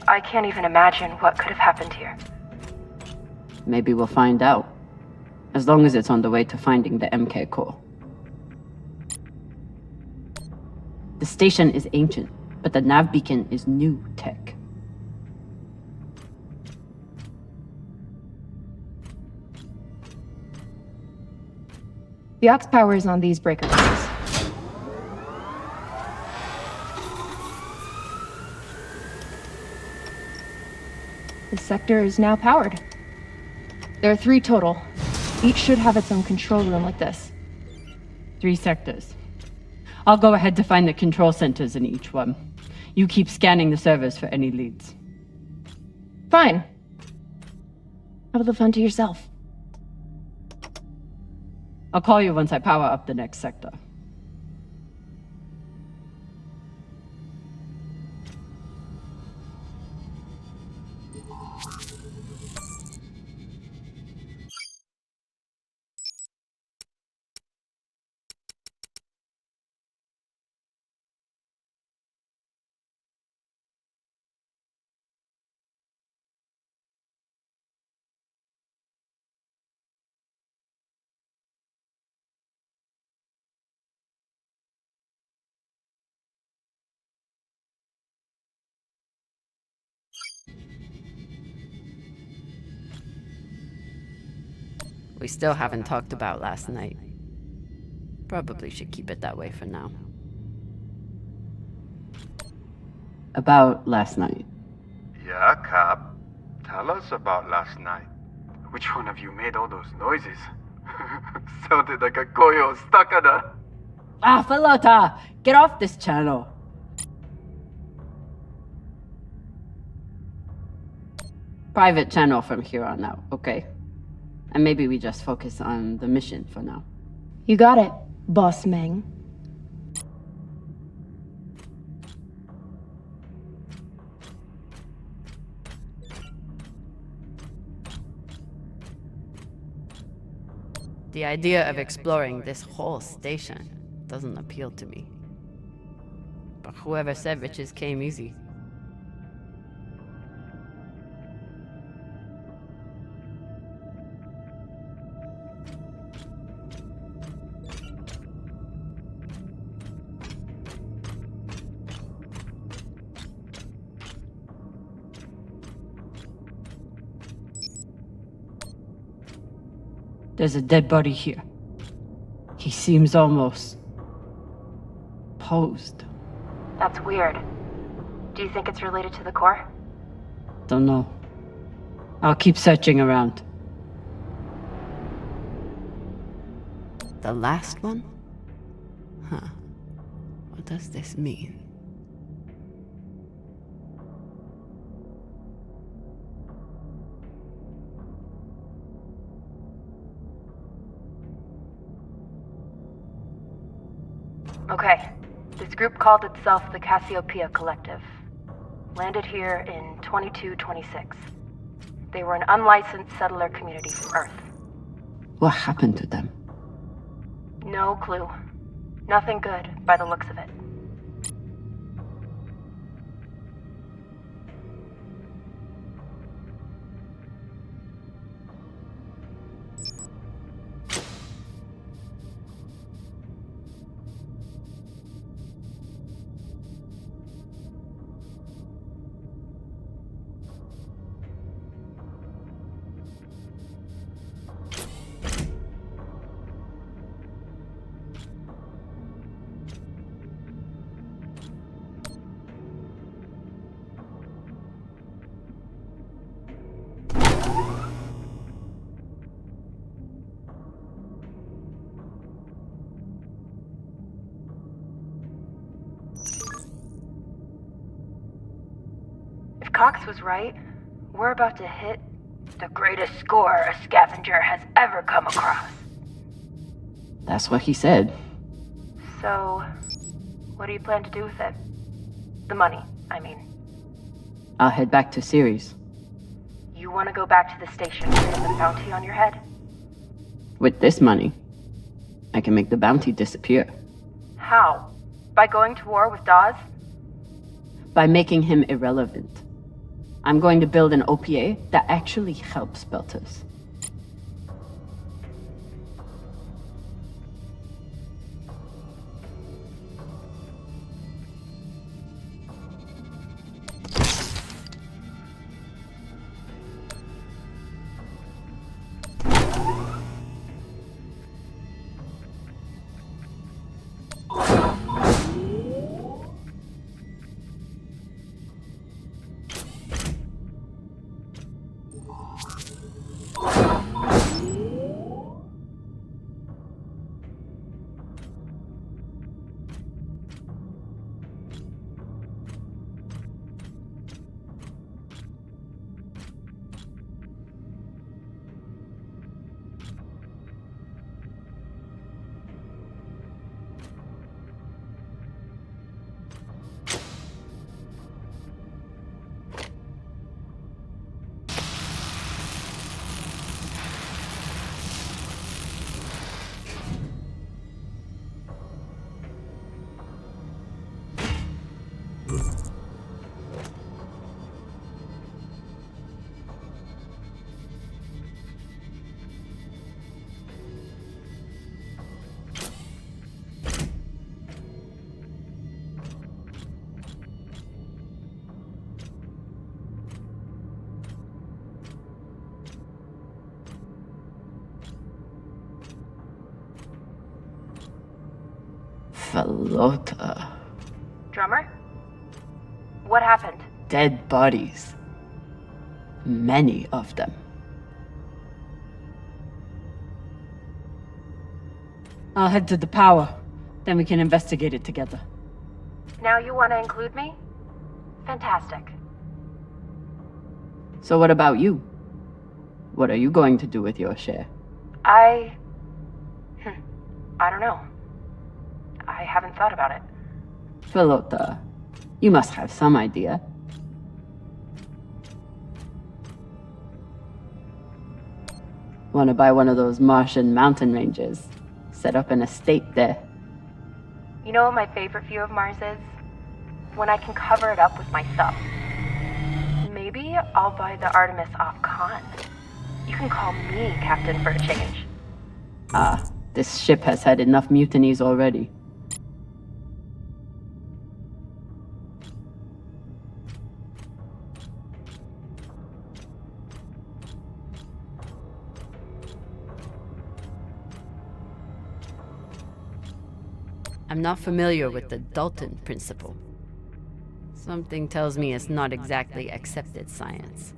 I can't even imagine what could have happened here. Maybe we'll find out. As long as it's on the way to finding the MK core. The station is ancient, but the nav beacon is new tech. The aux power is on these breaker cables. This sector is now powered. There are 3 total. Each should have its own control room like this. 3 sectors. I'll go ahead to find the control centers in each one. You keep scanning the servers for any leads. Fine. Have the fun to yourself. I'll call you once I power up the next sector. We still haven't talked about last night. Probably should keep it that way for now. About last night. Yeah, Cap. Tell us about last night. Which one of you made all those noises? Sounded like a koyo stuck on a... Ah, Falota! Get off this channel! Private channel from here on out, okay? And maybe we just focus on the mission for now. You got it, Boss Meng. The idea of exploring this whole station doesn't appeal to me. But whoever said riches came easy. There's a dead body here. He seems almost... posed. That's weird. Do you think it's related to the core? Don't know. I'll keep searching around. The last one? Huh. What does this mean? Okay. This group called itself the Cassiopeia Collective. Landed here in 2226. They were an unlicensed settler community from Earth. What happened to them? No clue. Nothing good, by the looks of it. Cox was right. We're about to hit the greatest score a scavenger has ever come across. That's what he said. So, what do you plan to do with it? The money, I mean. I'll head back to Series. You want to go back to the station with a bounty on your head? With this money, I can make the bounty disappear. How? By going to war with Dawes? By making him irrelevant. I'm going to build an OPA that actually helps Belters. Falota. Drummer? What happened? Dead bodies. Many of them. I'll head to the power. Then we can investigate it together. Now you want to include me? Fantastic. So what about you? What are you going to do with your share? I don't know. I haven't thought about it. Falota, you must have some idea. Want to buy one of those Martian mountain ranges? Set up an estate there. You know what my favorite view of Mars is? When I can cover it up with my thumb. Maybe I'll buy the Artemis off Khan. You can call me Captain for a change. Ah, this ship has had enough mutinies already. I'm not familiar with the Dalton principle. Something tells me it's not exactly accepted science.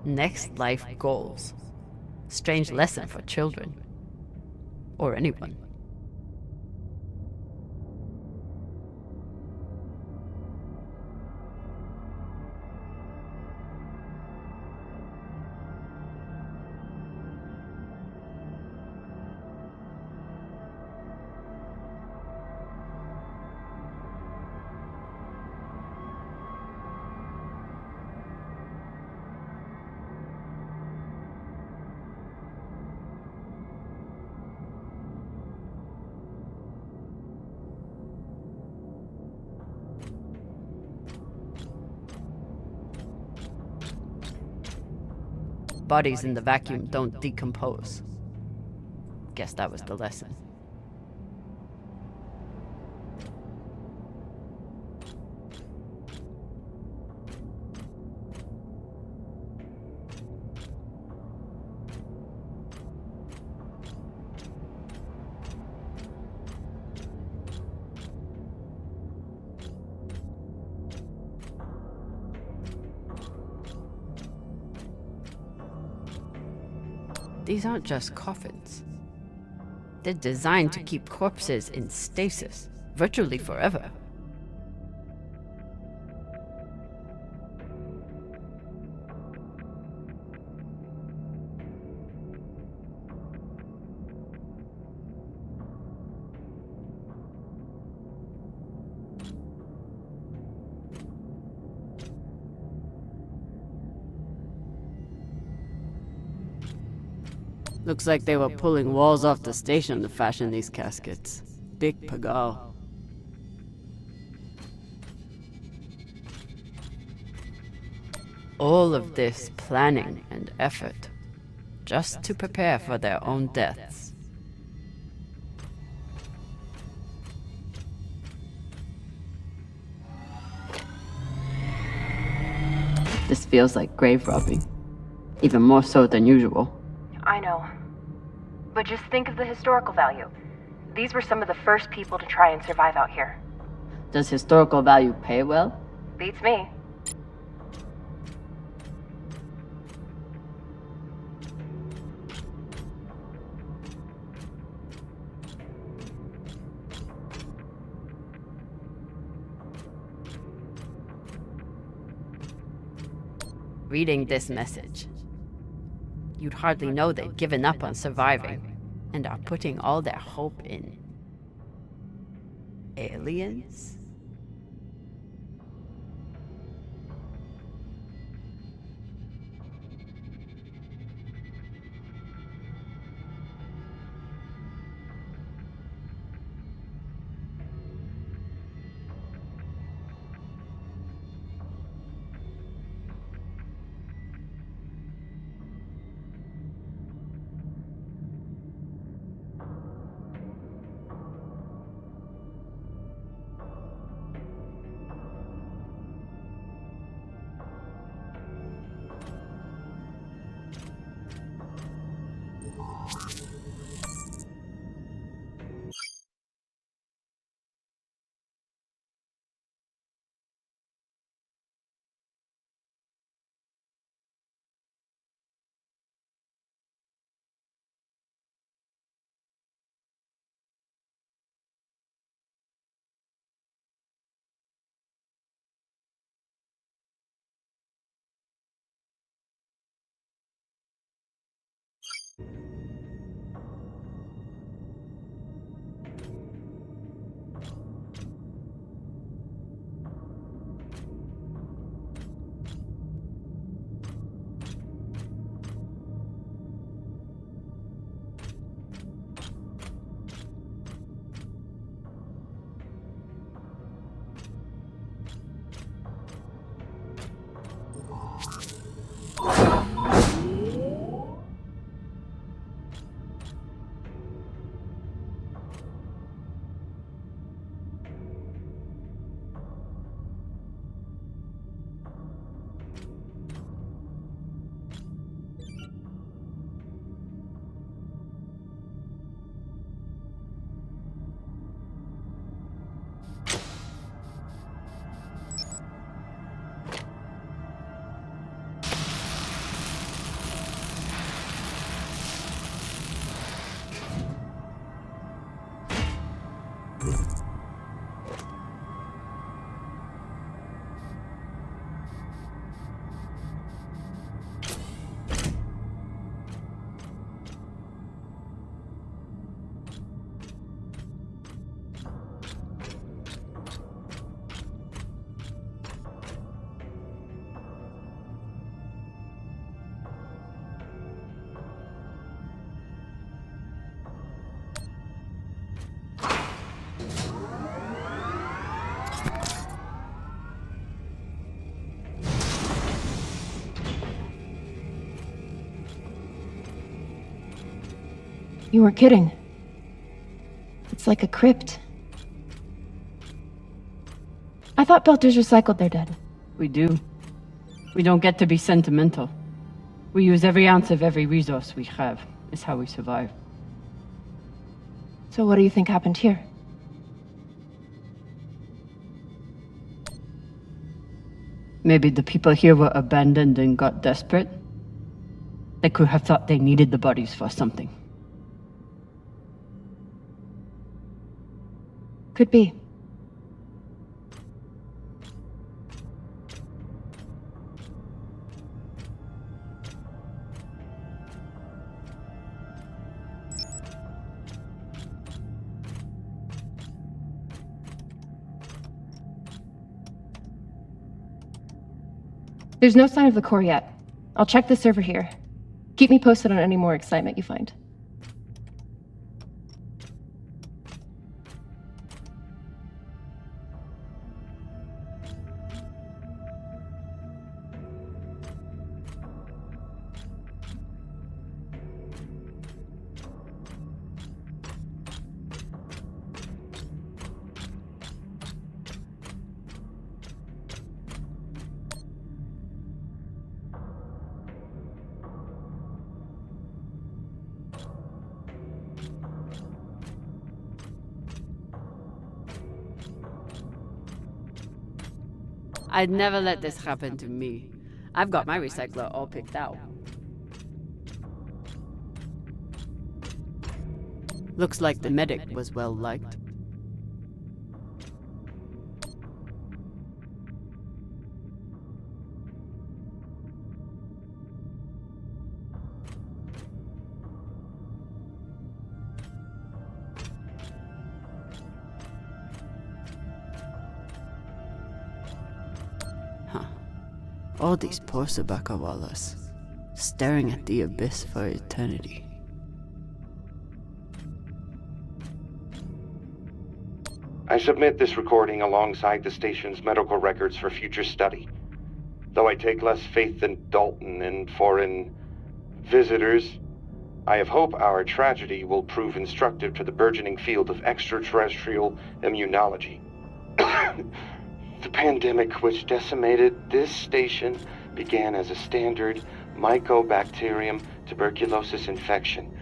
Next life goals. Strange lesson for children. Or anyone. Bodies in the vacuum don't decompose. Guess that was the lesson. These aren't just coffins. They're designed to keep corpses in stasis, virtually forever. Looks like they were pulling walls off the station to fashion these caskets. Big pagal. All of this planning and effort, just to prepare for their own deaths. This feels like grave robbing. Even more so than usual. I know. But just think of the historical value. These were some of the first people to try and survive out here. Does historical value pay well? Beats me. Reading this message, you'd hardly know they've given up on surviving and are putting all their hope in aliens? You weren't kidding. It's like a crypt. I thought Belters recycled their dead. We do. We don't get to be sentimental. We use every ounce of every resource we have. It's how we survive. So what do you think happened here? Maybe the people here were abandoned and got desperate. They could have thought they needed the bodies for something. Could be. There's no sign of the core yet. I'll check the server here. Keep me posted on any more excitement you find. I'd never let this happen to me. I've got my recycler all picked out. Looks like the medic was well liked. All these poor Sabakawalas, staring at the abyss for eternity. I submit this recording alongside the station's medical records for future study. Though I take less faith than Dalton in foreign visitors, I have hope our tragedy will prove instructive to the burgeoning field of extraterrestrial immunology. The pandemic which decimated this station began as a standard Mycobacterium tuberculosis infection.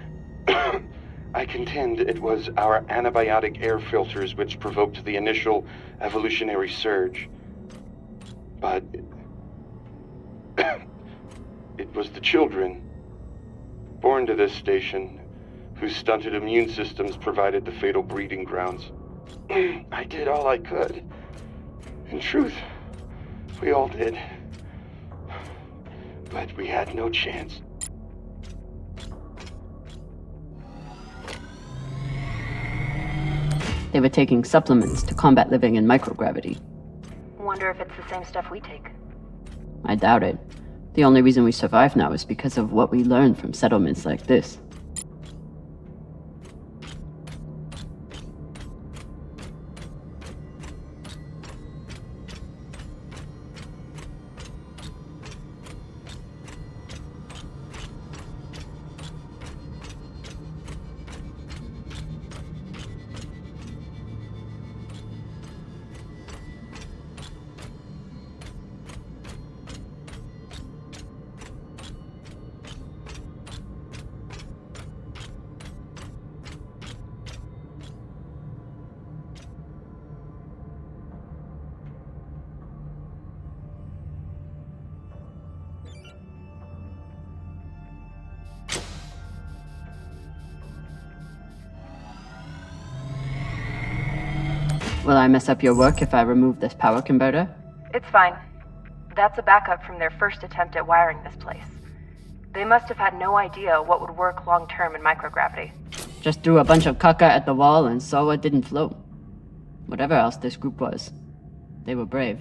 I contend it was our antibiotic air filters which provoked the initial evolutionary surge. But it was the children born to this station whose stunted immune systems provided the fatal breeding grounds. I did all I could. In truth, we all did. But we had no chance. They were taking supplements to combat living in microgravity. Wonder if it's the same stuff we take. I doubt it. The only reason we survive now is because of what we learned from settlements like this. Will I mess up your work if I remove this power converter? It's fine. That's a backup from their first attempt at wiring this place. They must have had no idea what would work long-term in microgravity. Just threw a bunch of caca at the wall and saw what didn't float. Whatever else this group was, they were brave.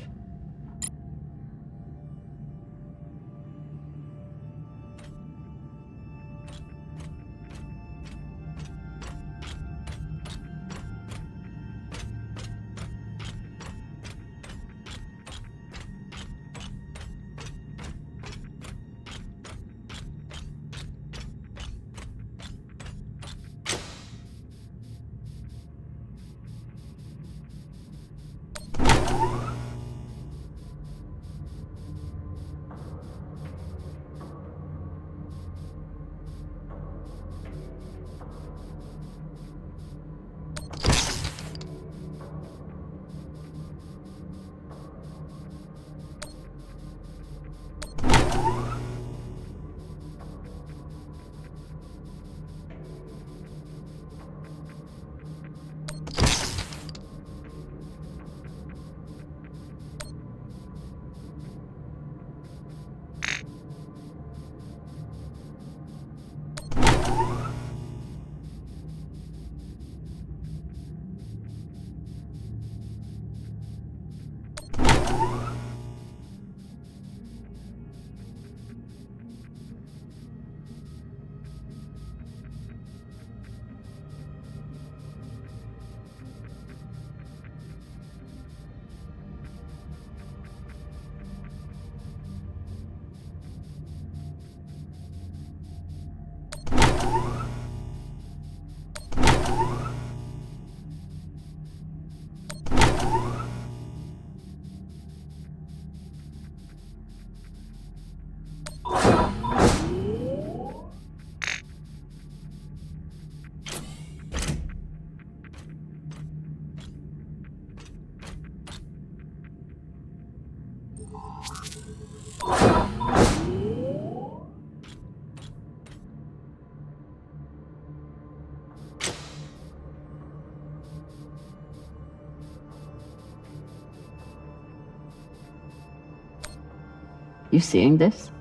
You seeing this?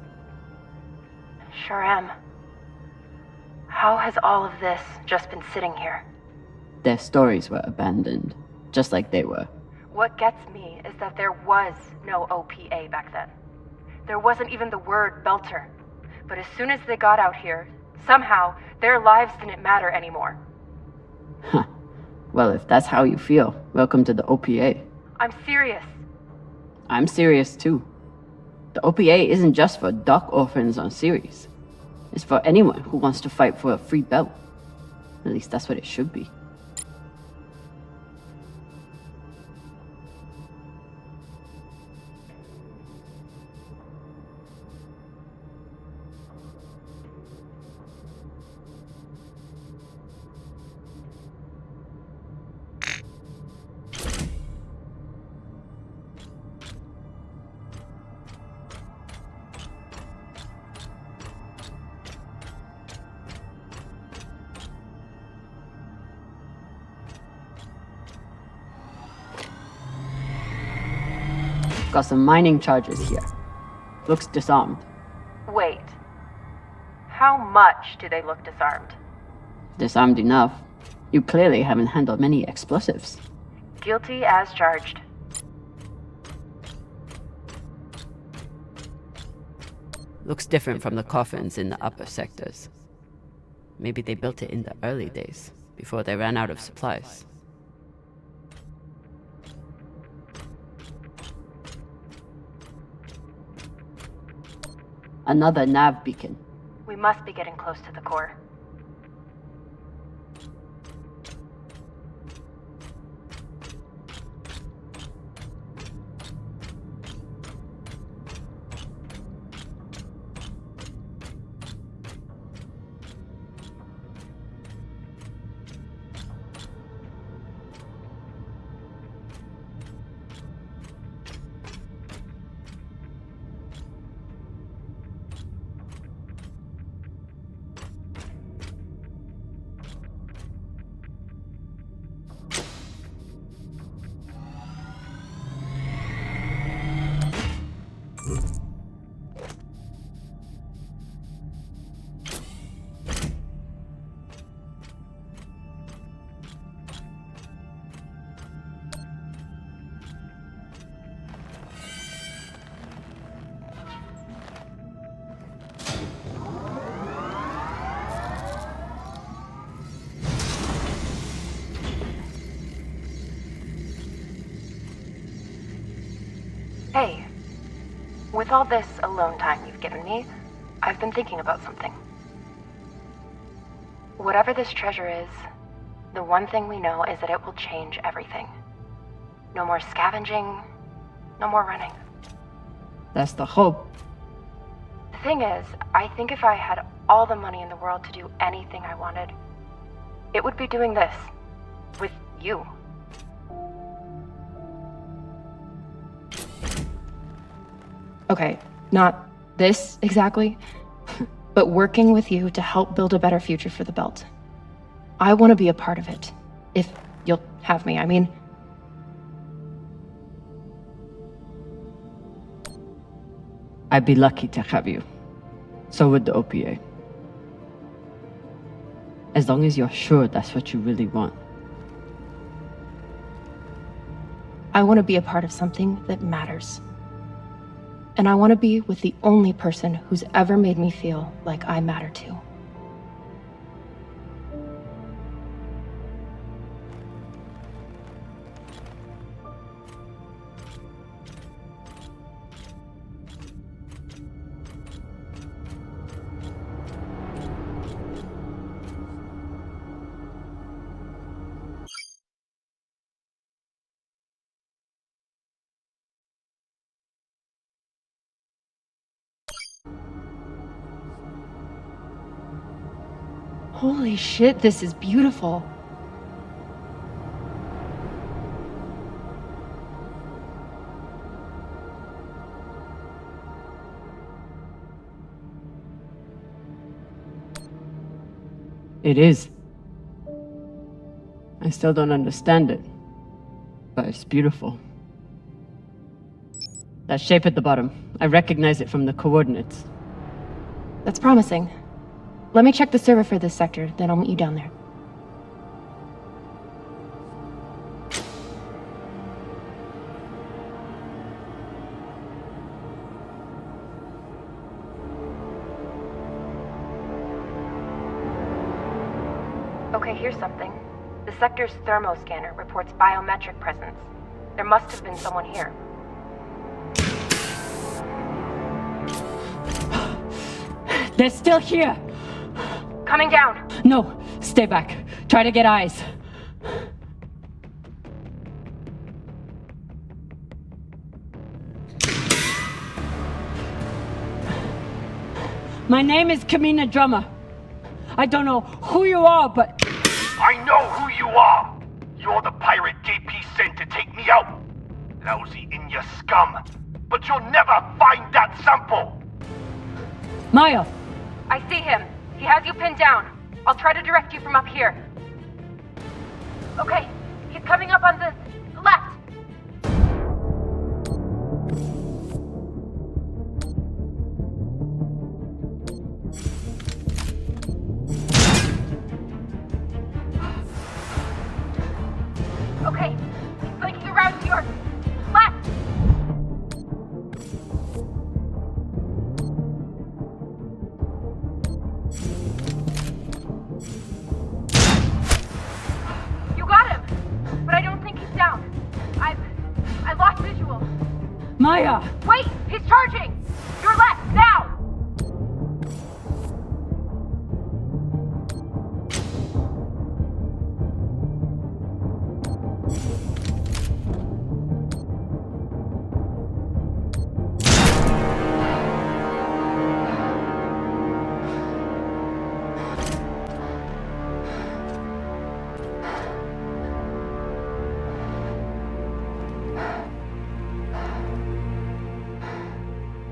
Sure am. How has all of this just been sitting here? Their stories were abandoned, just like they were. What gets me is that there was no OPA back then. There wasn't even the word Belter. But as soon as they got out here, somehow their lives didn't matter anymore. Huh. Well, if that's how you feel, welcome to the OPA. I'm serious. I'm serious too. The OPA isn't just for dock orphans on Ceres. It's for anyone who wants to fight for a free belt. At least that's what it should be. Got some mining charges here. Looks disarmed. Wait. How much do they look disarmed? Disarmed enough. You clearly haven't handled many explosives. Guilty as charged. Looks different from the coffins in the upper sectors. Maybe they built it in the early days, before they ran out of supplies. Another nav beacon. We must be getting close to the core. Hey, with all this alone time you've given me, I've been thinking about something. Whatever this treasure is, the one thing we know is that it will change everything. No more scavenging, no more running. That's the hope. The thing is, I think if I had all the money in the world to do anything I wanted, it would be doing this. With you. Okay, not this exactly, but working with you to help build a better future for the Belt. I want to be a part of it. If you'll have me, I mean. I'd be lucky to have you. So would the OPA. As long as you're sure that's what you really want. I want to be a part of something that matters. And I want to be with the only person who's ever made me feel like I matter too. Holy shit, this is beautiful. It is. I still don't understand it, but it's beautiful. That shape at the bottom, I recognize it from the coordinates. That's promising. Let me check the server for this sector, then I'll meet you down there. Okay, here's something. The sector's thermoscanner reports biometric presence. There must have been someone here. They're still here! Coming down! No, stay back. Try to get eyes. My name is Camina Drummer. I don't know who you are, but... I know who you are! You're the pirate JP sent to take me out! Lousy in your scum! But you'll never find that sample! Maya! I see him. He has you pinned down. I'll try to direct you from up here. Okay, he's coming up on the left. Okay, he's blinking around to your left. You got him, but I don't think he's down. I lost visual. Maya! Wait, he's charging. Your left now.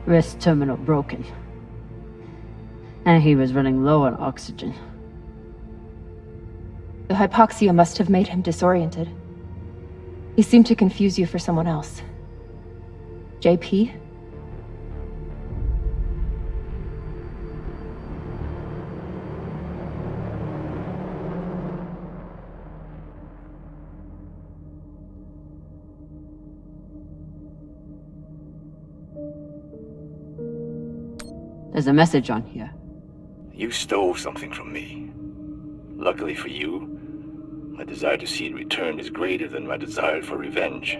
Wrist terminal broken. And he was running low on oxygen. The hypoxia must have made him disoriented. He seemed to confuse you for someone else. JP? There's a message on here. You stole something from me. Luckily for you, my desire to see it returned is greater than my desire for revenge.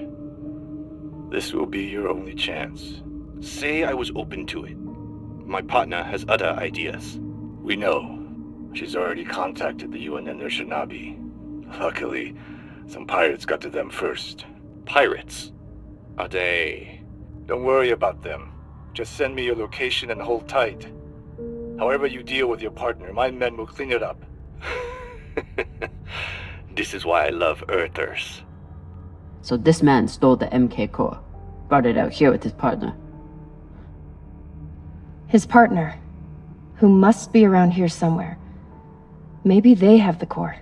This will be your only chance. Say I was open to it. My partner has other ideas. We know. She's already contacted the UN and their shinabi. Luckily, some pirates got to them first. Pirates? Are they? Don't worry about them. Just send me your location and hold tight. However you deal with your partner, my men will clean it up. This is why I love Earthers. So this man stole the MK core, brought it out here with his partner. His partner, who must be around here somewhere. Maybe they have the core.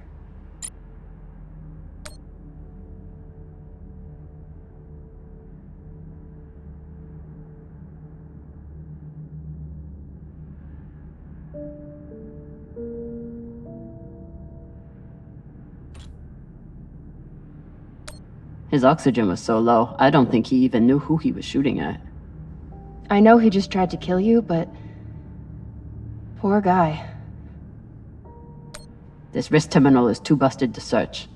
His oxygen was so low, I don't think he even knew who he was shooting at. I know he just tried to kill you, but... poor guy. This wrist terminal is too busted to search.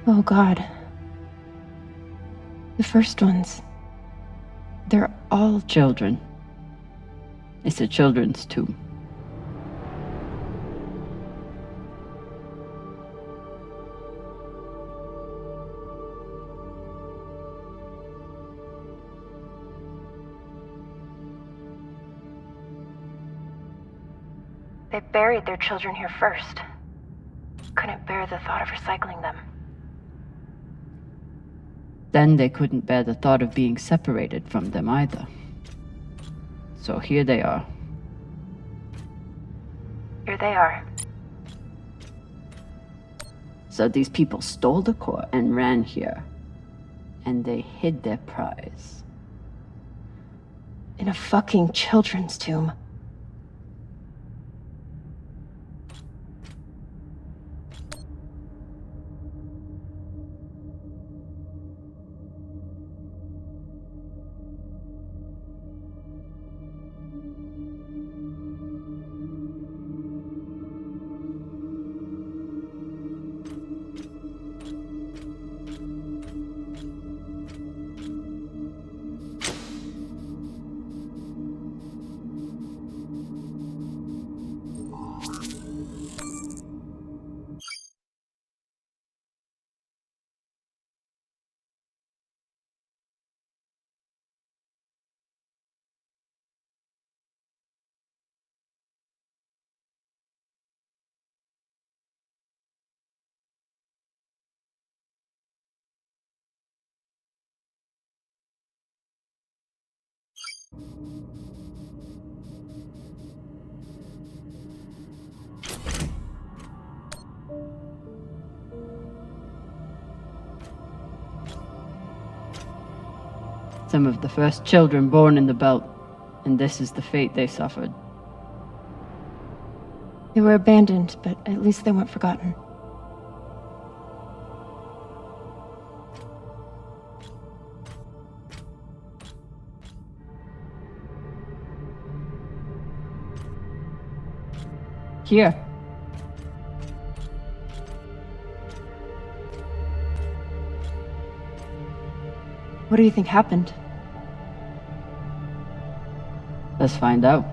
Oh God. The first ones. They're all children. It's a children's tomb. They buried their children here first. Couldn't bear the thought of recycling them. Then they couldn't bear the thought of being separated from them either. So here they are. Here they are. So these people stole the core and ran here. And they hid their prize. In a fucking children's tomb. Some of the first children born in the belt, and this is the fate they suffered. They were abandoned, but at least they weren't forgotten. Here. What do you think happened? Let's find out.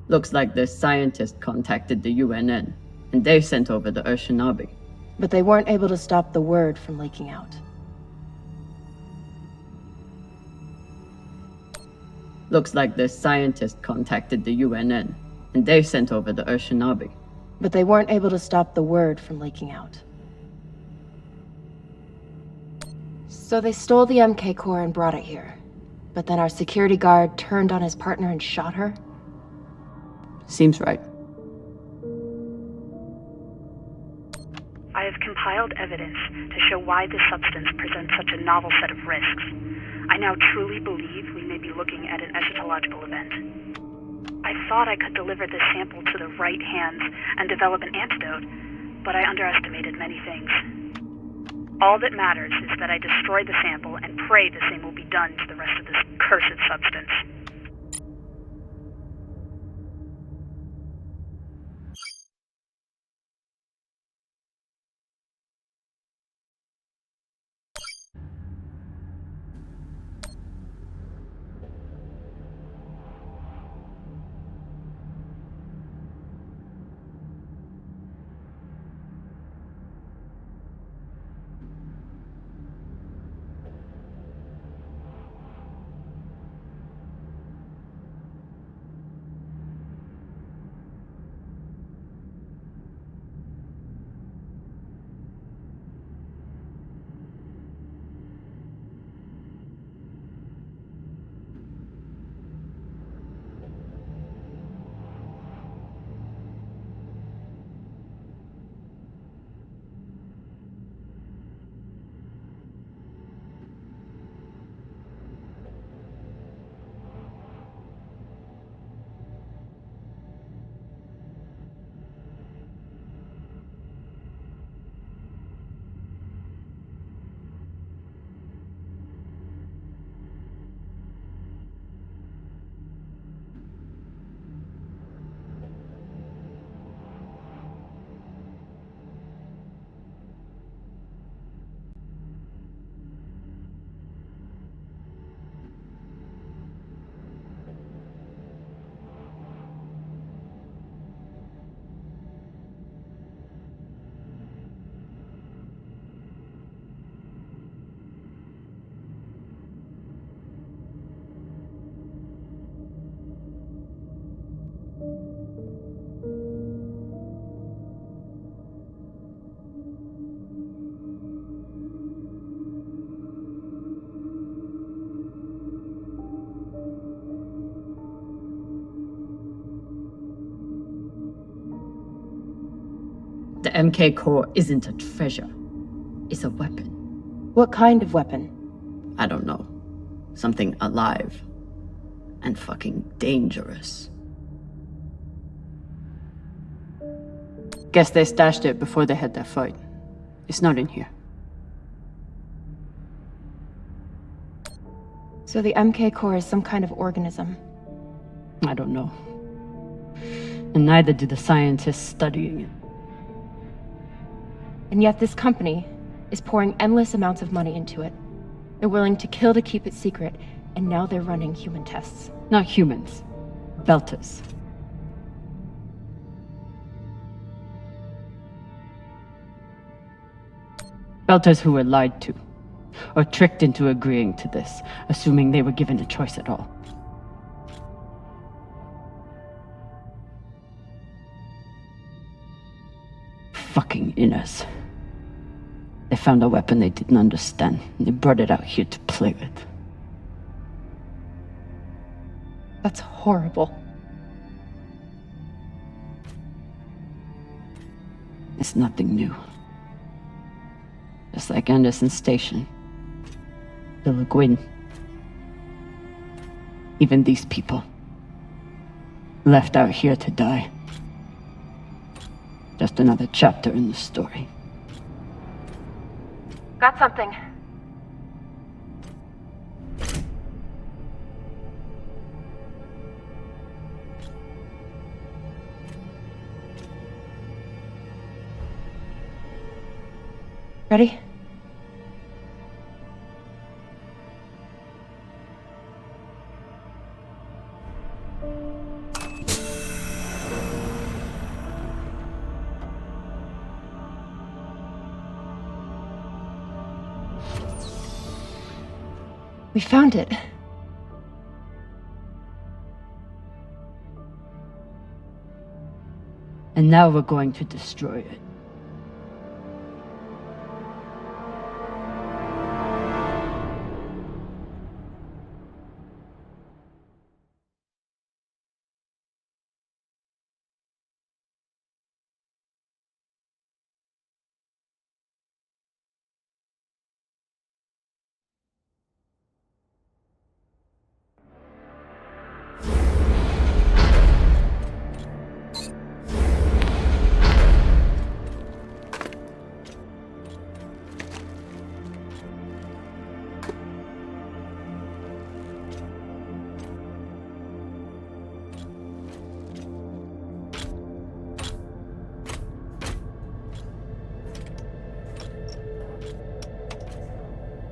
Looks like this scientist contacted the UNN, and they sent over the Urshinabi. But they weren't able to stop the word from leaking out. Looks like this scientist contacted the UNN, and they sent over the Urshinabi. But they weren't able to stop the word from leaking out. So they stole the MK core and brought it here. But then our security guard turned on his partner and shot her? Seems right. I have compiled evidence to show why this substance presents such a novel set of risks. I now truly believe we may be looking at an eschatological event. I thought I could deliver this sample to the right hands and develop an antidote, but I underestimated many things. All that matters is that I destroy the sample and pray the same will be done to the rest of this cursed substance. The MK core isn't a treasure. It's a weapon. What kind of weapon? I don't know. Something alive. And fucking dangerous. Guess they stashed it before they had their fight. It's not in here. So the MK core is some kind of organism? I don't know. And neither do the scientists studying it. And yet this company is pouring endless amounts of money into it. They're willing to kill to keep it secret, and now they're running human tests. Not humans. Belters. Belters who were lied to, or tricked into agreeing to this, assuming they were given a choice at all. Fucking inners. They found a weapon they didn't understand, and they brought it out here to play with. That's horrible. It's nothing new. Just like Anderson Station. The Lagoon. Even these people. Left out here to die. Just another chapter in the story. Got something. Ready? We found it. And now we're going to destroy it.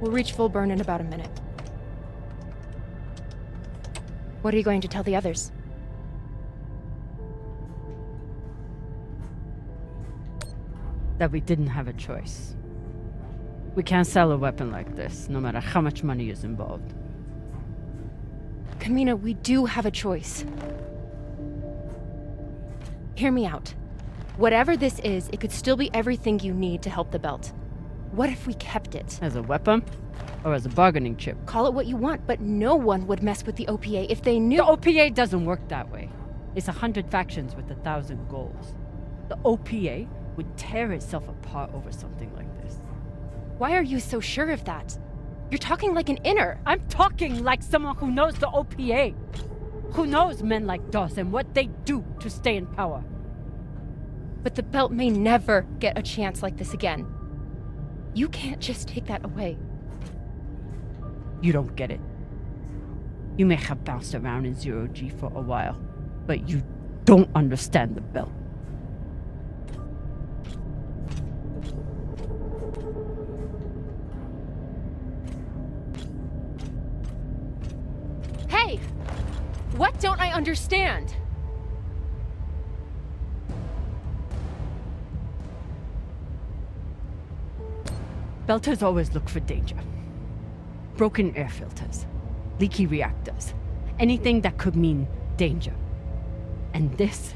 We'll reach full burn in about a minute. What are you going to tell the others? That we didn't have a choice. We can't sell a weapon like this, no matter how much money is involved. Camina, we do have a choice. Hear me out. Whatever this is, it could still be everything you need to help the belt. What if we kept it? As a weapon? Or as a bargaining chip? Call it what you want, but no one would mess with the OPA if they knew— The OPA doesn't work that way. It's 100 factions with 1,000 goals. The OPA would tear itself apart over something like this. Why are you so sure of that? You're talking like an inner. I'm talking like someone who knows the OPA. Who knows men like Doss and what they do to stay in power. But the belt may never get a chance like this again. You can't just take that away. You don't get it. You may have bounced around in zero-G for a while, but you don't understand the belt. Hey! What don't I understand? Belters always look for danger. Broken air filters, leaky reactors, anything that could mean danger. And this...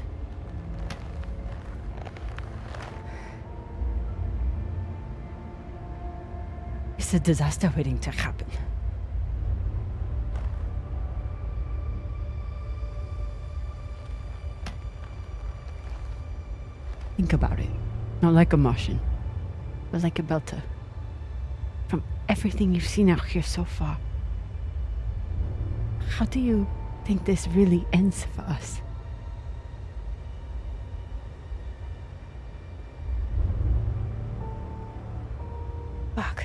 it's a disaster waiting to happen. Think about it. Not like a Martian, but like a Belter. From everything you've seen out here so far, how do you think this really ends for us? Fuck.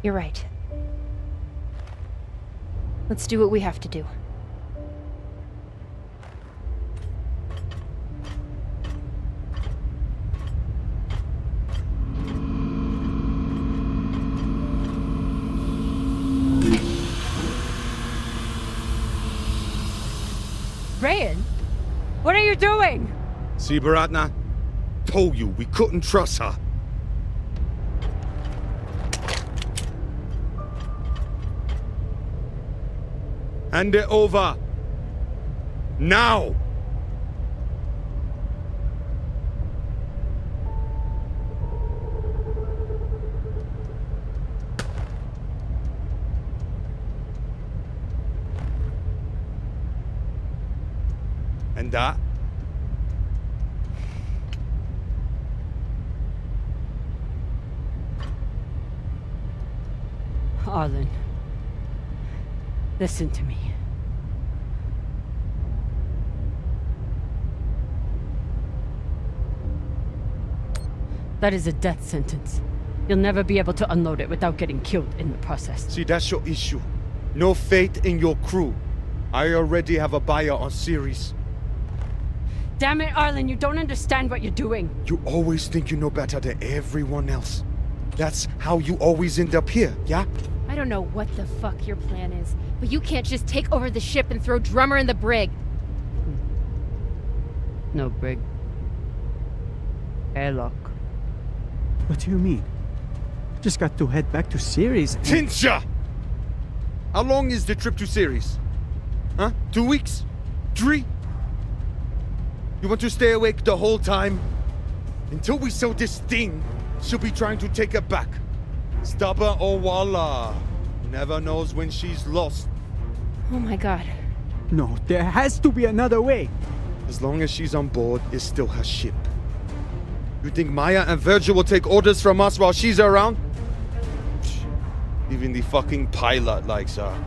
You're right. Let's do what we have to do. Rayan, what are you doing? See, Baratna? Told you we couldn't trust her. Hand it over. Now! And that? Arlen, listen to me. That is a death sentence. You'll never be able to unload it without getting killed in the process. See, that's your issue. No faith in your crew. I already have a buyer on Series. Damn it, Arlen, you don't understand what you're doing. You always think you know better than everyone else. That's how you always end up here, yeah? I don't know what the fuck your plan is, but you can't just take over the ship and throw Drummer in the brig. No brig. Airlock. What do you mean? Just got to head back to Series and— Tinsha! How long is the trip to Series? Huh? 2 weeks? 3? You want to stay awake the whole time? Until we sell this thing, she'll be trying to take it back. Stubborn or voila. Never knows when she's lost. Oh my god. No, there has to be another way. As long as she's on board, it's still her ship. You think Maya and Virgil will take orders from us while she's around? Even the fucking pilot likes her.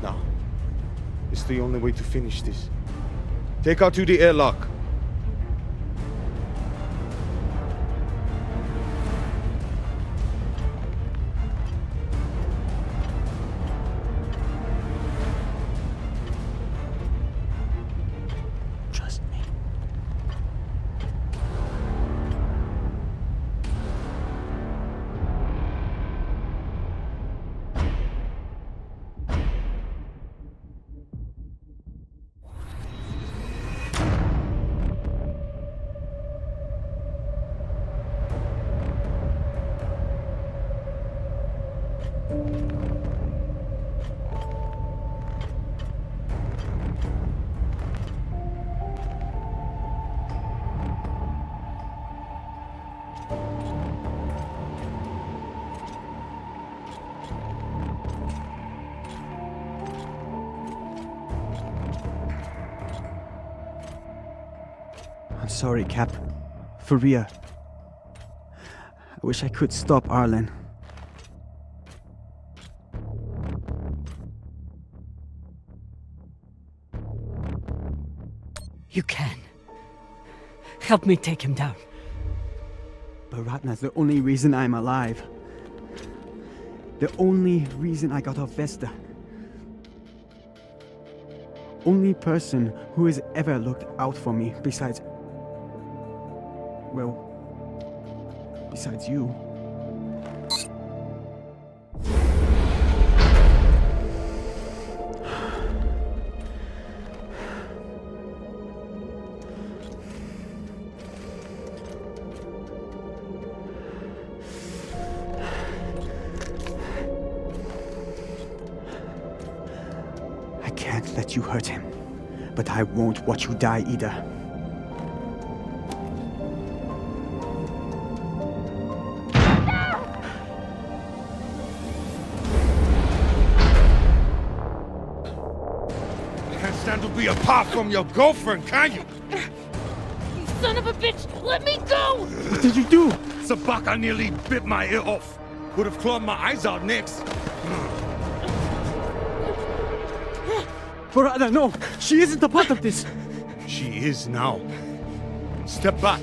No. It's the only way to finish this. Take her to the airlock. Trust me. I'm sorry, Cap. For real. I wish I could stop Arlen. You can. Help me take him down. But Ratna's the only reason I'm alive. The only reason I got off Vesta. Only person who has ever looked out for me besides... well, besides you. I can't let you hurt him, but I won't watch you die either. Be apart from your girlfriend, can you? You son of a bitch! Let me go! What did you do? Sabaka nearly bit my ear off. Would have clawed my eyes out next. Barada, no! She isn't a part of this! She is now. Step back.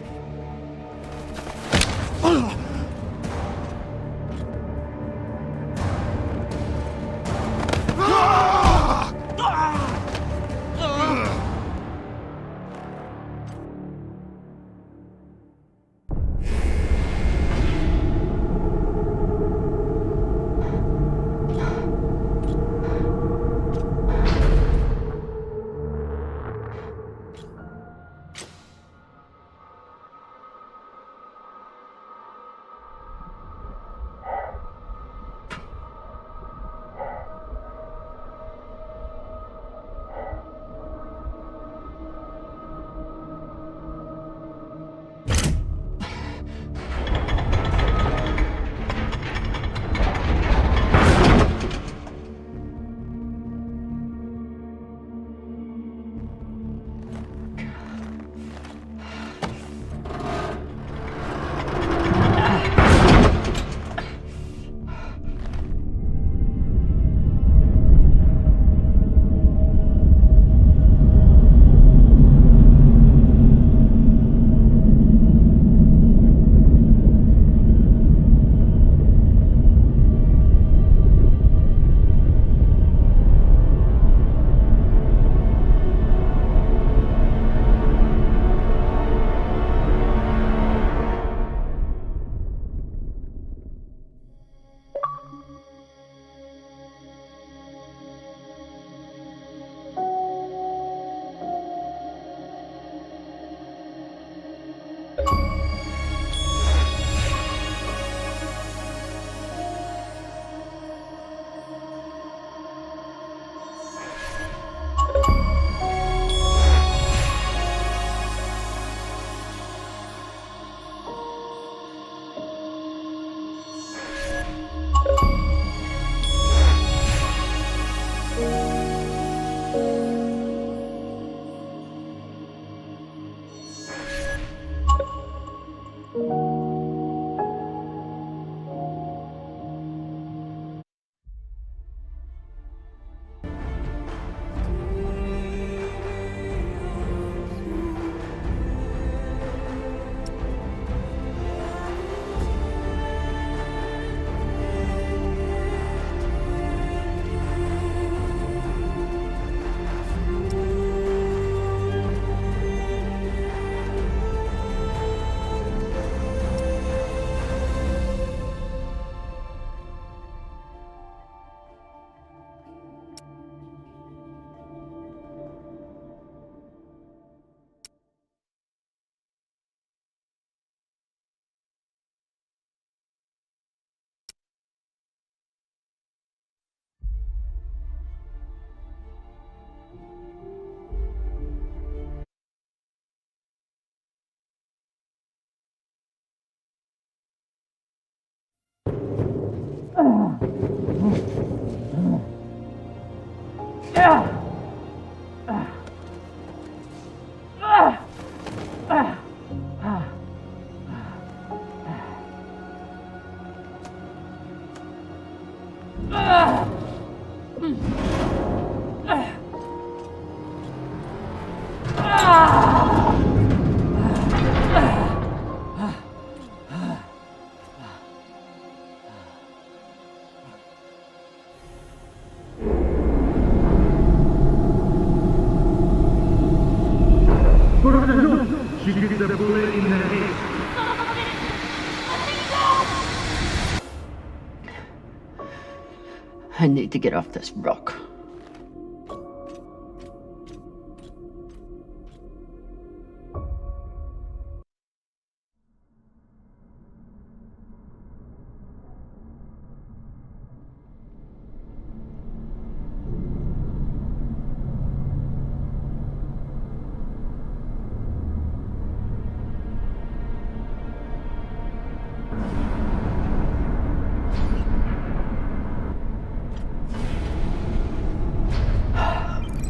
I need to get off this rock.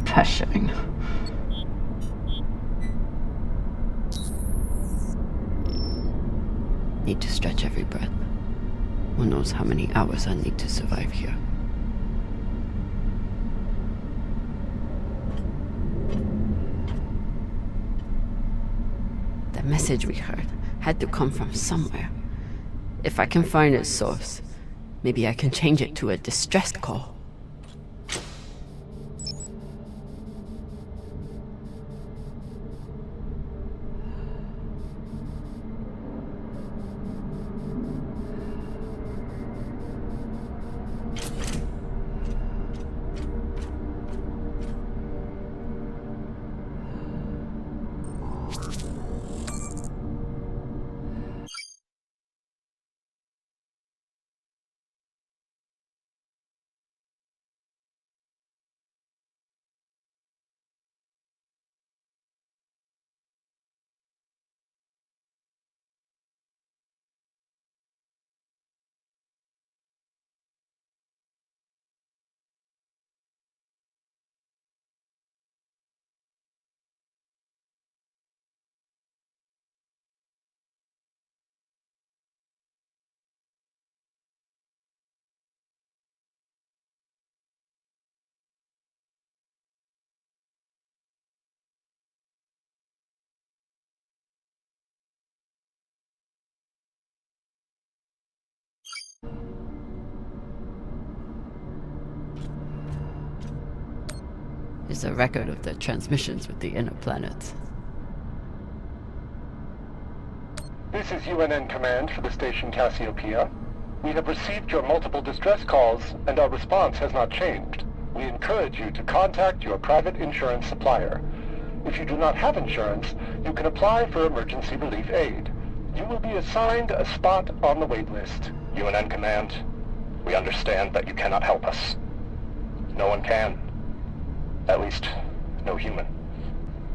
Passion. Need to stretch every breath. Who knows how many hours I need to survive here. The message we heard had to come from somewhere. If I can find its source, maybe I can change it to a distress call. Is a record of the transmissions with the inner planets. This is UNN Command for the station Cassiopeia. We have received your multiple distress calls, and our response has not changed. We encourage you to contact your private insurance supplier. If you do not have insurance, you can apply for emergency relief aid. You will be assigned a spot on the wait list. UNN Command, we understand that you cannot help us. No one can. At least, no human.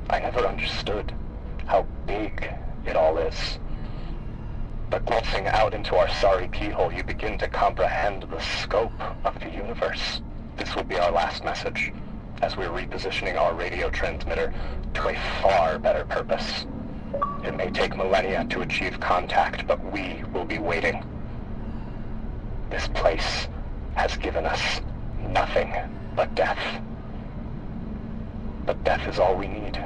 I never understood how big it all is. But glancing out into our sorry keyhole, you begin to comprehend the scope of the universe. This will be our last message, as we're repositioning our radio transmitter to a far better purpose. It may take millennia to achieve contact, but we will be waiting. This place has given us nothing but death. But death is all we need.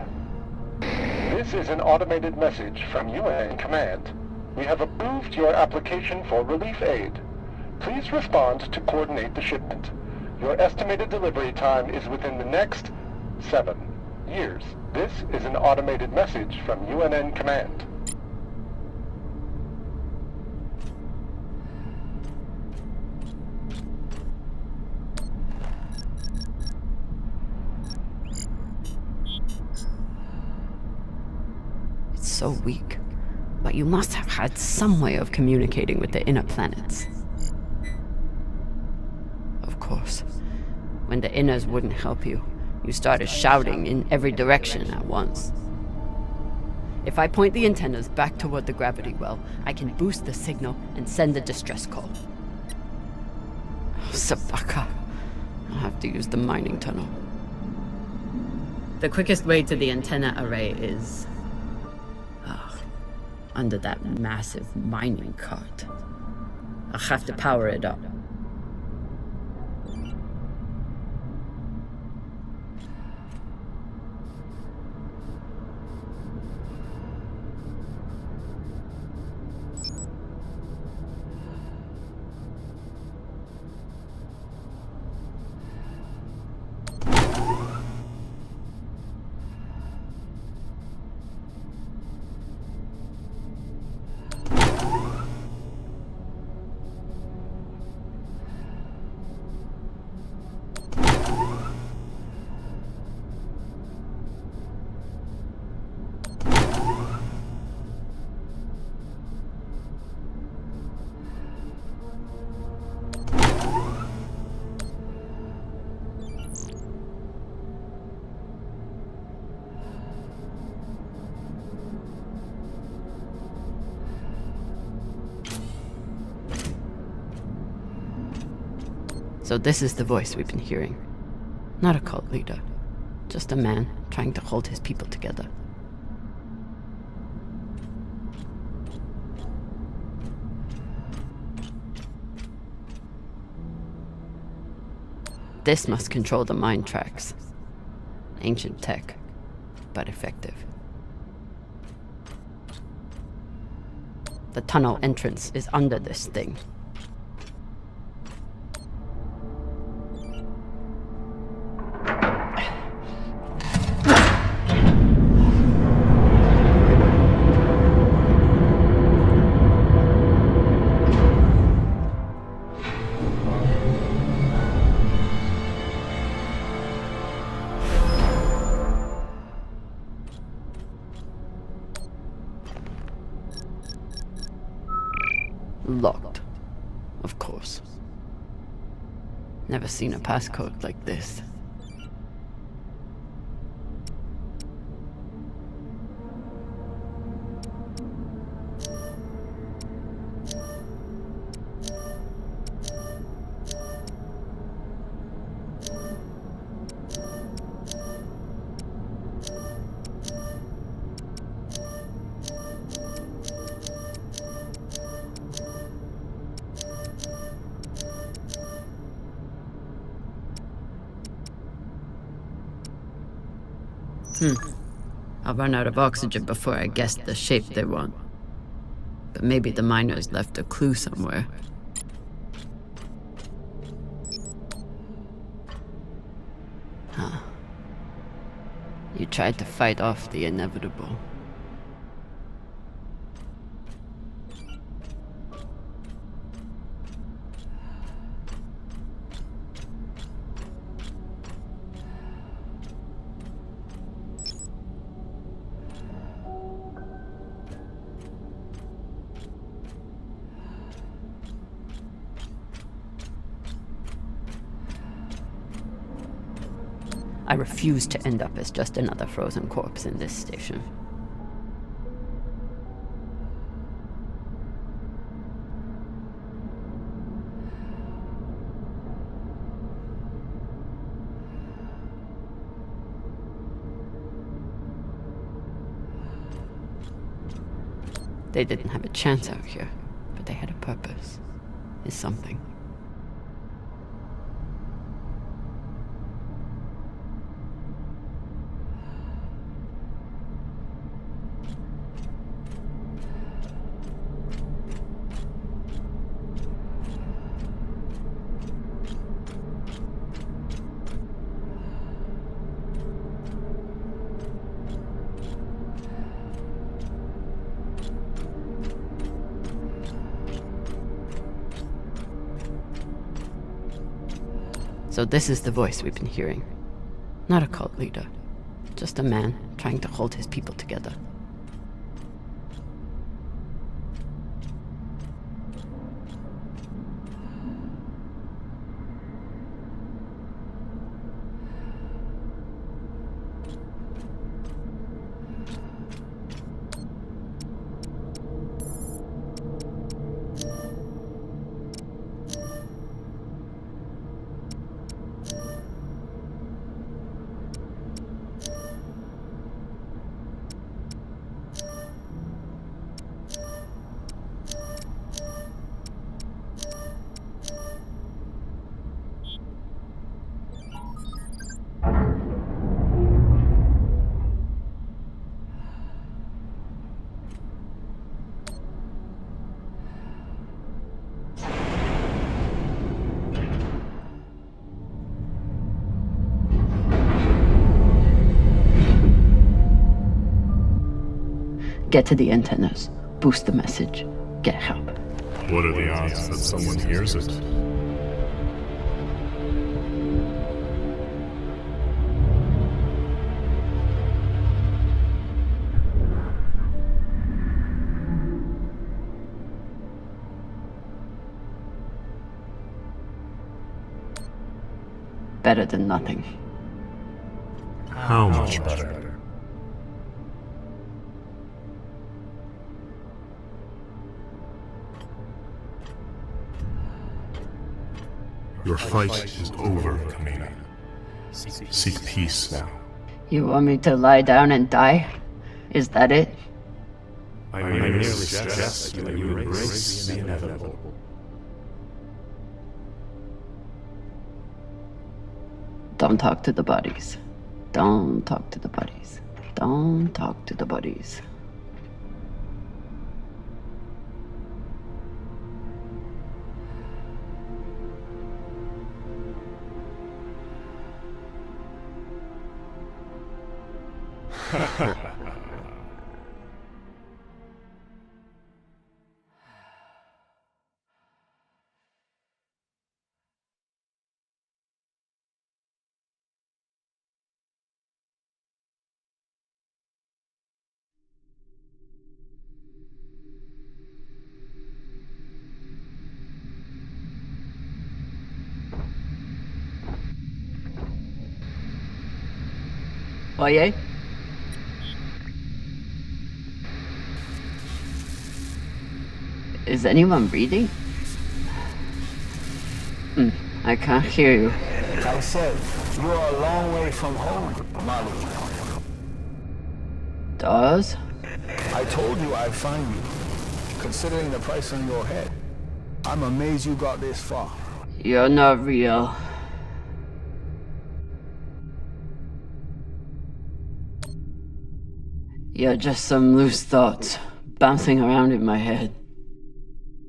This is an automated message from UNN Command. We have approved your application for relief aid. Please respond to coordinate the shipment. Your estimated delivery time is within the next 7 years. This is an automated message from UNN Command. It's so weak, but you must have had some way of communicating with the inner planets. Of course, when the inners wouldn't help you, you started shouting in every direction at once. If I point the antennas back toward the gravity well, I can boost the signal and send a distress call. Oh, Sabaka. I'll have to use the mining tunnel. The quickest way to the antenna array is... under that massive mining cart. I'll have to power it up. So this is the voice we've been hearing. Not a cult leader, just a man trying to hold his people together. This must control the mine tracks. Ancient tech, but effective. The tunnel entrance is under this thing. Locked, of course. Never seen a passcode like this. I'll run out of oxygen before I guess the shape they want. But maybe the miners left a clue somewhere. You tried to fight off the inevitable. I refuse to end up as just another frozen corpse in this station. They didn't have a chance out here, but they had a purpose. Is something. So this is the voice we've been hearing. Not a cult leader, just a man trying to hold his people together. Get to the antennas, boost the message, get help. What are the odds that someone hears it? Better than nothing. How much better? Your fight is over, Camina. Seek peace now. You want me to lie down and die? Is that it? I merely suggest that you embrace the inevitable. Don't talk to the bodies. Don't talk to the bodies. Don't talk to the bodies. Oye? Is anyone reading? I can't hear you. I said, you're a long way from home, Molly. Does? I told you I'd find you. Considering the price on your head, I'm amazed you got this far. You're not real. You're just some loose thoughts bouncing around in my head.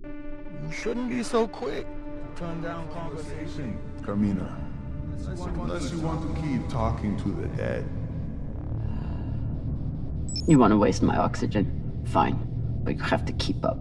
You shouldn't be so quick. Turn down conversation, Camina. Unless you want to keep talking to the head. You want to waste my oxygen? Fine, but you have to keep up.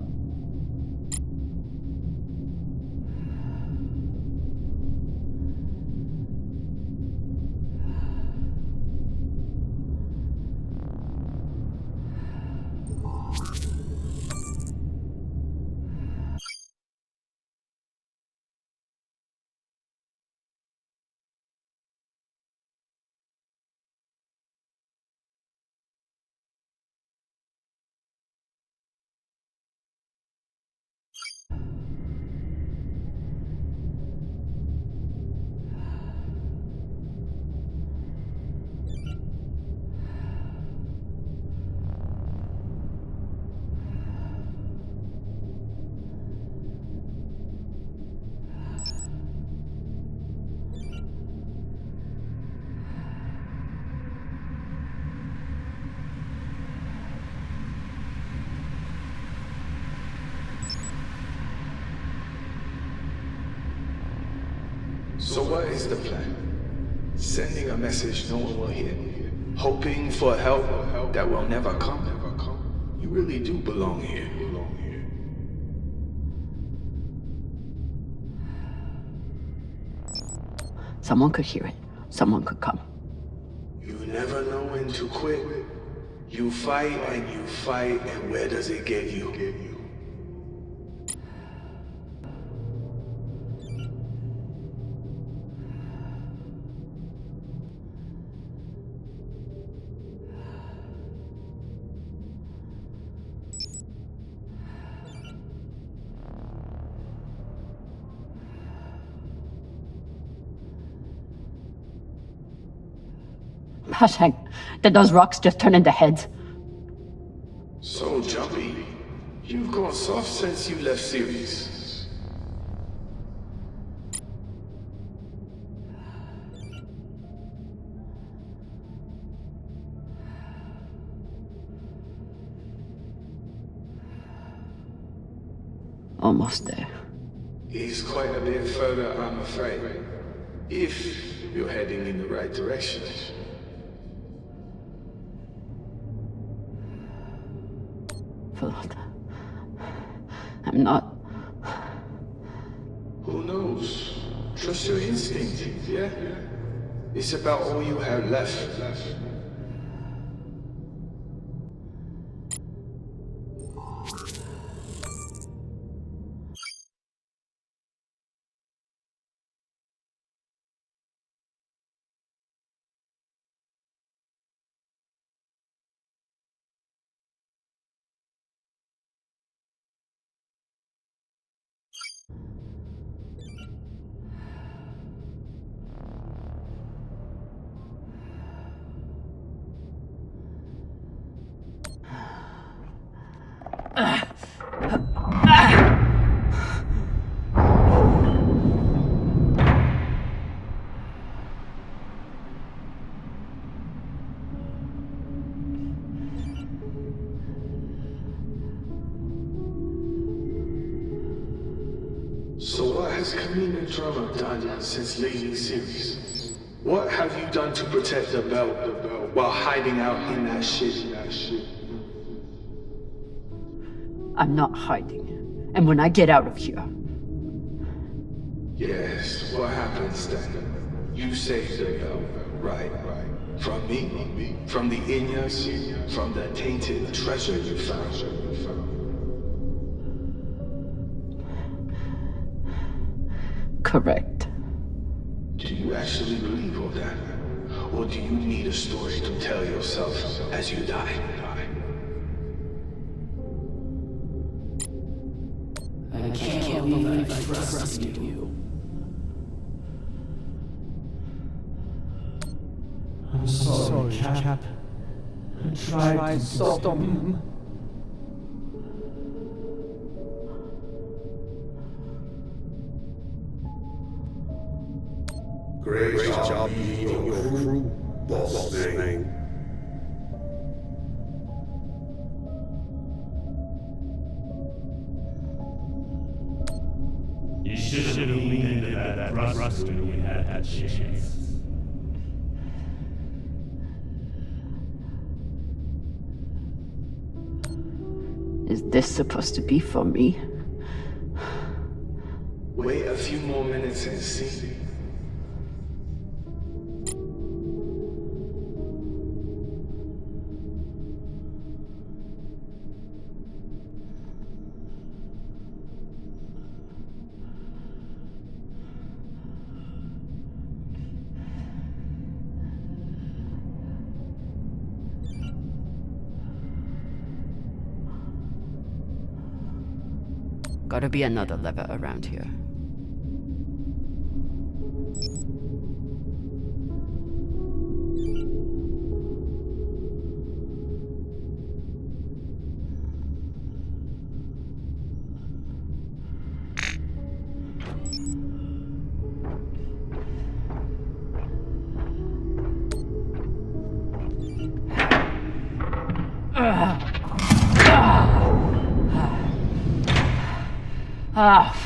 So what is the plan? Sending a message no one will hear? Hoping for help that will never come? You really do belong here. Someone could hear it. Someone could come. You never know when to quit. You fight, and where does it get you? Hashtag, did those rocks just turn into heads? So jumpy. You've gone soft since you left series. Almost there. He's quite a bit further, I'm afraid. If you're heading in the right direction. failed. I'm not. Who knows? Trust your instinct, yeah? It's about all you have left. So what has Camina Drummer done since leaving Series? What have you done to protect the belt while hiding out in that shit? I'm not hiding. And when I get out of here... Yes, what happens then? You saved the belt, right? From me? From the Inyas? From the tainted treasure you found? Correct. Do you actually believe all that? Or do you need a story to tell yourself as you die? I can't believe I trusted you. I'm sorry, Cap. I tried to stop him. Great job leading your crew, boss man. You should have leaned into that thruster when you had that chance. Is this supposed to be for me? Wait a few more minutes and see. Gotta be another lever around here.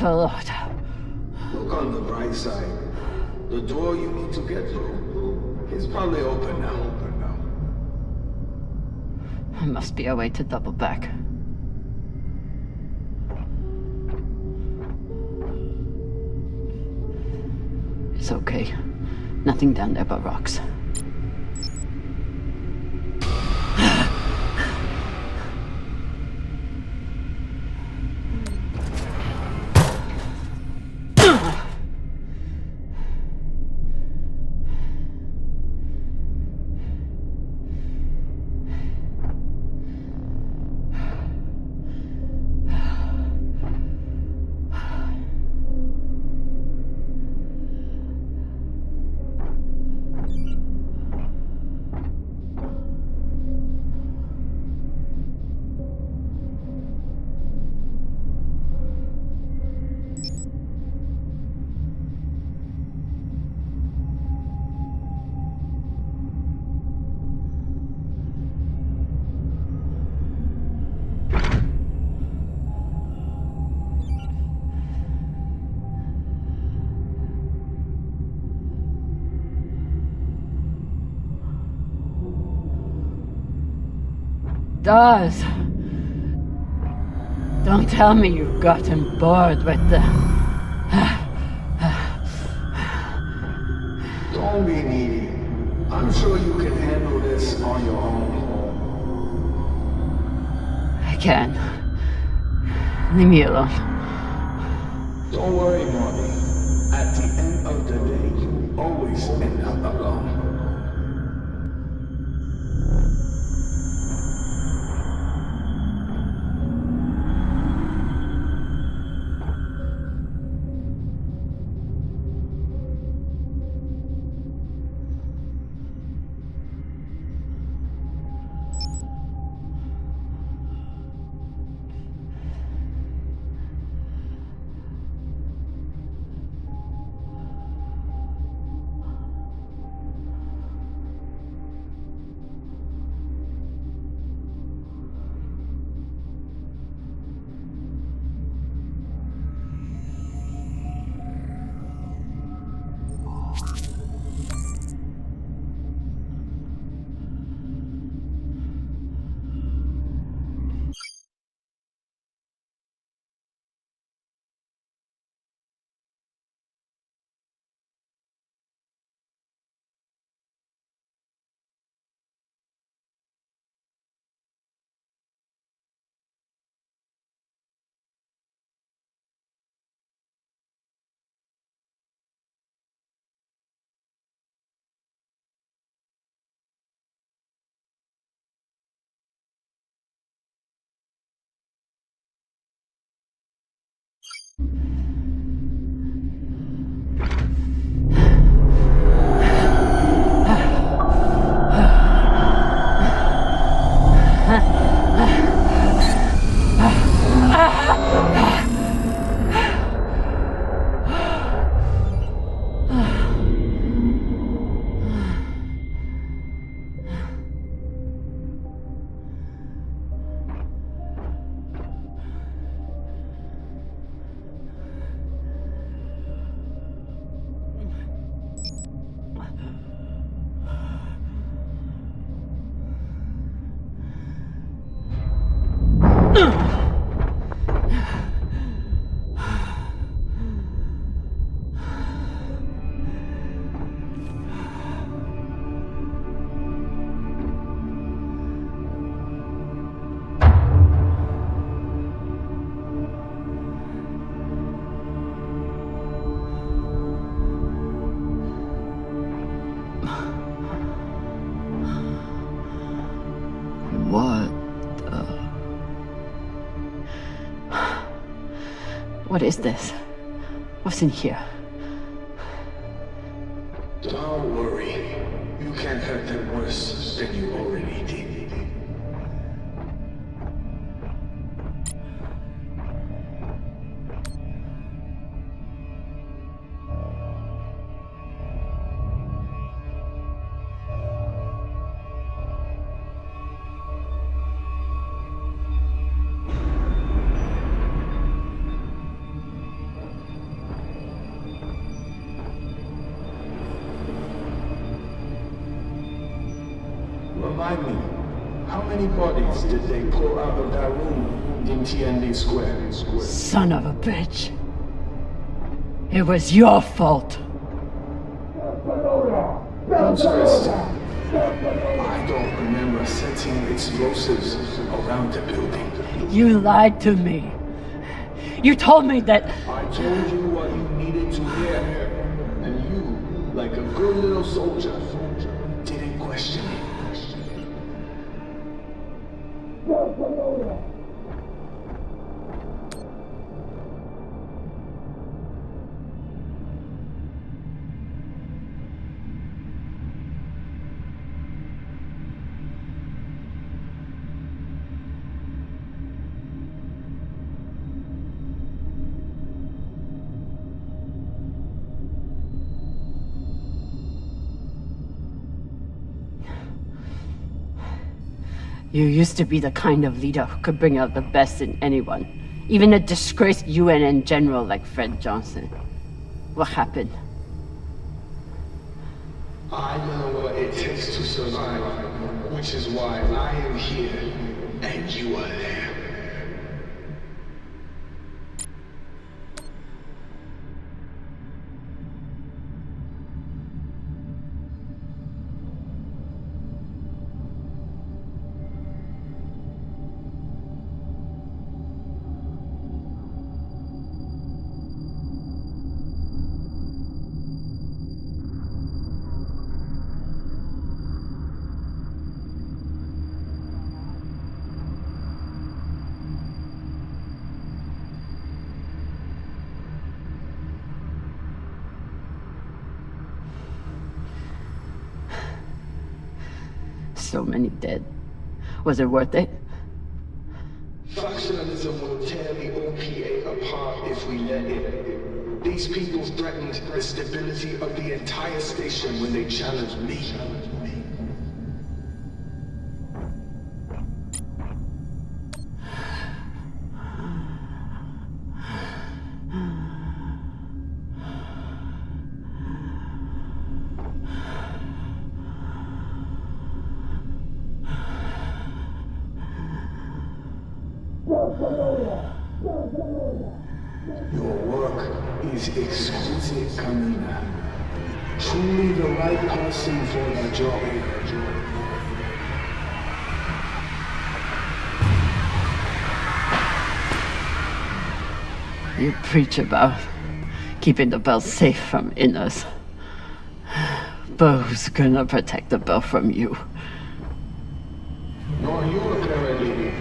Lord. Look on the bright side. The door you need to get through is probably open now. There must be a way to double back. It's okay. Nothing down there but rocks. Does. Don't tell me you've gotten bored with the... Don't be needy. I'm sure you can handle this on your own. I can. Leave me alone. Don't worry, Warny. At the end of the day, you always end up alone. What is this? What's in here? Don't worry. You can't hurt them worse than you already did. Remind me, how many bodies did they pull out of that room in TND Square? Son of a bitch. It was your fault. Interesting. I don't remember setting explosives around the building. You lied to me. You told me that... I told you what you needed to hear. And you, like a good little soldier, didn't question it. You used to be the kind of leader who could bring out the best in anyone, even a disgraced UNN general like Fred Johnson. What happened? I know what it takes to survive, which is why I am here and you are there. so many dead. Was it worth it? Factionalism will tear the OPA apart if we let it. These people threatened the stability of the entire station when they challenged me. Your work is exquisite, Camina. Truly the right person for the job. You preach about keeping the bell safe from inners. But who's gonna protect the bell from you? Nor you, apparently.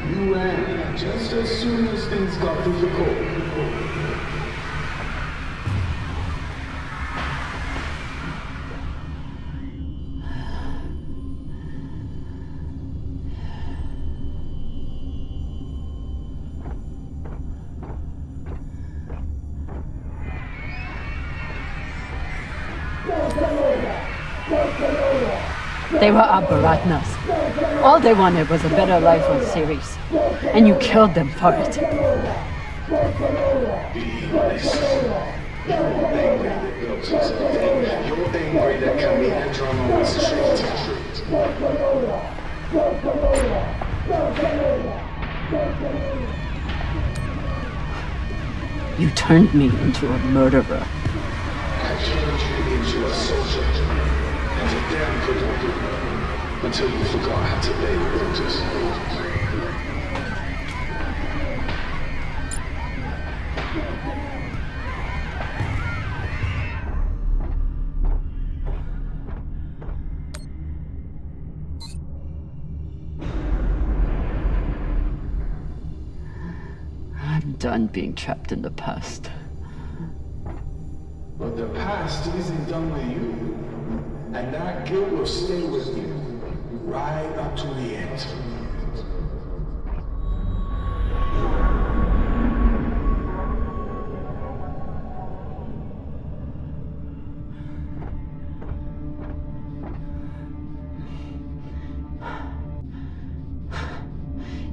You ran just as soon as things got difficult. They were Abaratnas. All they wanted was a better life on Ceres. And you killed them for it. You're angry that Camina Drummer was treated. You turned me into a murderer. I turned you into a soldier. And a damn good one. Until you forgot how to lay orders. I'm done being trapped in the past. But the past isn't done with you. And that guilt will stay with you, right up to the end.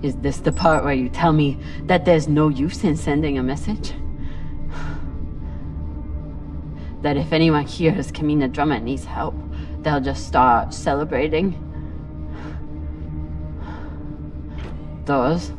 Is this the part where you tell me that there's no use in sending a message? That if anyone hears Camina Drummer needs help, they'll just start celebrating? Those?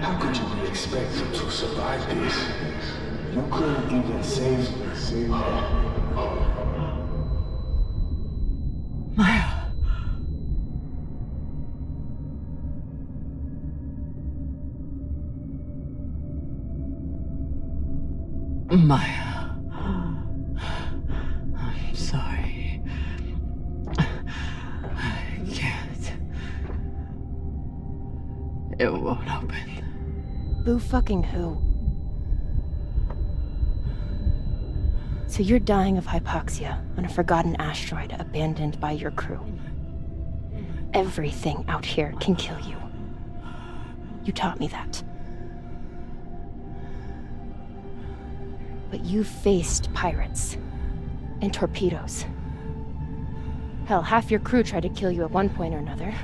How could you be expected to survive this? You couldn't even save her. Maya. Maya. I'm sorry. I can't. It won't open. Boo fucking who? So you're dying of hypoxia on a forgotten asteroid abandoned by your crew. Everything out here can kill you. You taught me that. But you've faced pirates and torpedoes. Hell, half your crew tried to kill you at one point or another.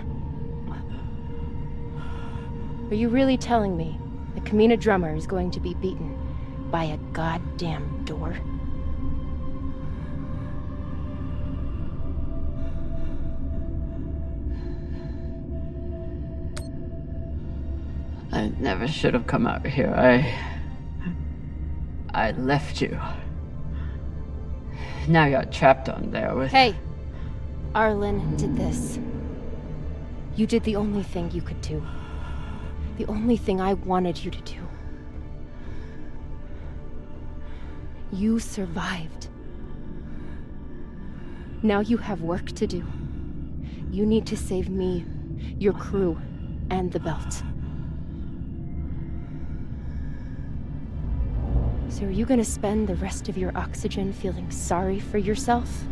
Are you really telling me that Camina Drummer is going to be beaten by a goddamn door? I never should have come out here. I left you. Now you're trapped on there with... Hey! Arlen did this. You did the only thing you could do. The only thing I wanted you to do. You survived. Now you have work to do. You need to save me, your crew, and the belt. So are you gonna spend the rest of your oxygen feeling sorry for yourself?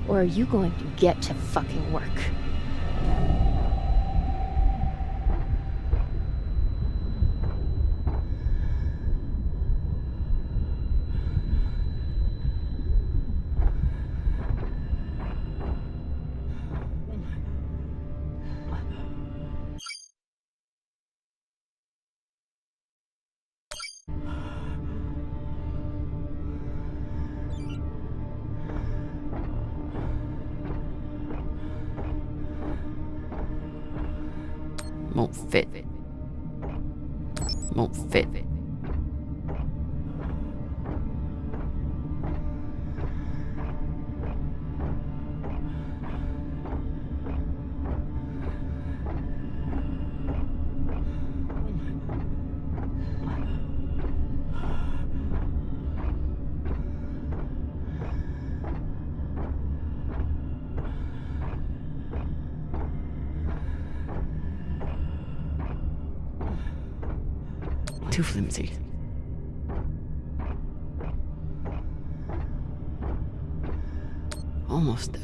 Or are you going to get to fucking work? Won't fit. Won't fit. Too flimsy. Almost there.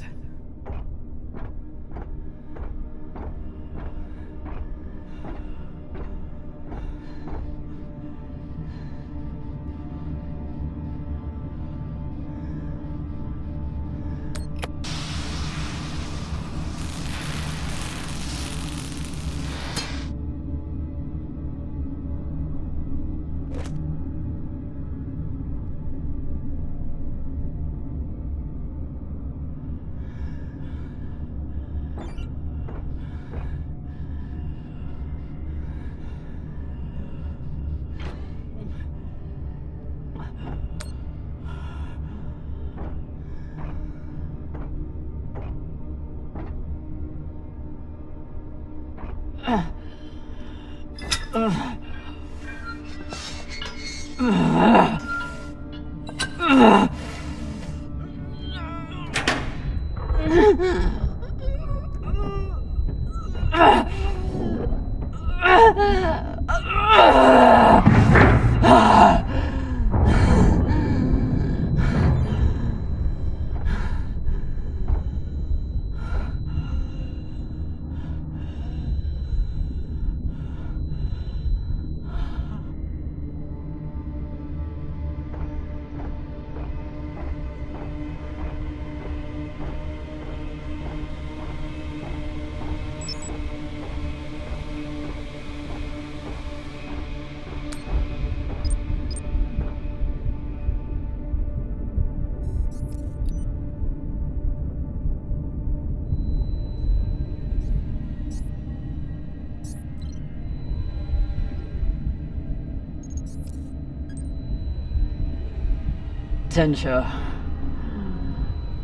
Ceinture.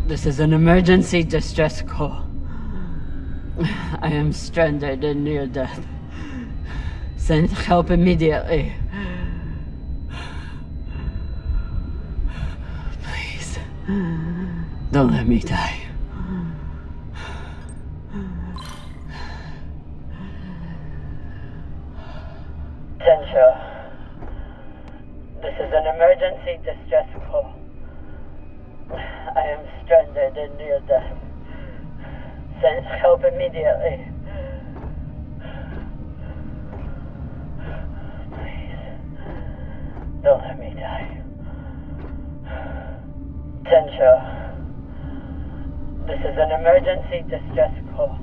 This is an emergency distress call. I am stranded and near death. Send help immediately. Please, don't let me die. Ceinture. This is an emergency distress call. I am stranded and near death. Send help immediately. Please, don't let me die. Ceinture. This is an emergency distress call.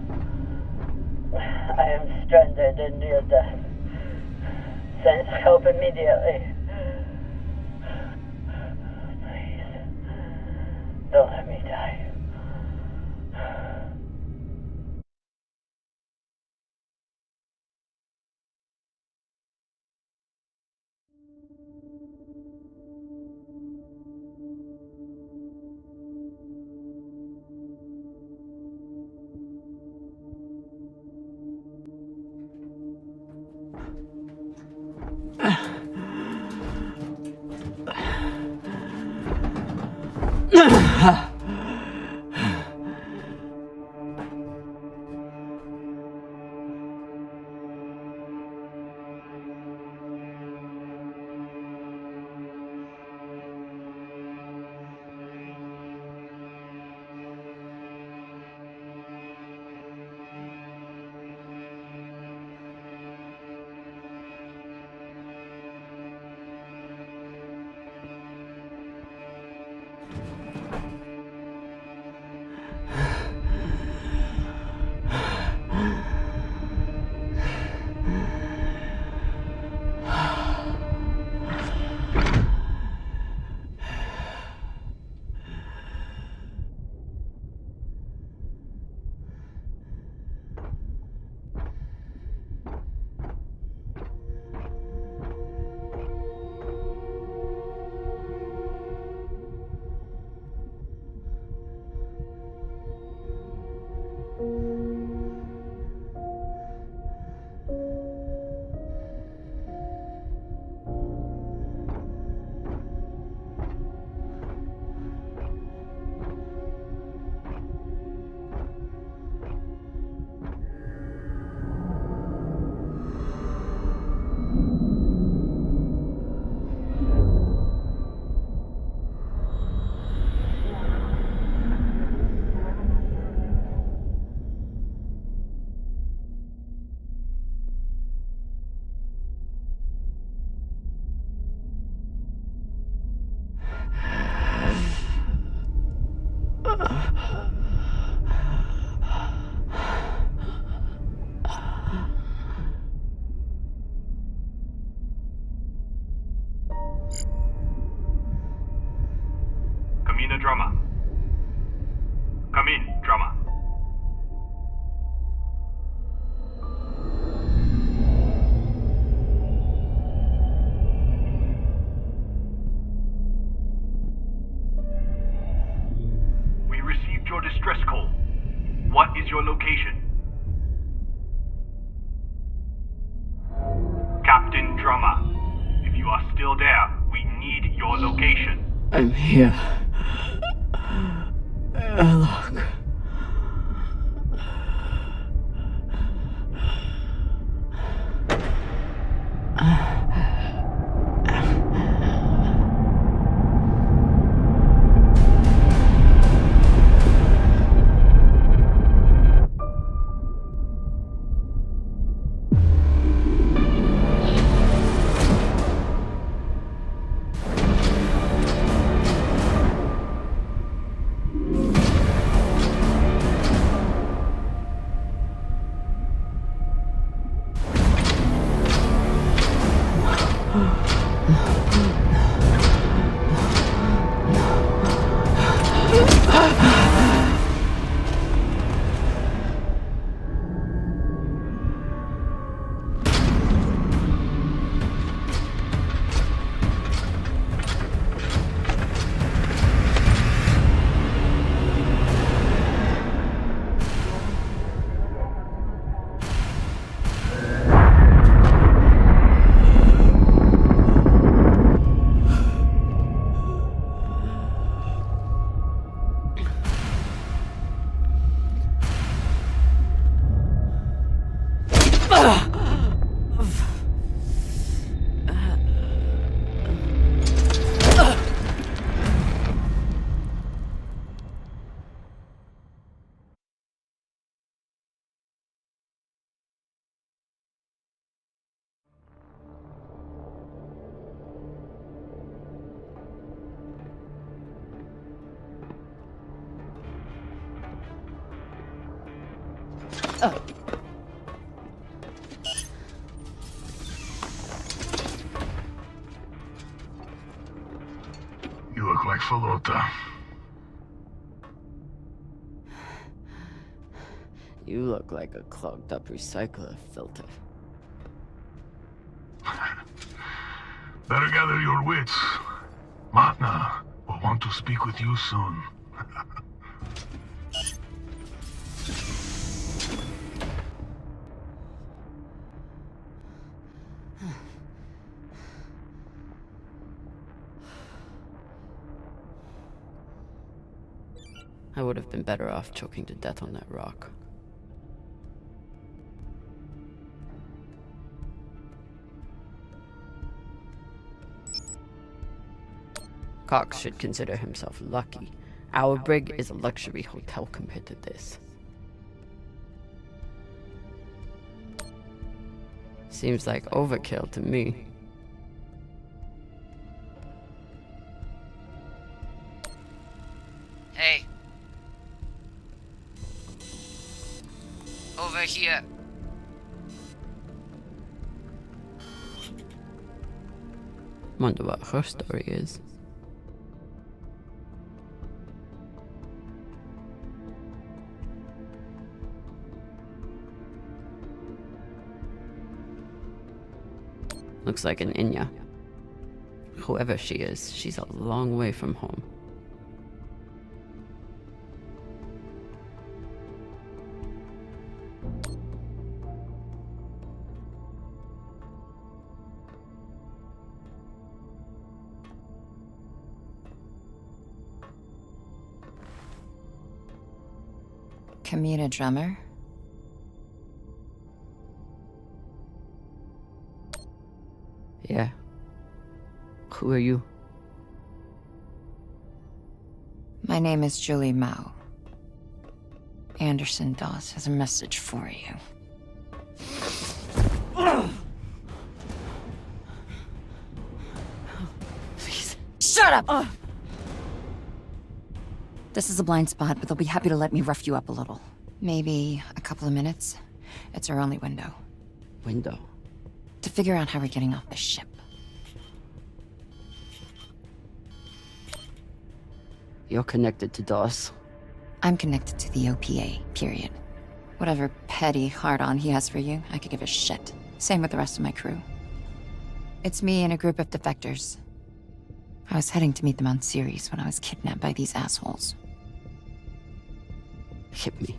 I am stranded and near death. Send help immediately. Please, don't let me die. Camina Drummer. Come in, Drummer. We received your distress call. What is your location? Captain Drummer, if you are still there, we need your location. I'm here. Look. You look like Falota. You look like a clogged up recycler filter. Better gather your wits. Matna will want to speak with you soon. I would have been better off choking to death on that rock. Cox should consider himself lucky. Our brig is a luxury hotel compared to this. Seems like overkill to me. Hey. Over here. Wonder what her story is. Looks like an Inya. Whoever she is, she's a long way from home. Camina Drummer? Yeah. Who are you? My name is Julie Mao. Anderson Dawes has a message for you. Please. Shut up! This is a blind spot, but they'll be happy to let me rough you up a little. Maybe a couple of minutes. It's our only window. Window? To figure out how we're getting off this ship. You're connected to Dawes. I'm connected to the OPA, period. Whatever petty hard-on he has for you, I could give a shit. Same with the rest of my crew. It's me and a group of defectors. I was heading to meet them on Series when I was kidnapped by these assholes. Hit me.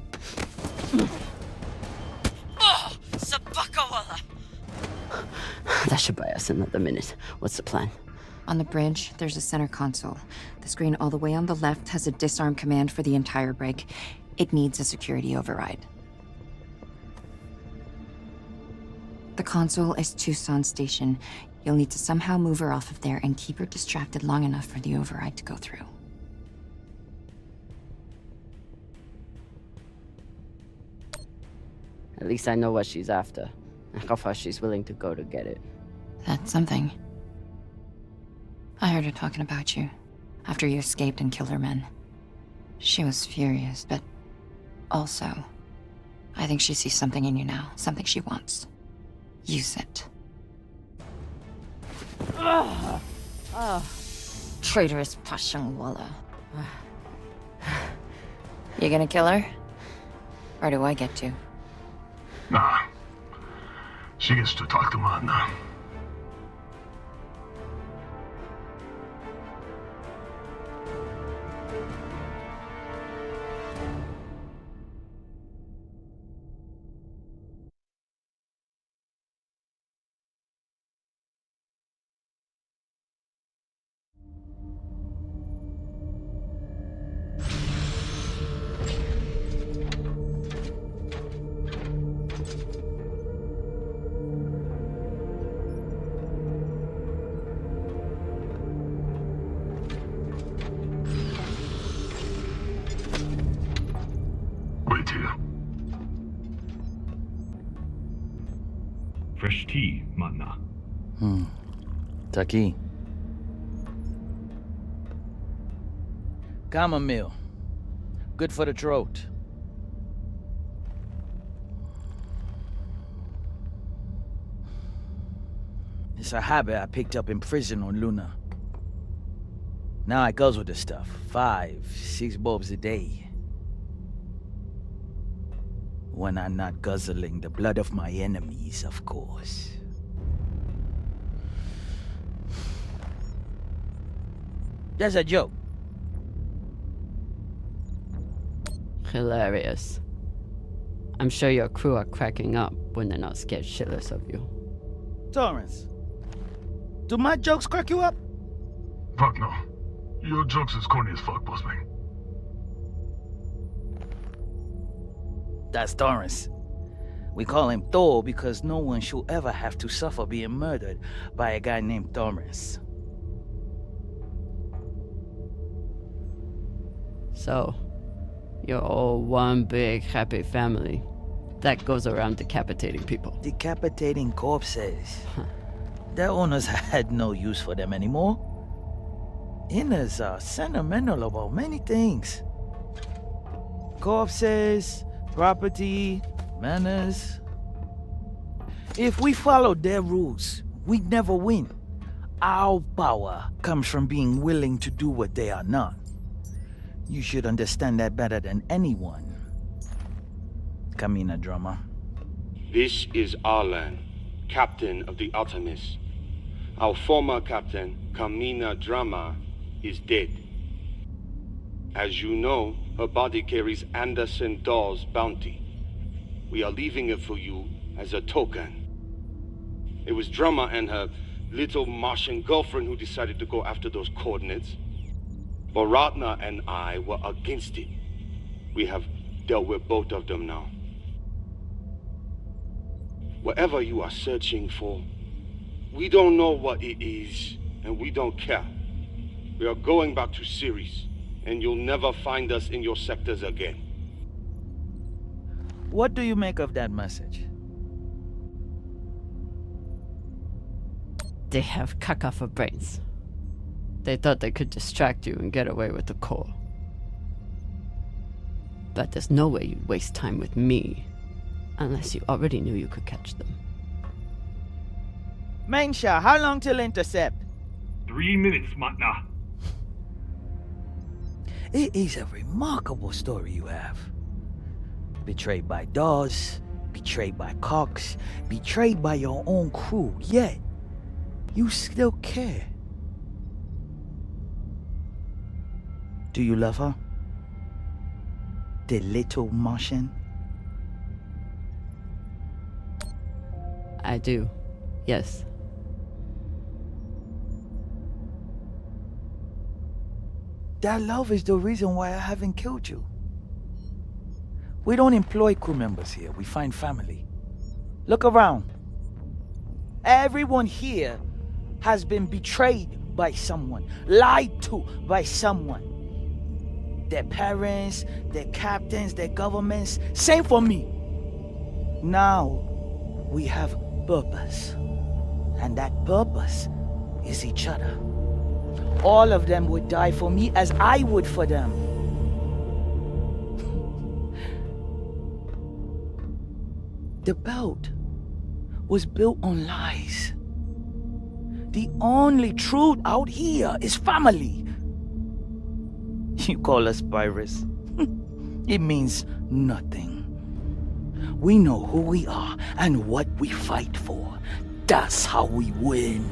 Oh! Sabakawala! That should buy us another minute. What's the plan? On the bridge, there's a center console. The screen all the way on the left has a disarm command for the entire brig. It needs a security override. The console is Tucson Station. You'll need to somehow move her off of there and keep her distracted long enough for the override to go through. At least I know what she's after, and how far she's willing to go to get it. That's something. I heard her talking about you, after you escaped and killed her men. She was furious, but also, I think she sees something in you now, something she wants. Use it. Traitorous Pashangwala. You gonna kill her? Or do I get to? Nah. She gets to talk to Matna. Fresh tea, Matna. Taki. Chamomile. Good for the throat. It's a habit I picked up in prison on Luna. Now I guzzle the stuff. 5, 6 bulbs a day. When I'm not guzzling the blood of my enemies, of course. That's a joke. Hilarious. I'm sure your crew are cracking up when they're not scared shitless of you. Torrance, do my jokes crack you up? Fuck no. Your jokes is corny as fuck, boss man. That's Torrance. We call him Thor because no one should ever have to suffer being murdered by a guy named Torrance. So, you're all one big happy family that goes around decapitating people. Decapitating corpses. Their owners had no use for them anymore. Inners are sentimental about many things. Corpses, property, manners. If we followed their rules, we'd never win. Our power comes from being willing to do what they are not. You should understand that better than anyone. Camina Drummer. This is Arlan, captain of the Artemis. Our former captain, Camina Drummer, is dead. As you know, her body carries Anderson Dawes' bounty. We are leaving it for you as a token. It was Drummer and her little Martian girlfriend who decided to go after those coordinates. But Ratna and I were against it. We have dealt with both of them now. Whatever you are searching for, we don't know what it is, and we don't care. We are going back to Ceres, and you'll never find us in your sectors again. What do you make of that message? They have caca for brains. They thought they could distract you and get away with the core. But there's no way you'd waste time with me, unless you already knew you could catch them. Mensha, how long till intercept? 3 minutes, Matna. It is a remarkable story you have. Betrayed by Dawes, betrayed by Cox, betrayed by your own crew, yet you still care. Do you love her? The little Martian? I do, yes. That love is the reason why I haven't killed you. We don't employ crew members here, we find family. Look around. Everyone here has been betrayed by someone, lied to by someone. Their parents, their captains, their governments, same for me. Now, we have purpose. And that purpose is each other. All of them would die for me as I would for them. The belt was built on lies. The only truth out here is family. You call us pirates. It means nothing. We know who we are and what we fight for. That's how we win.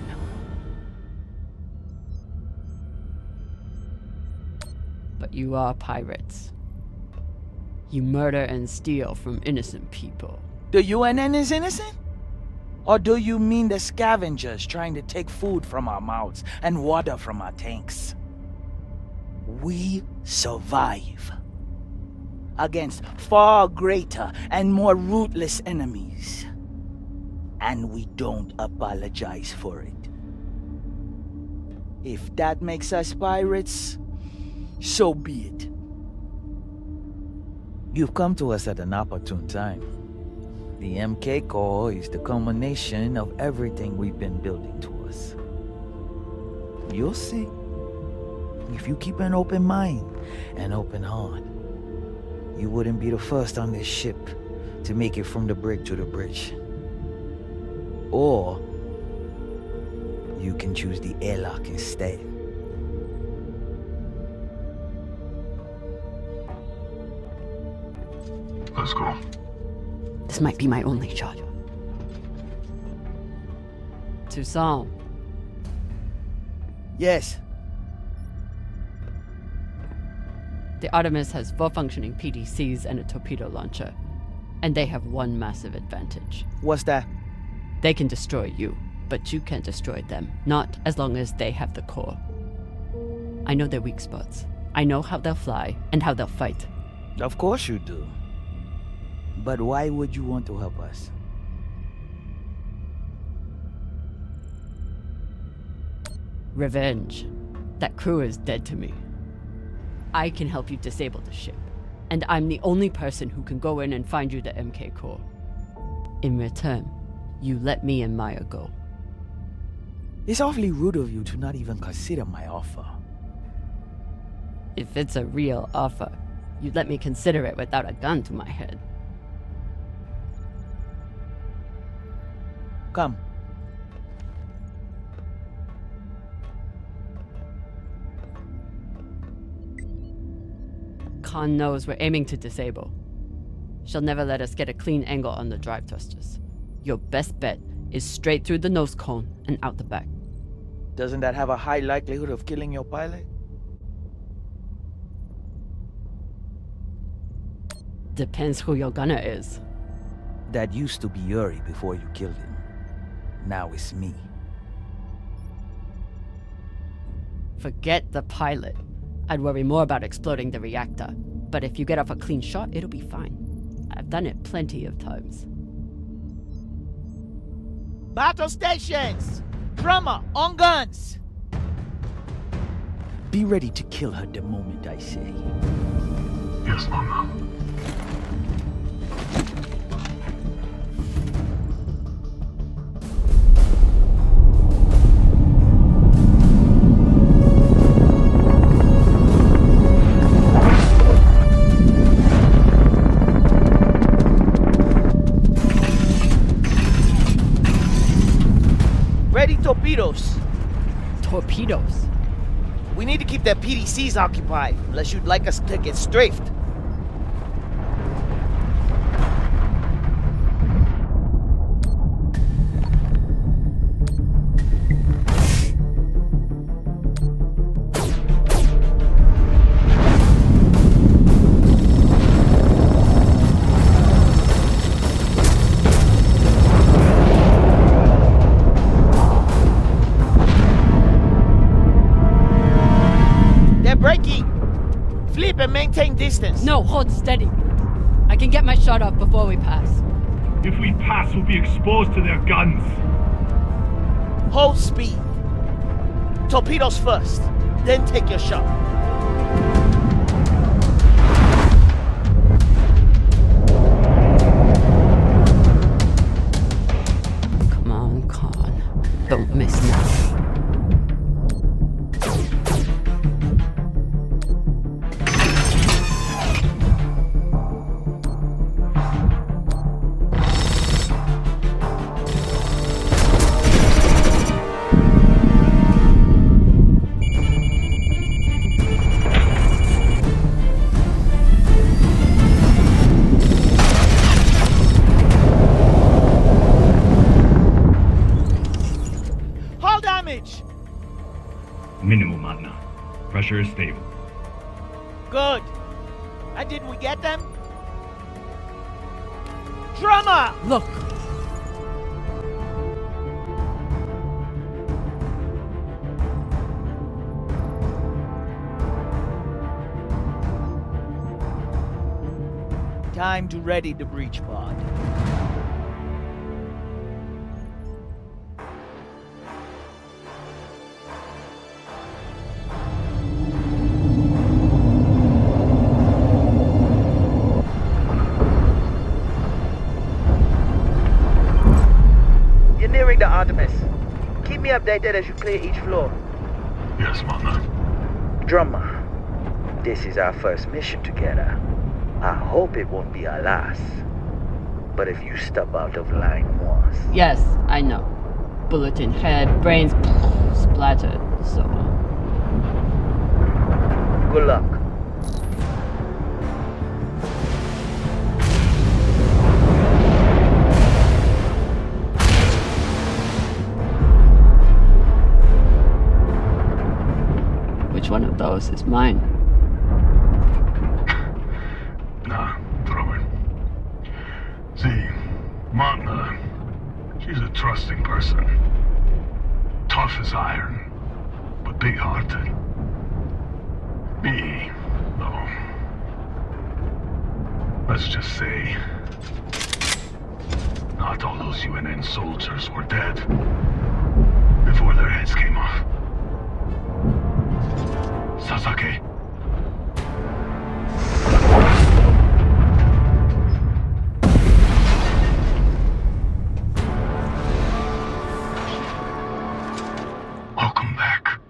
But you are pirates. You murder and steal from innocent people. The UNN is innocent? Or do you mean the scavengers trying to take food from our mouths and water from our tanks? We survive against far greater and more ruthless enemies. And we don't apologize for it. If that makes us pirates, so be it. You've come to us at an opportune time. The MK Core is the culmination of everything we've been building towards. You'll see. If you keep an open mind and open heart, you wouldn't be the first on this ship to make it from the brig to the bridge. Or You can choose the airlock instead. Let's go. This might be my only shot. Toussaint. Yes. The Artemis has 4 functioning PDCs and a torpedo launcher. And they have one massive advantage. What's that? They can destroy you, but you can't destroy them. Not as long as they have the core. I know their weak spots. I know how they'll fly and how they'll fight. Of course you do. But why would you want to help us? Revenge. That crew is dead to me. I can help you disable the ship. And I'm the only person who can go in and find you the MK core. In return, you let me and Maya go. It's awfully rude of you to not even consider my offer. If it's a real offer, you'd let me consider it without a gun to my head. Come. Khan knows we're aiming to disable. She'll never let us get a clean angle on the drive thrusters. Your best bet is straight through the nose cone and out the back. Doesn't that have a high likelihood of killing your pilot? Depends who your gunner is. That used to be Yuri before you killed him. Now it's me. Forget the pilot. I'd worry more about exploding the reactor. But if you get off a clean shot, it'll be fine. I've done it plenty of times. Battle stations! Drummer, on guns! Be ready to kill her the moment I say. Yes, Mama. Ready torpedoes. Torpedoes? We need to keep their PDCs occupied, unless you'd like us to get strafed. And maintain distance. No, hold steady. I can get my shot off before we pass. If we pass, we'll be exposed to their guns. Hold speed. Torpedoes first, then take your shot. Come on, Khan. Don't miss now. Minimal, Matna. Pressure is stable. Good. And did we get them? Drummer! Look! Time to ready the breach pod. The Artemis. Keep me updated as you clear each floor. Yes, Mama. Drummer, this is our first mission together. I hope it won't be our last. But if you step out of line once... Yes, I know. bullet in head, brains splattered, so on. Good luck. Which one of those is mine? Nah, throw it. See, Magna, she's a trusting person. Tough as iron, but big-hearted. Me, though. Let's just say, not all those UNN soldiers were dead before their heads came off. Sasaki. Welcome back.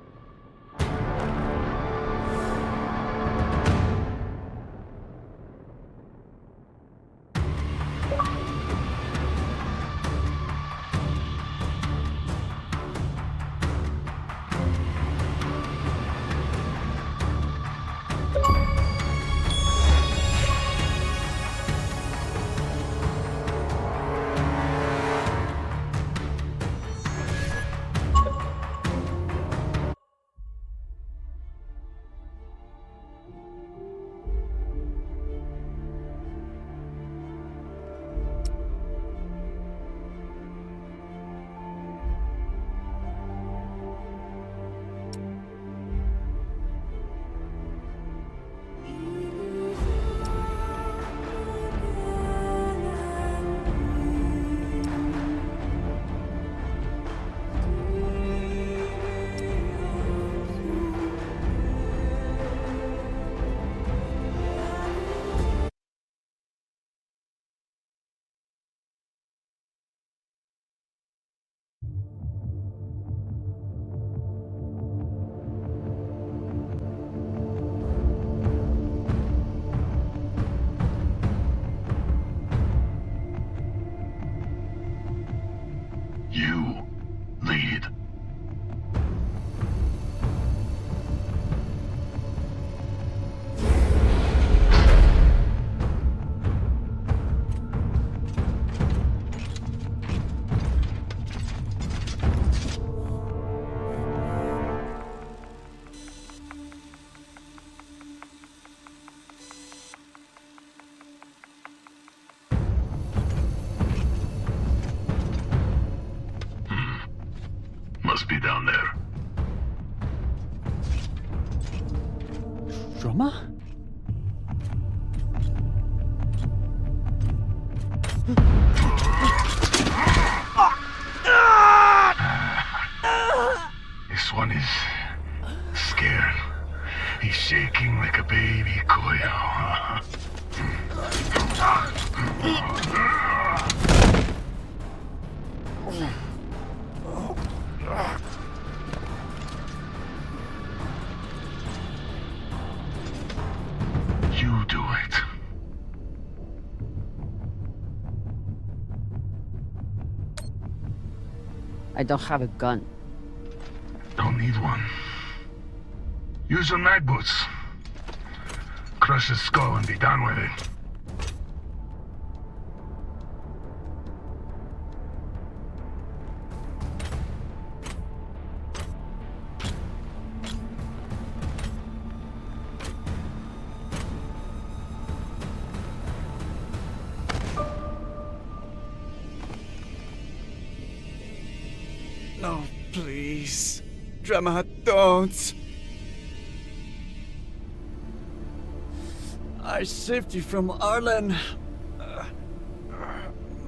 You lead. Must be down there. Drummer? This one is scared. He's shaking like a baby koyo. You do it. I don't have a gun. Don't need one. Use your night boots. Crush his skull and be done with it. No, please. Drummer, don't. I saved you from Arlen.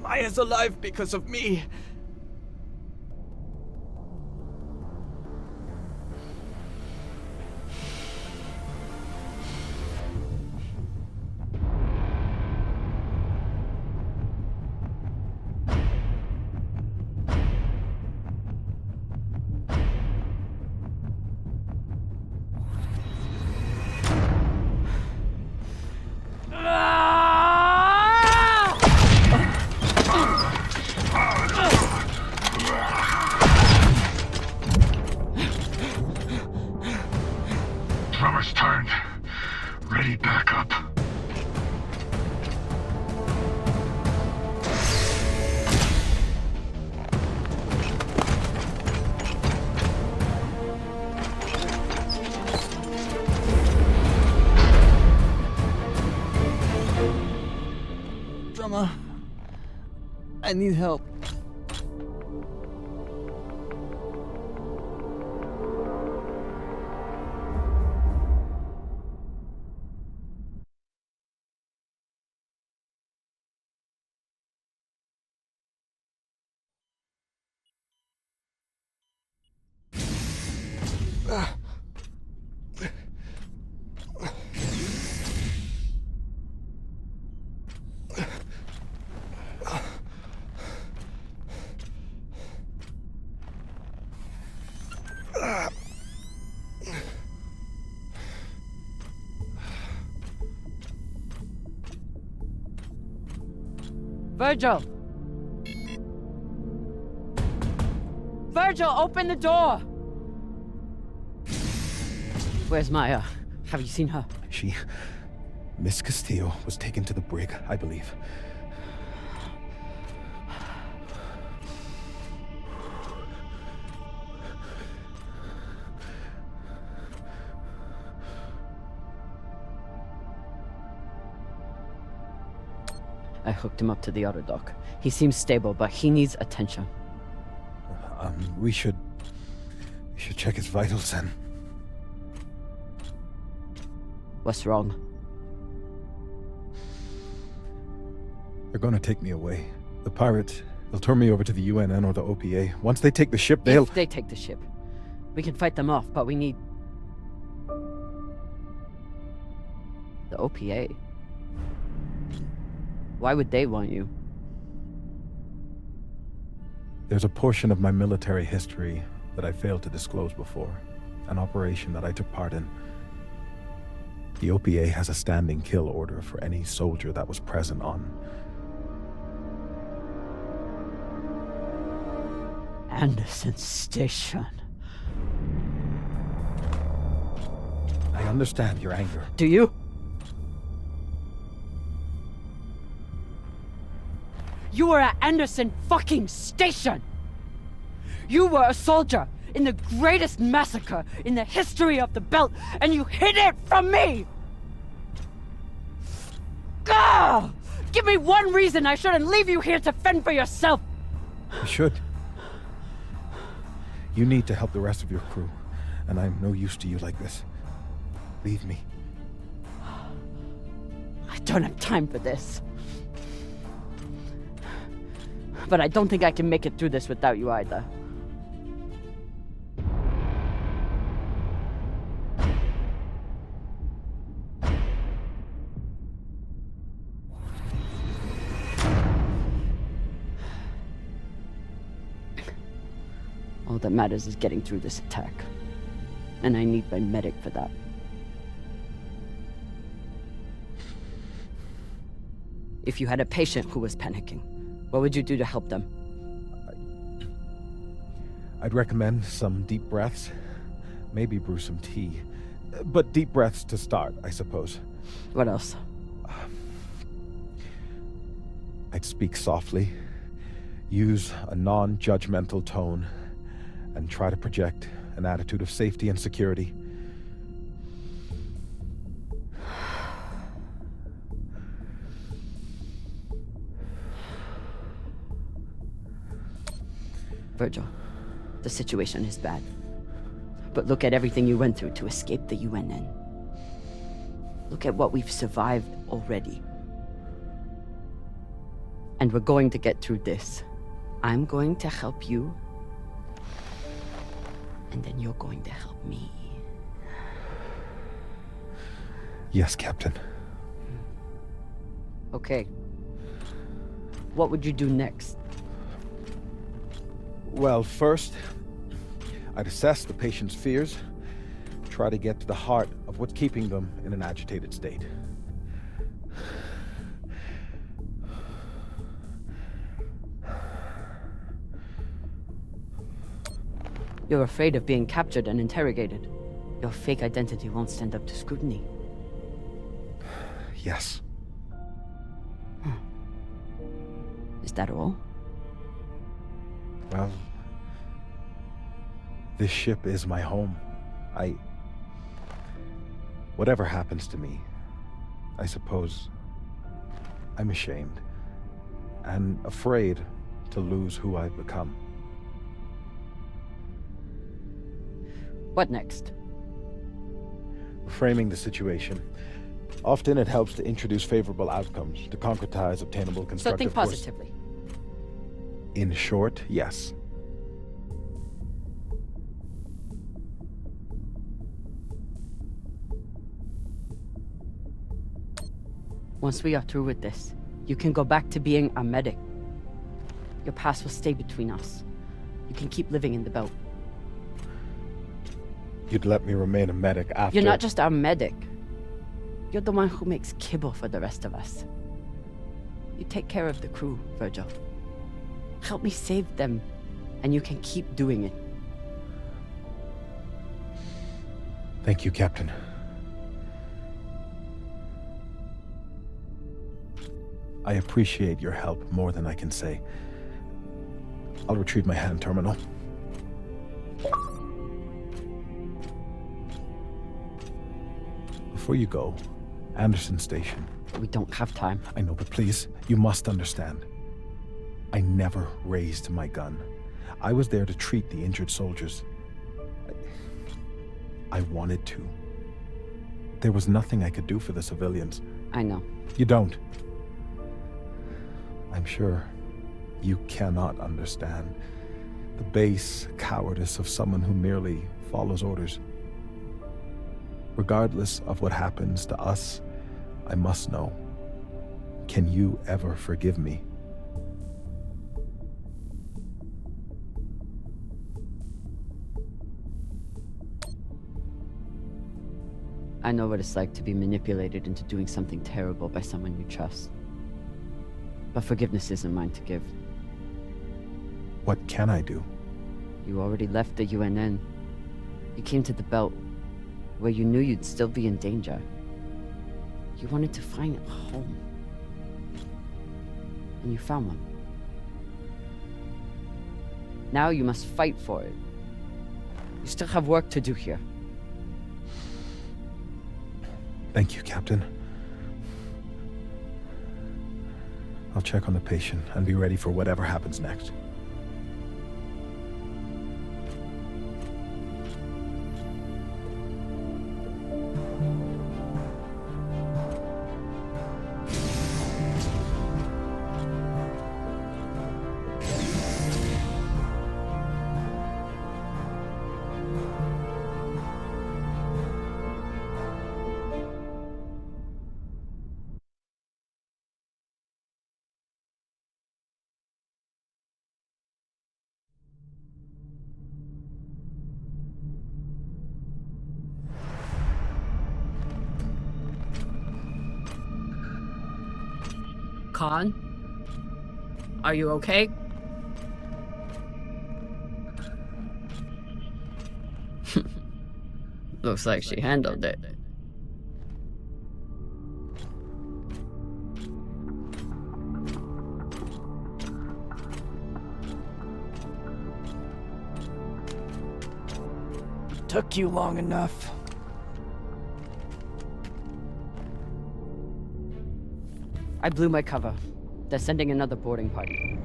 Maya's alive because of me. Drummer's turned. Ready backup. Drummer, I need help. Virgil! Virgil, open the door! Where's Maya? Have you seen her? Miss Castillo was taken to the brig, I believe. I hooked him up to the auto dock. He seems stable, but he needs attention. We should check his vitals then. What's wrong? They're gonna take me away. The pirates, they'll turn me over to the UNN or the OPA. Once they take the ship, they'll... If they take the ship, we can fight them off, but we need... the OPA. Why would they want you? There's a portion of my military history that I failed to disclose before. An operation that I took part in. The OPA has a standing kill order for any soldier that was present on... Anderson Station. I understand your anger. Do you? You were at Anderson fucking Station! You were a soldier in the greatest massacre in the history of the belt, and you hid it from me! Gah! Give me one reason I shouldn't leave you here to fend for yourself! You should. You need to help the rest of your crew, and I'm no use to you like this. Leave me. I don't have time for this. But I don't think I can make it through this without you either. All that matters is getting through this attack. And I need my medic for that. If you had a patient who was panicking, what would you do to help them? I'd recommend some deep breaths. Maybe brew some tea. But deep breaths to start, I suppose. What else? I'd speak softly, use a non-judgmental tone, and try to project an attitude of safety and security. Virgil, the situation is bad. But look at everything you went through to escape the UNN. Look at what we've survived already. And we're going to get through this. I'm going to help you. And then you're going to help me. Yes, Captain. Okay. What would you do next? Well, first, I'd assess the patient's fears, try to get to the heart of what's keeping them in an agitated state. You're afraid of being captured and interrogated. your fake identity won't stand up to scrutiny. Yes. Is that all? Well, this ship is my home. Whatever happens to me, I suppose I'm ashamed and afraid to lose who I've become. What next? Framing the situation. Often it helps to introduce favorable outcomes, to concretize obtainable constructive So think positively. In short, yes. Once we are through with this, you can go back to being a medic. Your past will stay between us. You can keep living in the belt. You'd let me remain a medic after... You're not just our medic. You're the one who makes kibble for the rest of us. You take care of the crew, Virgil. Help me save them, and you can keep doing it. Thank you, Captain. I appreciate your help more than I can say. I'll retrieve my hand terminal. Before you go, Anderson Station. We don't have time. I know, but please, you must understand. I never raised my gun. I was there to treat the injured soldiers. I wanted to. There was nothing I could do for the civilians. I know. You don't. I'm sure you cannot understand the base cowardice of someone who merely follows orders. Regardless of what happens to us, I must know. Can you ever forgive me? I know what it's like to be manipulated into doing something terrible by someone you trust. But forgiveness isn't mine to give. What can I do? You already left the UNN. You came to the Belt, where you knew you'd still be in danger. You wanted to find a home. And you found one. Now you must fight for it. You still have work to do here. Thank you, Captain. I'll check on the patient and be ready for whatever happens next. Khan? Are you okay? Looks like she handled it. Took you long enough. I blew my cover. They're sending another boarding party.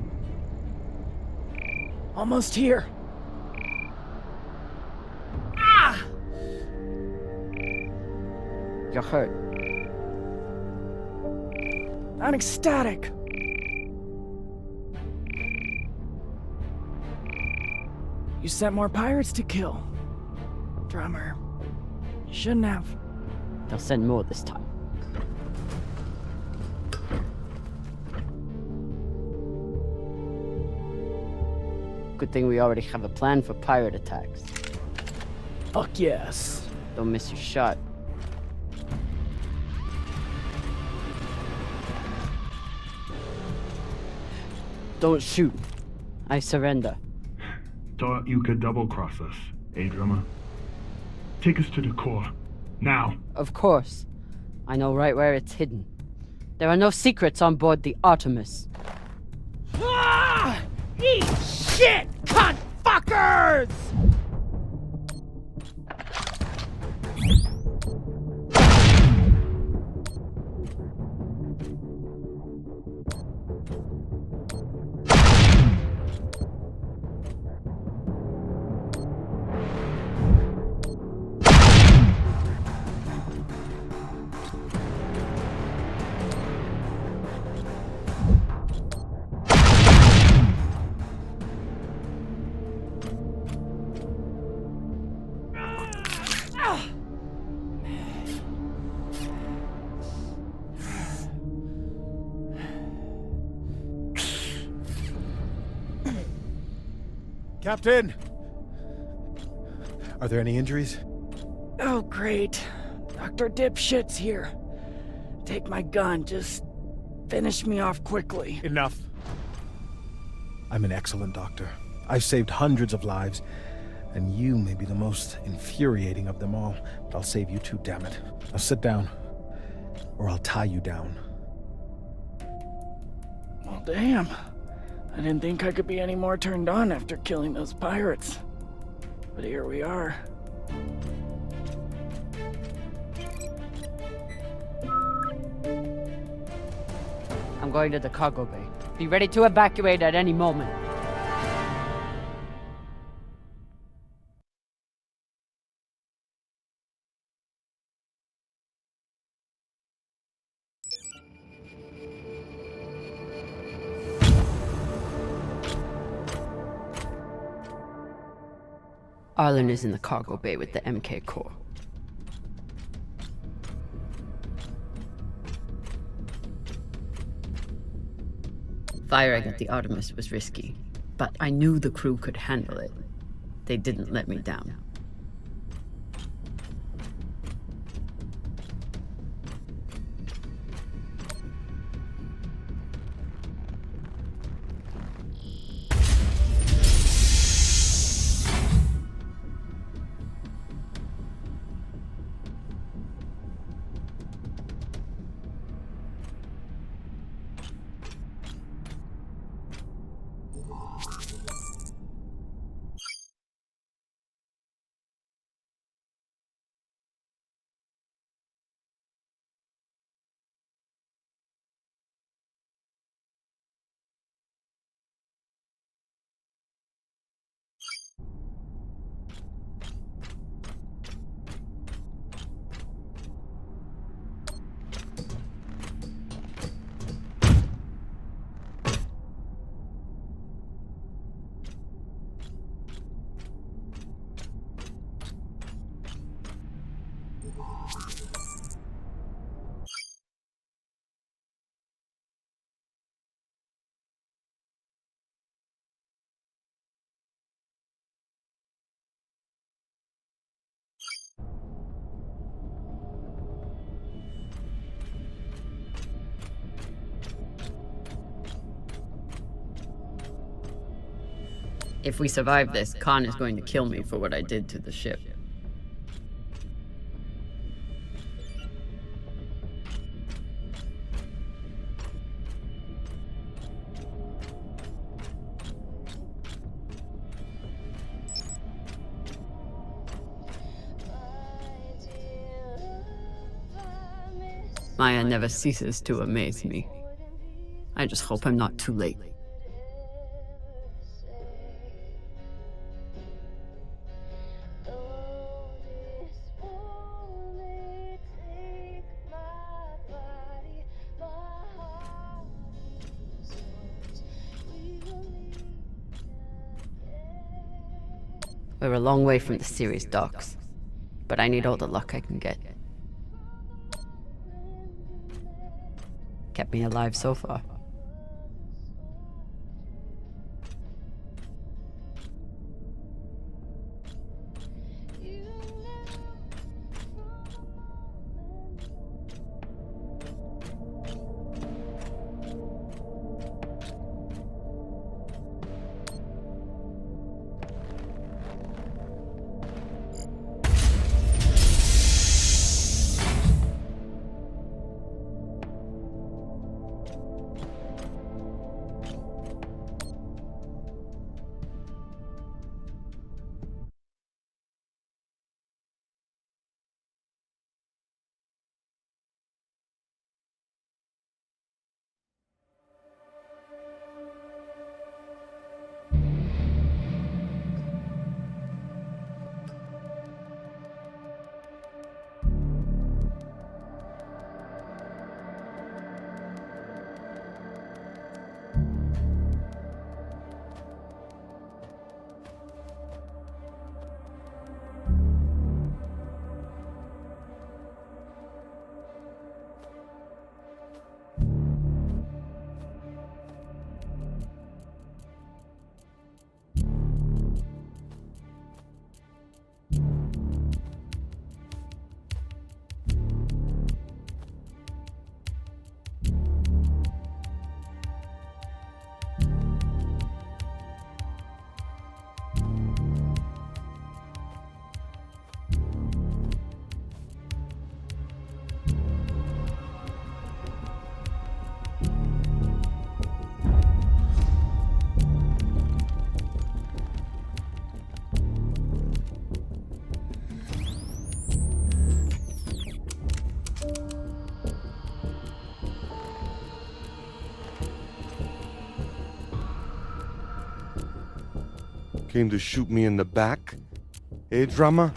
Almost here. Ah! You're hurt. I'm ecstatic. You sent more pirates to kill. Drummer. You shouldn't have. They'll send more this time. Good thing we already have a plan for pirate attacks. Fuck yes. Don't miss your shot. Don't shoot. I surrender. Thought you could double-cross us, eh, Drummer? Take us to the core. Now. Of course. I know right where it's hidden. There are no secrets on board the Artemis. Ah! Eat shit, cunt fuckers! Captain! Are there any injuries? Oh, great. Dr. Dipshit's here. Take my gun, just finish me off quickly. Enough. I'm an excellent doctor. I've saved hundreds of lives, and you may be the most infuriating of them all, but I'll save you too, damn it. Now sit down, or I'll tie you down. Well, damn. I didn't think I could be any more turned on after killing those pirates. But here we are. I'm going to the cargo bay. Be ready to evacuate at any moment. Arlen is in the cargo bay with the MK core. Firing at the Artemis was risky, but I knew the crew could handle it. They didn't let me down. If we survive this, Khan is going to kill me for what I did to the ship. Maya never ceases to amaze me. I just hope I'm not too late. We're a long way from the series docks, but I need all the luck I can get. Kept me alive so far. Came to shoot me in the back? Eh, Drummer?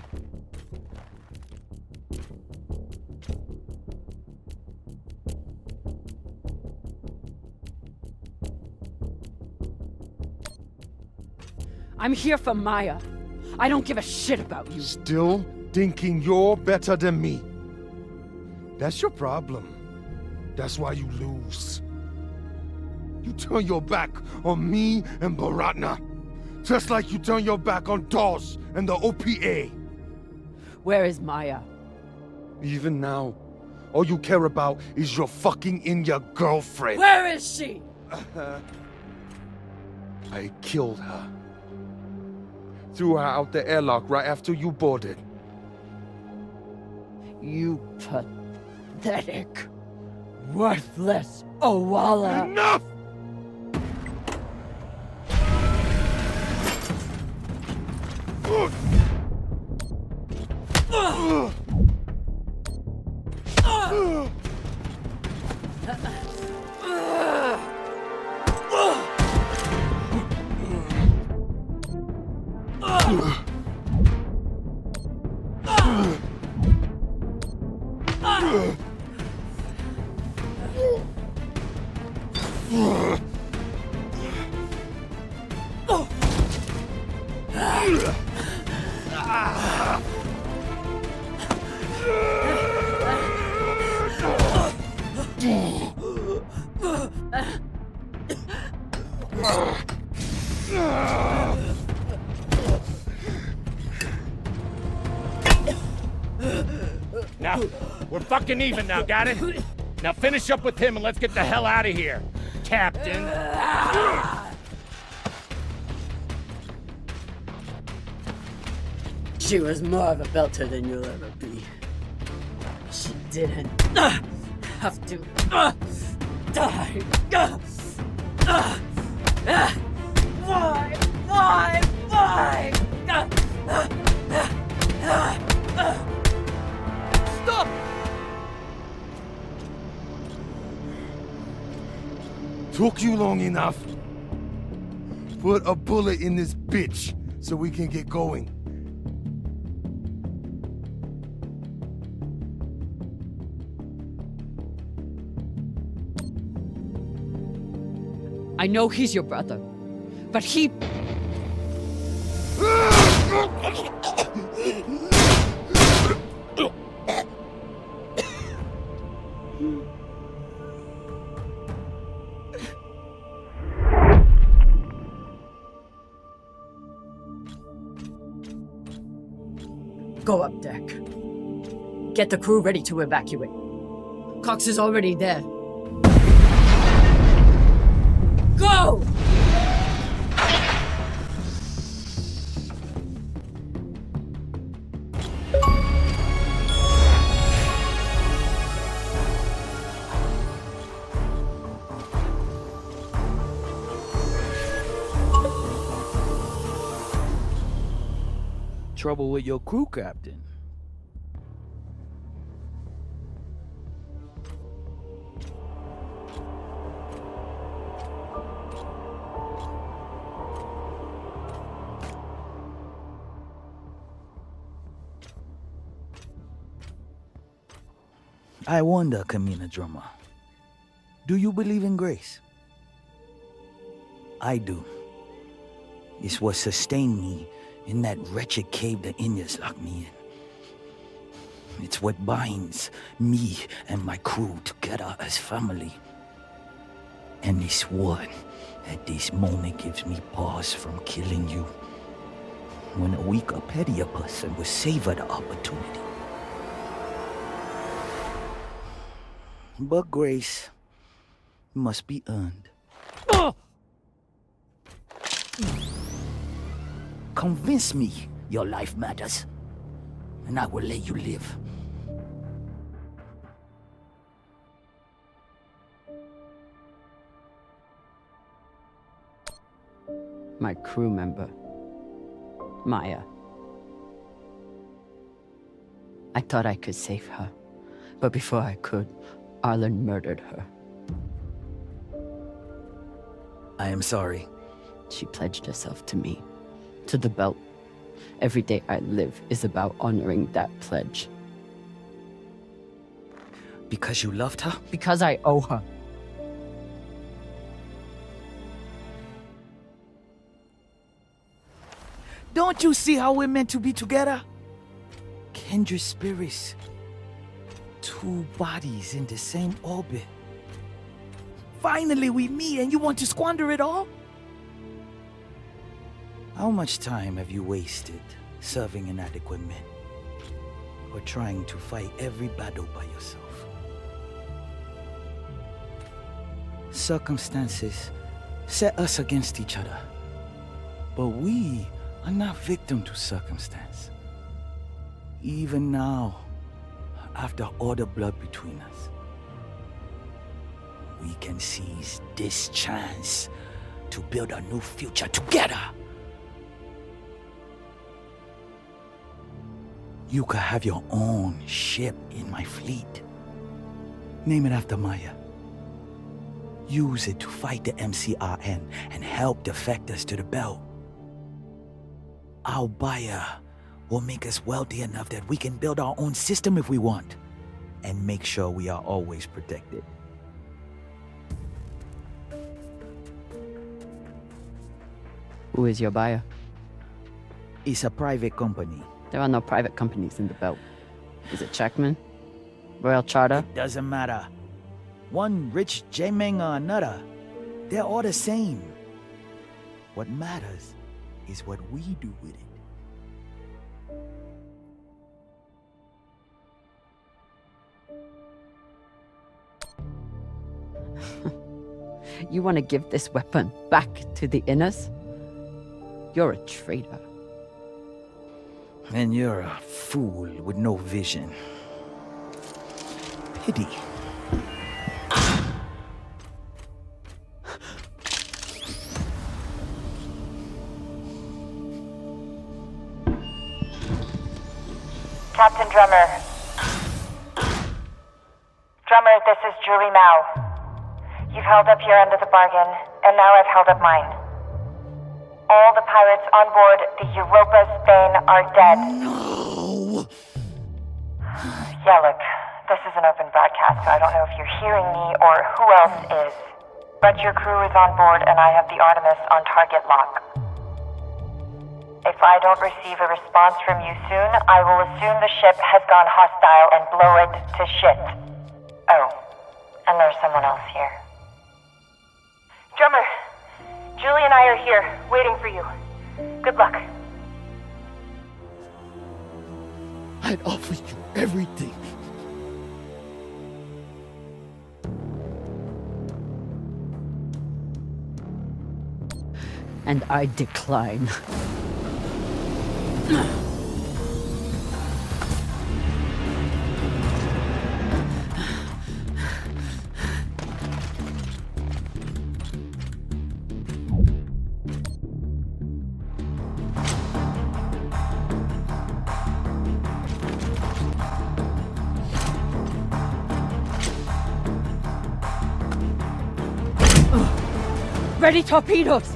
I'm here for Maya. I don't give a shit about you. Still thinking you're better than me. That's your problem. That's why you lose. You turn your back on me and Baratna. Just like you turn your back on DOS and the OPA. Where is Maya? Even now, all you care about is your fucking India girlfriend. Where is she? I killed her. Threw her out the airlock right after you boarded. You pathetic, worthless Owala. Enough! Now, we're fucking even now, got it? Now finish up with him and let's get the hell out of here, Captain. She was more of a belter than you'll ever be. She didn't have to die. Why? Stop! Took you long enough. Put a bullet in this bitch so we can get going. I know he's your brother, but he... Go up deck. Get the crew ready to evacuate. Cox is already there. Go! Trouble with your crew, Captain? I wonder, Camina Drummer, do you believe in grace? I do. It's what sustained me in that wretched cave the Indians locked me in. It's what binds me and my crew together as family. And this one, at this moment, gives me pause from killing you. When a weaker, pettier person will savor the opportunity. But grace must be earned. Convince me your life matters, and I will let you live. My crew member, Maya. I thought I could save her, but before I could, Arlen murdered her. I am sorry. She pledged herself to me, to the belt. Every day I live is about honoring that pledge. Because you loved her? Because I owe her. Don't you see how we're meant to be together? Kindred spirits. Two bodies in the same orbit. Finally we meet and you want to squander it all? How much time have you wasted serving inadequate men? Or trying to fight every battle by yourself? Circumstances set us against each other. But we are not victim to circumstance. Even now, after all the blood between us, we can seize this chance to build a new future together. You could have your own ship in my fleet. Name it after Maya. Use it to fight the MCRN and help defect us to the belt. Our buyer will make us wealthy enough that we can build our own system if we want, and make sure we are always protected. Who is your buyer? It's a private company. There are no private companies in the belt. Is it Checkman? Royal Charter? It doesn't matter. One rich J-Meng or another. They're all the same. What matters is what we do with it. You want to give this weapon back to the Inners? You're a traitor. And you're a fool with no vision. Pity. Captain Drummer. Drummer, this is Julie Mao. You've held up your end of the bargain, and now I've held up mine. All the pirates on board the Europa Spain are dead. No! Yeah, look, this is an open broadcast, so I don't know if you're hearing me or who else is. But your crew is on board, and I have the Artemis on target lock. If I don't receive a response from you soon, I will assume the ship has gone hostile and blow it to shit. Oh, and there's someone else here. Drummer, Julie and I are here, waiting for you. Good luck. I'd offer you everything. And I decline. Ready torpedoes!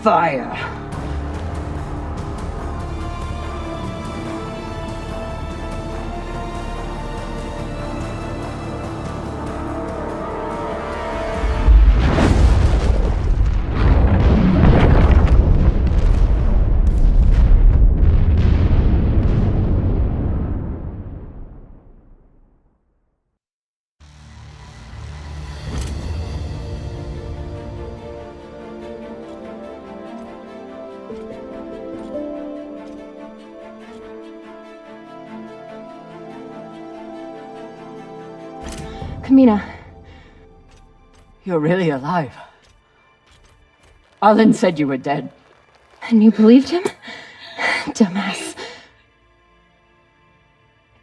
Fire! Camina, You're really alive. Arlen said you were dead. And you believed him? Dumbass.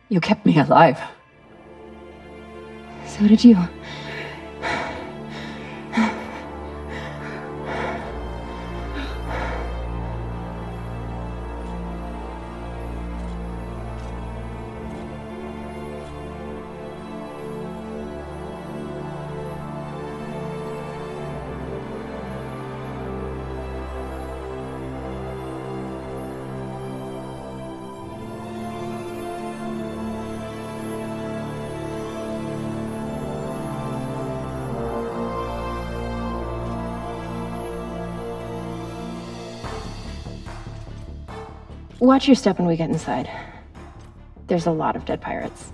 You kept me alive. So did you. Watch your step when we get inside. There's a lot of dead pirates.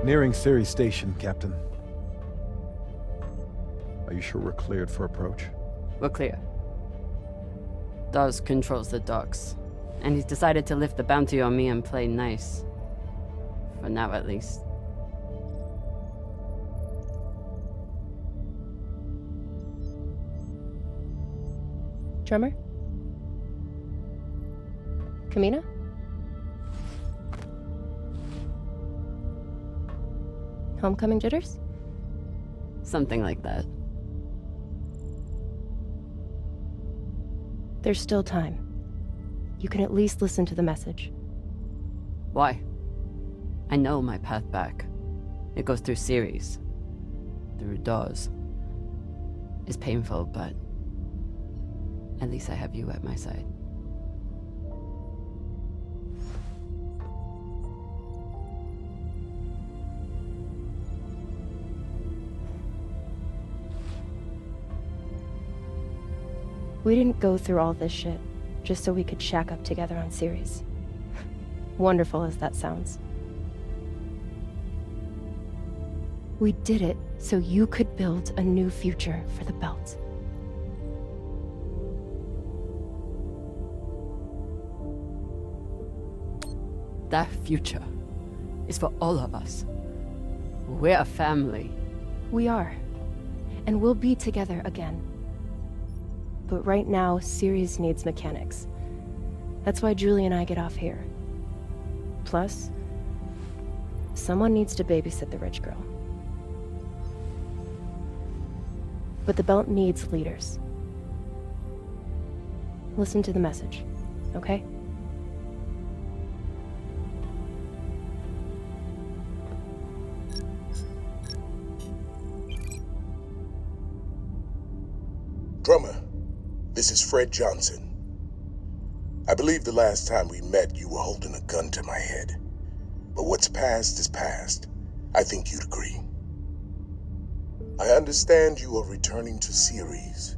Nearing Ceres Station, Captain. Are you sure we're cleared for approach? We're clear. Dawes controls the docks, and he's decided to lift the bounty on me and play nice. For now, at least. Drummer? Camina? Homecoming jitters? Something like that. There's still time. You can at least listen to the message. Why? I know my path back. It goes through Ceres. Through Dawes. It's painful, but at least I have you at my side. We didn't go through all this shit just so we could shack up together on Ceres. Wonderful as that sounds. We did it so you could build a new future for the Belt. That future is for all of us. We're a family. We are. And we'll be together again. But right now, Ceres needs mechanics. That's why Julie and I get off here. Plus, someone needs to babysit the rich girl. But the Belt needs leaders. Listen to the message, okay? Drummer, this is Fred Johnson. I believe the last time we met, you were holding a gun to my head. But what's past is past. I think you'd agree. I understand you are returning to Ceres.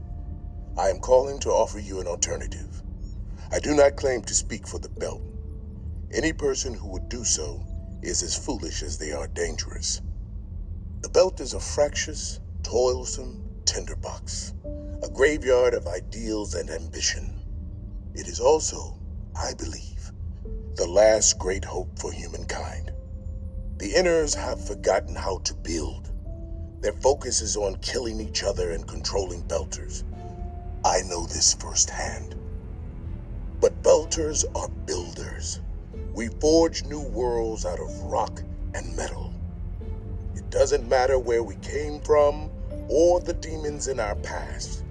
I am calling to offer you an alternative. I do not claim to speak for the Belt. Any person who would do so is as foolish as they are dangerous. The Belt is a fractious, toilsome tinderbox, a graveyard of ideals and ambition. It is also, I believe, the last great hope for humankind. The Inners have forgotten how to build. Their focus is on killing each other and controlling Belters. I know this firsthand. But Belters are builders. We forge new worlds out of rock and metal. It doesn't matter where we came from or the demons in our past.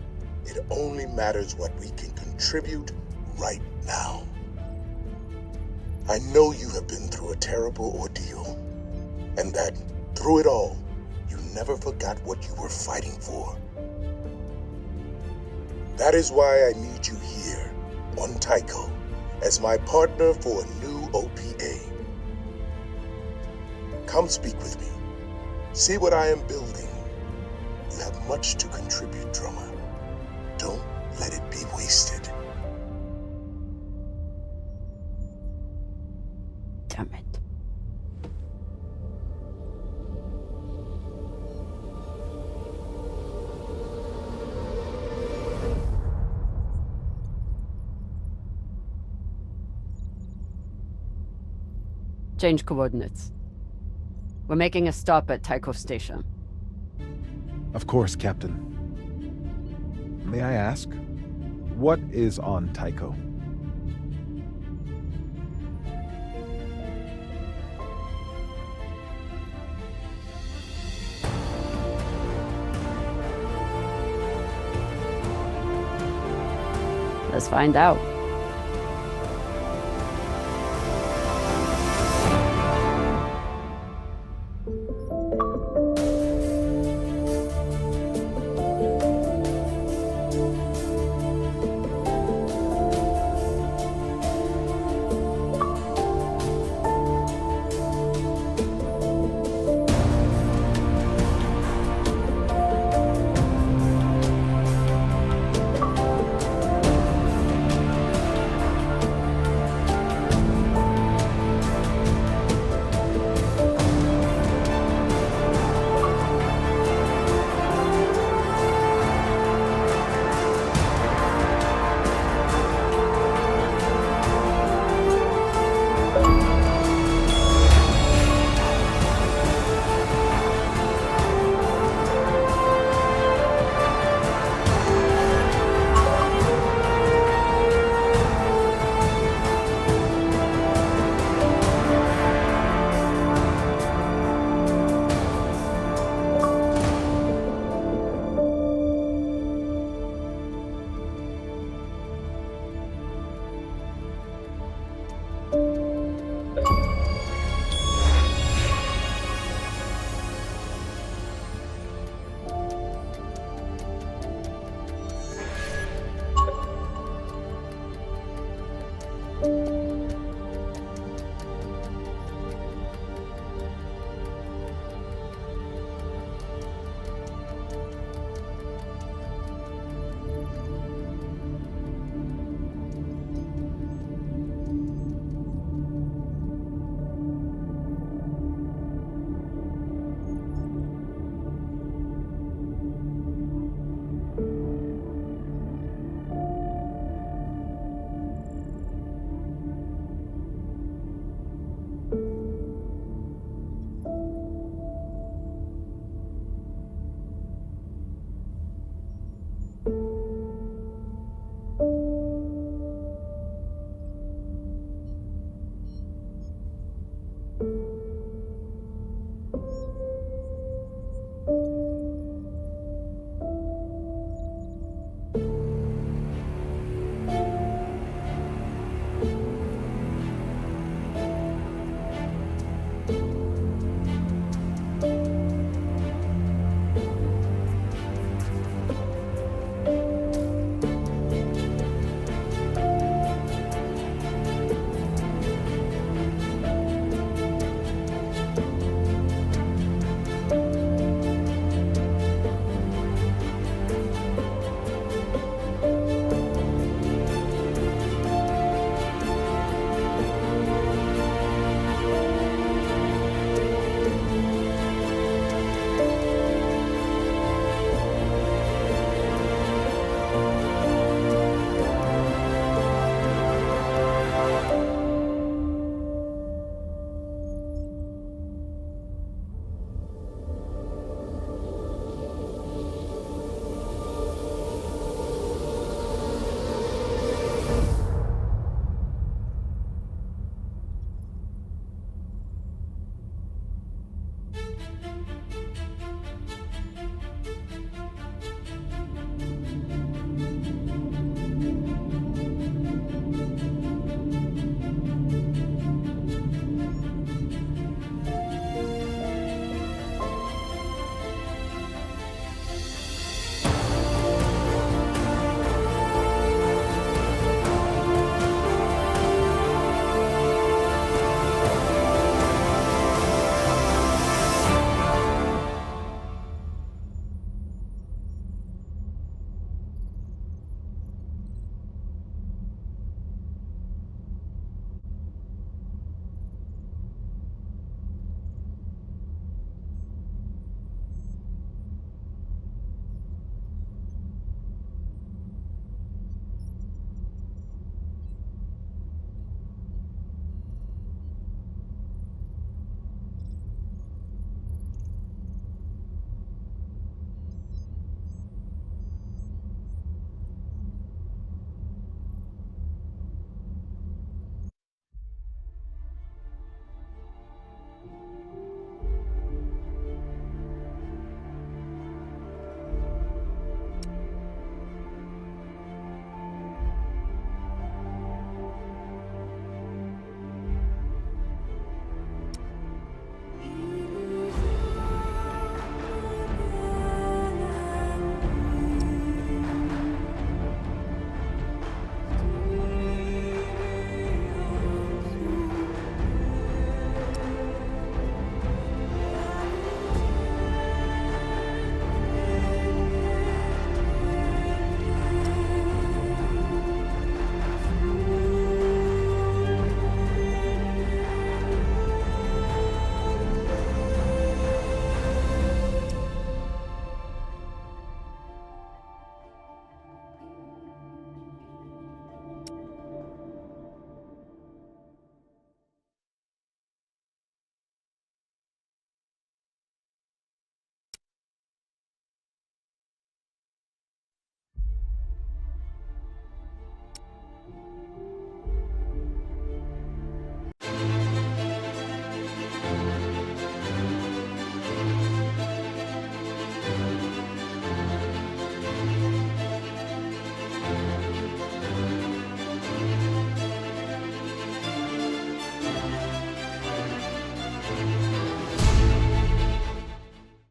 It only matters what we can contribute right now. I know you have been through a terrible ordeal, and that through it all, you never forgot what you were fighting for. That is why I need you here on Tycho as my partner for a new OPA. Come speak with me. See what I am building. have much to contribute, Drummer. Don't let it be wasted. Damn it. Change coordinates. We're making a stop at Tycho Station. Of course, Captain. May I ask, what is on Tycho? Let's find out.